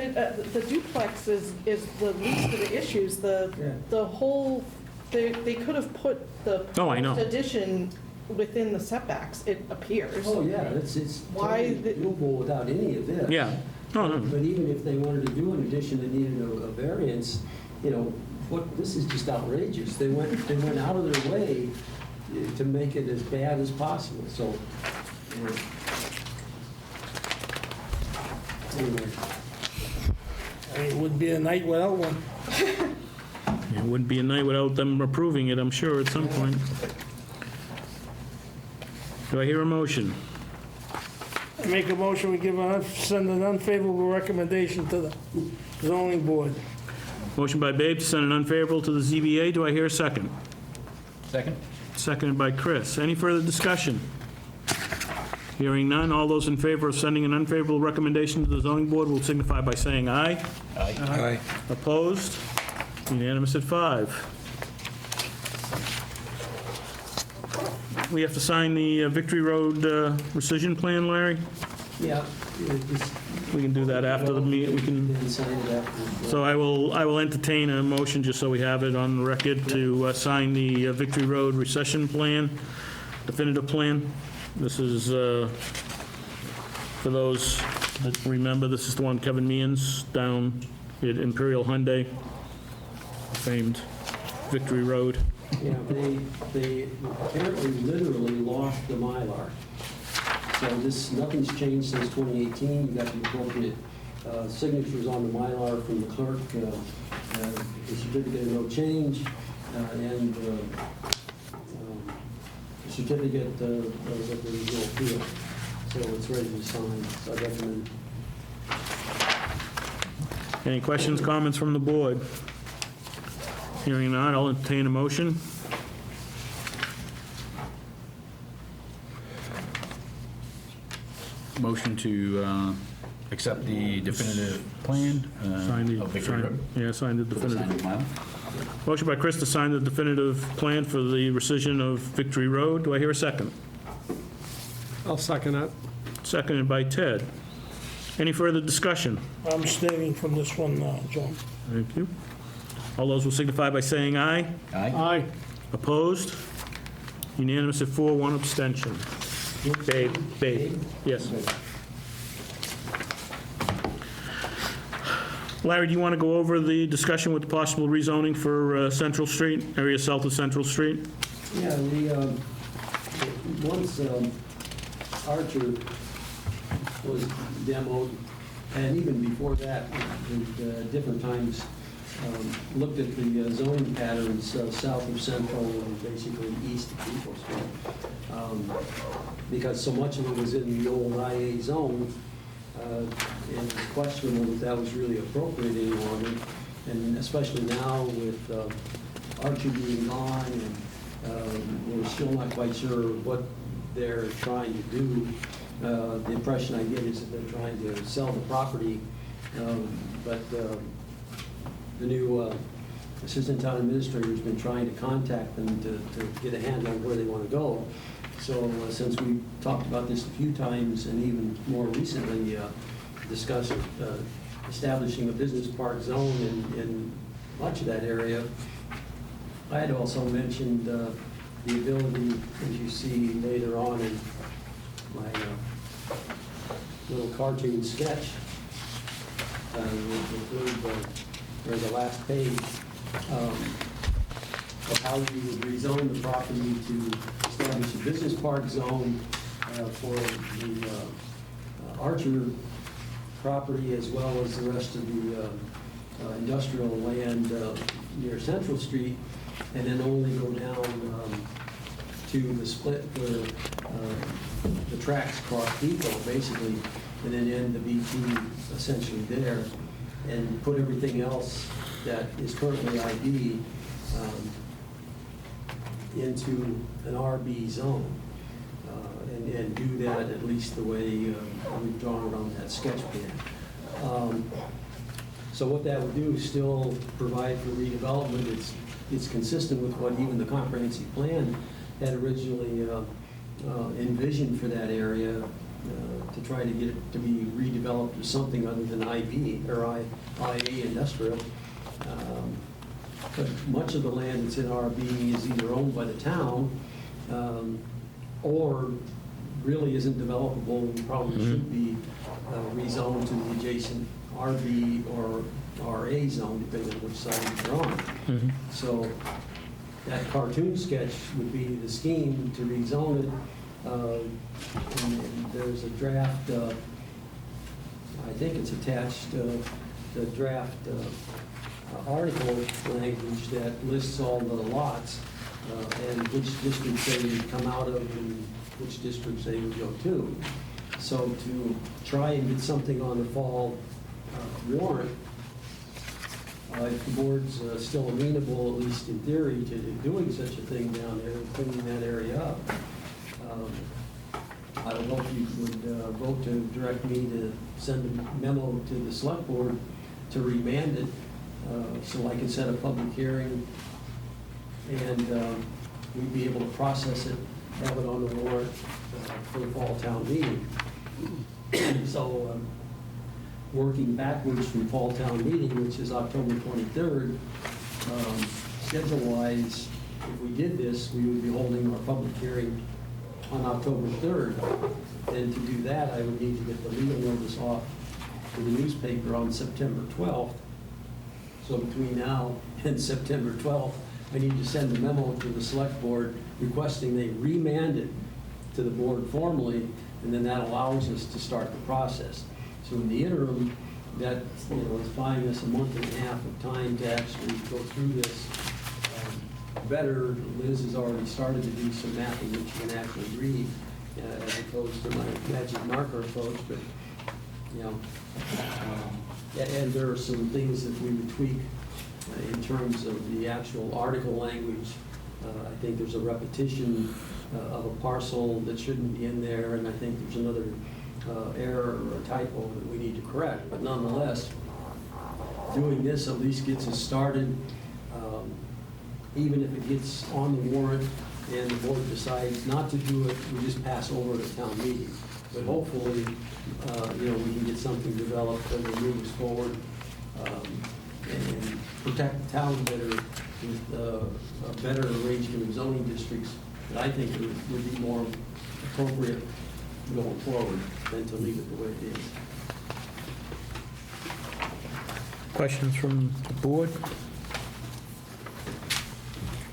the duplex is the least of the issues. The whole, they could have put the Oh, I know. addition within the setbacks, it appears. Oh, yeah, it's Why totally the- doable without any of this. yeah. No, no. But even if they wanted to do an addition that needed a variance, you know, this is just outrageous. They went out of their way to make it as bad as possible, so. Anyway. I mean, it wouldn't be a night without one. It wouldn't be a night without them approving it, I'm sure, at some point. Do I hear a motion? I make a motion, we send an unfavorable recommendation to the zoning board. Motion by Babe to send an unfavorable to the ZBA. Do I hear a second? Second? Seconded by Chris. Any further discussion? Hearing none, all those in favor of sending an unfavorable recommendation to the zoning board will signify by saying aye. Aye. Opposed? Unanimous at 5. We have to sign the Victory Road rescission plan, Larry? Yeah. Just We can do that after the meeting. We can. then sign it after. So I will entertain a motion, just so we have it on the record, to sign the Victory Road recession plan, definitive plan. This is, for those that remember, this is the one Kevin Meehan's down at Imperial Hyundai, famed Victory Road. Yeah, they apparently literally lost the Mylar. So nothing's changed since 2018. You got the appropriate signatures on the Mylar from the clerk, the certificate of no change, and the certificate of that there is no appeal. So it's ready to sign. So I recommend. Any questions, comments from the board? Hearing none, I'll entertain a motion. Motion to accept the definitive plan of Victory Road. Yeah, sign the definitive. Signed Mylar. Motion by Chris to sign the definitive plan for the rescission of Victory Road. Do I hear a second? I'll second that. Seconded by Ted. Any further discussion? I'm abstaining from this one, John. Thank you. All those will signify by saying aye. Aye. Aye. Opposed? Unanimous at 4, 1 abstention. Babe, yes. Larry, do you want to go over the discussion with the possible rezoning for Central Street, area south of Central Street? Yeah, once Archer was demoed, and even before that, at different times, looked at the zoning patterns south of Central and basically east of Depot Street. Because so much of it was in the old IA zone, and it's questionable if that was really appropriate any longer. And especially now with Archer being gone, and we're still not quite sure what they're trying to do. The impression I get is that they're trying to sell the property, but the new assistant town administrator has been trying to contact them to get a handle on where they want to go. So since we talked about this a few times, and even more recently discussed establishing a business park zone in much of that area, I had also mentioned the ability, as you see later on in my little cartoon sketch, or the last page, of how you would rezone the property to establish a business park zone for the Archer property, as well as the rest of the industrial land near Central Street, and then only go down to the split where the tracks cross Depot, basically, and then end the BT essentially there, and put everything else that is currently ID into an RB zone, and do that at least the way we've drawn it on that sketch plan. So what that would do is still provide for redevelopment. It's consistent with what even the comprehensive plan had originally envisioned for that area, to try to get it to be redeveloped as something other than IB or IA industrial. But much of the land that's in RB is either owned by the town or really isn't developable and probably should be rezoned to the adjacent RB or RA zone, depending on which side you're on. So that cartoon sketch would be the scheme to rezone it. And there's a draft, I think it's attached, the draft article language that lists all the lots and which districts they would come out of and which districts they would go to. So to try and get something on the fall warrant, if the board's still amenable, at least in theory, to doing such a thing down there and cleaning that area up, I would hope you would vote to direct me to send a memo to the select board to remand it so I can set a public hearing and we'd be able to process it, have it on the warrant for the fall town meeting. So working backwards from fall town meeting, which is October 23rd, schedule-wise, if we did this, we would be holding our public hearing on October 3rd. And to do that, I would need to get the legal notice off to the newspaper on September 12th. So between now and September 12th, I need to send a memo to the select board requesting they remand it to the board formally, and then that allows us to start the process. So in the interim, that is buying us a month and a half of time to actually go through this better. Liz has already started to do some mapping that you can actually read, as opposed to my magic marker approach. But and there are some things that we would tweak in terms of the actual article language. I think there's a repetition of a parcel that shouldn't be in there, and I think there's another error or a typo that we need to correct. But nonetheless, doing this at least gets us started. Even if it gets on the warrant and the board decides not to do it, we just pass over the town meeting. But hopefully, we can get something developed that will move us forward and protect the town better with a better arrangement of zoning districts that I think would be more appropriate going forward than to leave it the way it is. Questions from the board?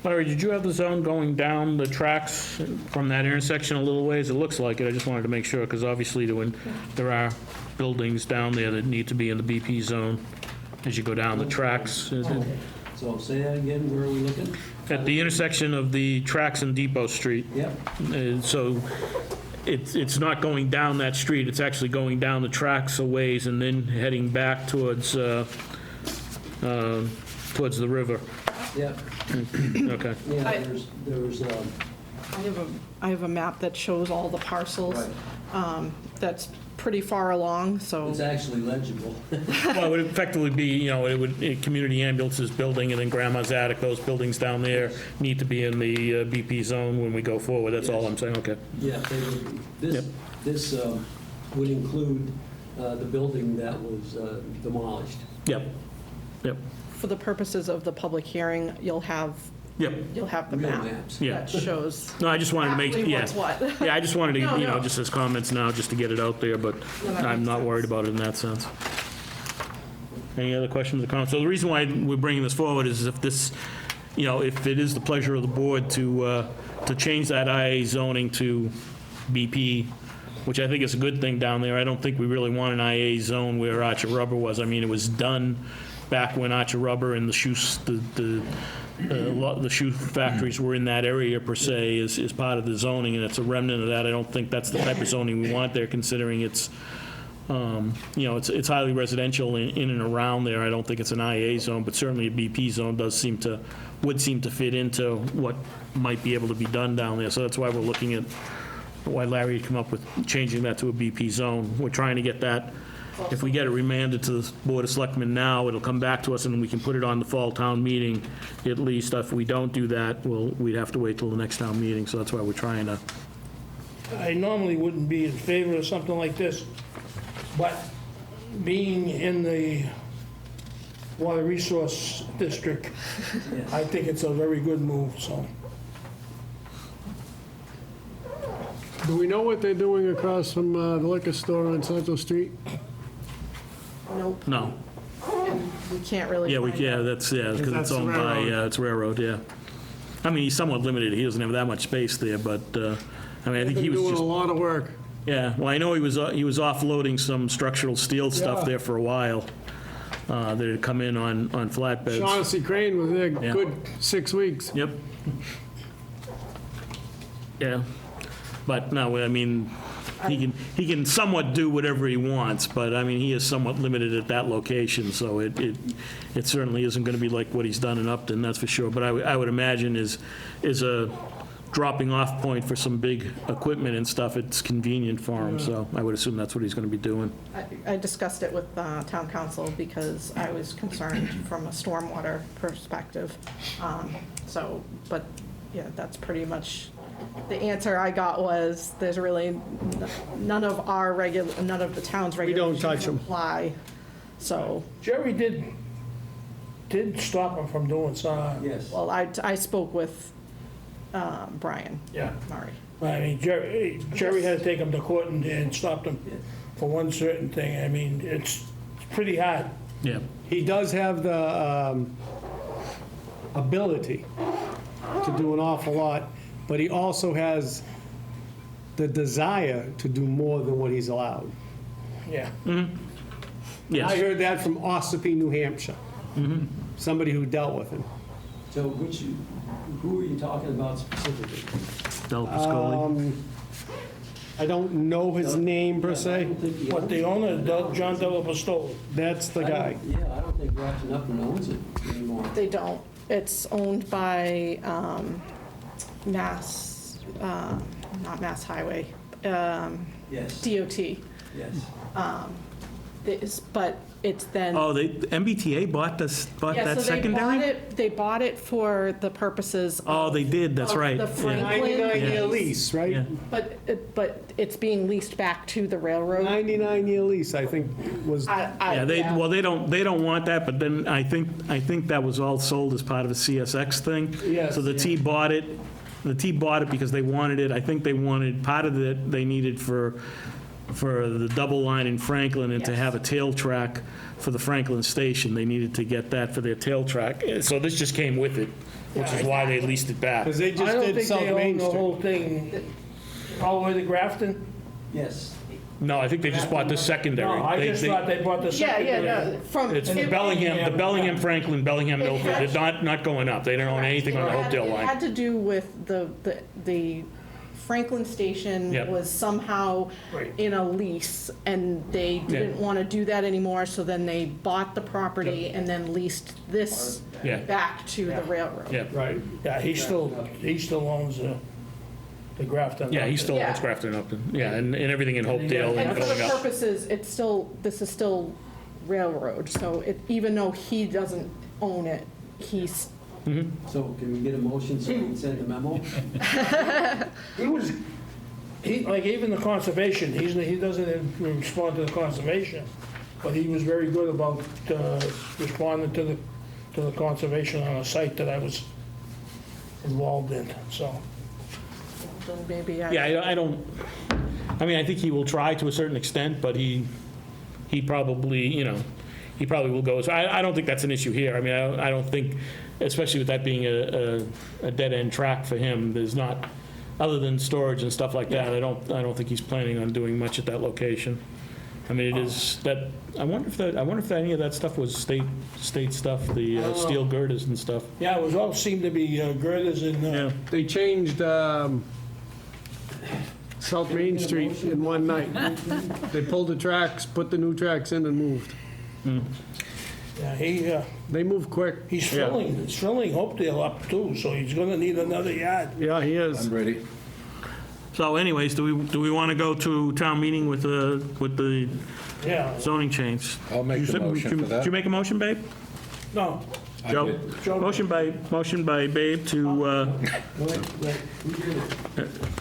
Larry, did you have the zone going down the tracks from that intersection a little ways? It looks like it. I just wanted to make sure, because obviously there are buildings down there that need to be in the BP zone as you go down the tracks. So say that again, where are we looking? At the intersection of the tracks and Depot Street. Yep. So it's not going down that street, it's actually going down the tracks a ways and then heading back towards the river. Yep. Okay. Yeah, there's, I have a map that shows all the parcels. That's pretty far along, so. it's actually legible. Well, it would effectively be, community ambulances building and then Grandma's Attic, those buildings down there need to be in the BP zone when we go forward. That's all I'm saying, okay. Yeah, they would be. This would include the building that was demolished. Yep. For the purposes of the public hearing, you'll have the Real map maps. Yeah. that shows No, I just wanted to make, exactly yeah. what's what. Yeah, I just wanted to, No. just as comments now, just to get it out there, but that I'm makes not sense. worried about it in that sense. Any other questions or comments? So the reason why we're bringing this forward is if this, if it is the pleasure of the board to change that IA zoning to BP, which I think is a good thing down there. I don't think we really want an IA zone where Archer Rubber was. I mean, it was done back when Archer Rubber and the shoe factories were in that area per se is part of the zoning, and it's a remnant of that. I don't think that's the type of zoning we want there, considering it's, it's highly residential in and around there. I don't think it's an IA zone, but certainly a BP zone would seem to fit into what might be able to be done down there. So that's why we're looking at why Larry had come up with changing that to a BP zone. We're trying to get that. If we get it remanded to the Board of Selectmen now, it'll come back to us and we can put it on the fall town meeting at least. If we don't do that, we'd have to wait till the next town meeting, so that's why we're trying to. I normally wouldn't be in favor of something like this, but being in the Water Resource District, I think it's a very good move, so. Do we know what they're doing across from the liquor store on Central Street? Nope, No. we can't really. Yeah, find out. because it's That's owned by, railroad. it's railroad, yeah. I mean, he's somewhat limited. He doesn't have that much space there, but, I think They're he was doing just. a lot of work. Yeah, well, I know he was offloading some structural steel stuff Yeah. there for a while, that had come in on flatbeds. Shaughnessy Crane was there Yeah. good 6 weeks. Yep. Yeah, but no, I mean, he can somewhat do whatever he wants, but I mean, he is somewhat limited at that location, so it certainly isn't gonna be like what he's done in Upton, that's for sure. But I would imagine is a dropping off point for some big equipment and stuff, it's convenient for him, so I would assume that's what he's gonna be doing. I discussed it with town council because I was concerned from a stormwater perspective. But yeah, that's pretty much, the answer I got was, there's really, none of the town's We don't regulations touch 'em. apply, so, Jerry did stop him from doing some. Yes. well, I spoke with Brian Yeah. Murray. I mean, Jerry had to take him to court and stopped him for one certain thing. I mean, it's pretty hard. Yeah. He does have the ability to do an awful lot, but he also has the desire to do more than what he's allowed. Yeah. I Yes, heard that from Ossipee, New Hampshire. Somebody who dealt with him. So who are you talking about specifically? Del Piscoli. I don't know his name per I se. don't think he What, owns the it. owner, John Delapistola? That's the I guy. don't- Yeah, I don't think Grafton Upton owns it anymore. They don't. It's owned by Mass, not Mass Highway, Yes, DOT. yes. But it's then. Oh, MBTA bought Yeah, that so they bought secondary? it. They bought it for the purposes. Oh, they did, that's of right. The Yeah. Franklin. 99-year lease, right? Yeah. But it's being leased back to the railroad. 99-year lease, I think, was, Yeah, they don't want that, but then I think that was all sold as part of a CSX thing. Yes, So the T bought it because they wanted it. I think they wanted, part of it they needed for the double line in Franklin and to Yes. have a tail track for the Franklin station. They needed to get that for their tail track. So this just came with it. which is why they leased it back. Because they I just don't did think South they own Main the Street. whole thing, all the way to Grafton? Yes. No, I think they just bought the secondary. No, I just thought they bought the Yeah, secondary. yeah, no, from. It's it- Bellingham, Franklin, Bellingham, It Milford. had- They're not going up. They don't own anything on the Hopedale It line. had to do with the Franklin Station Yep. was somehow Right. in a lease, and they didn't want to do that anymore, so then they bought the property and then leased this Yeah. back to the railroad. Yeah, Right, yeah, he still owns the Grafton. yeah, he still Yeah. owns Grafton Upton. Yeah, and everything in Hopedale And and for the going up. purposes, it's still, this is still railroad, so even though he doesn't own it, he's, So can we get a motion so we can send the memo? Like even the conservation, he doesn't respond to the conservation, but he was very good about responding to the conservation on a site that I was involved in, so. then maybe I. Yeah, I don't, I mean, I think he will try to a certain extent, but he probably, he probably will go. So I don't think that's an issue here. I mean, I don't think, especially with that being a dead-end track for him, there's not, other than storage and stuff like that, I don't think he's planning on doing much at that location. I mean, it is that, I wonder if any of that stuff was state stuff, the steel girders and stuff. Yeah, it was all, seemed to be girders and, Yeah. They changed South Main Street in one night. They pulled the tracks, put the new tracks in and moved. yeah, They moved quick. he's filling Hopedale up too, so he's gonna need another yard. Yeah, he is. I'm ready. So anyways, do we want to go to town meeting with the Yeah, zoning change? I'll make the motion for that. Did you make a motion, Babe? no, I Joe? did. Joe- Motion by Babe to, Wait, who did it?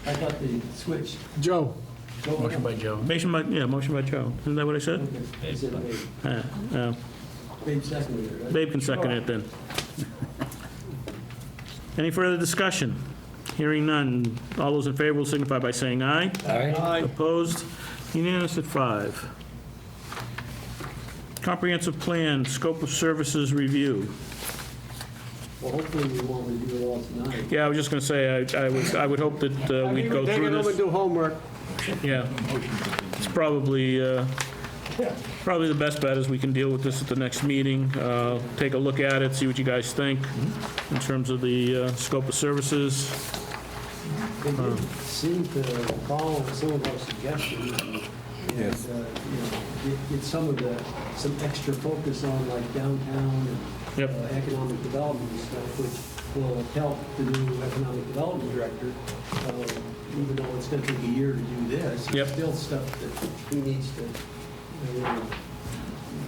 I thought they switched. Joe, motion by Joe. Motion by Joe. Isn't that what I said? Okay. I said Babe. Babe seconded it, right? Babe can second it then. Any further discussion? Hearing none. All those in favor will signify by saying aye. Aye. Opposed? Unanimous at 5. Comprehensive plan, scope of services review. Well, hopefully we won't review it all tonight. Yeah, I was just going to say, I would hope that we'd go take through it over and this. do homework. Yeah. It's probably the best bet is we can deal with this at the next meeting, take a look at it, see what you guys think in terms of the scope of services. They did seem to follow some of our suggestions and, Yes. get some extra focus on like downtown and Yep. economic development and stuff, which will help the new economic development director, even though it's gonna take a year to do this. Yep. It's still stuff that he needs to really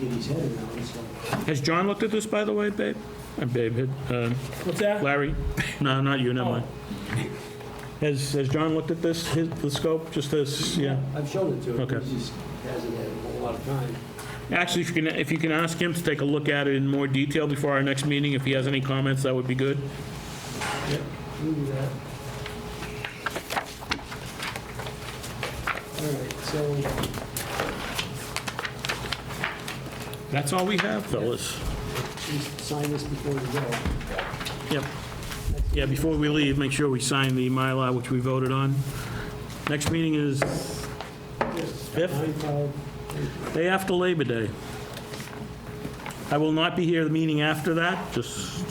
get his head around, so. Has John looked at this, by the way, Babe? Babe, what's that? Larry? No, not you, never mind. Has John looked at this, the scope, just this, yeah? I've shown it to him, Okay. he just hasn't had a whole lot of time. Actually, if you can ask him to take a look at it in more detail before our next meeting, if he has any comments, that would be good. Yep, we'll do that. All right, so That's all we have, fellas. just sign this before we go. Yep. Yeah, before we leave, make sure we sign the Mylar, which we voted on. Next meeting is 5th, 9/5. day after Labor Day. I will not be here the meeting after that, just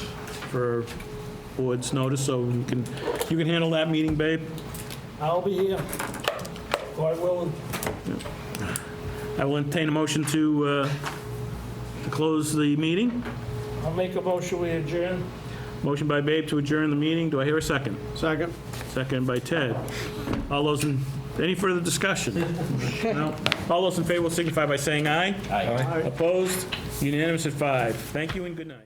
for board's notice, so you can handle that meeting, Babe? I'll be here, God willing. I will entertain a motion to close the meeting. I'll make a motion, we adjourn. Motion by Babe to adjourn the meeting. Do I hear a second? Second. Second by Ted. Any further discussion? No? All those in favor will signify by saying aye. Aye. Opposed? Unanimous at 5. Thank you and good night.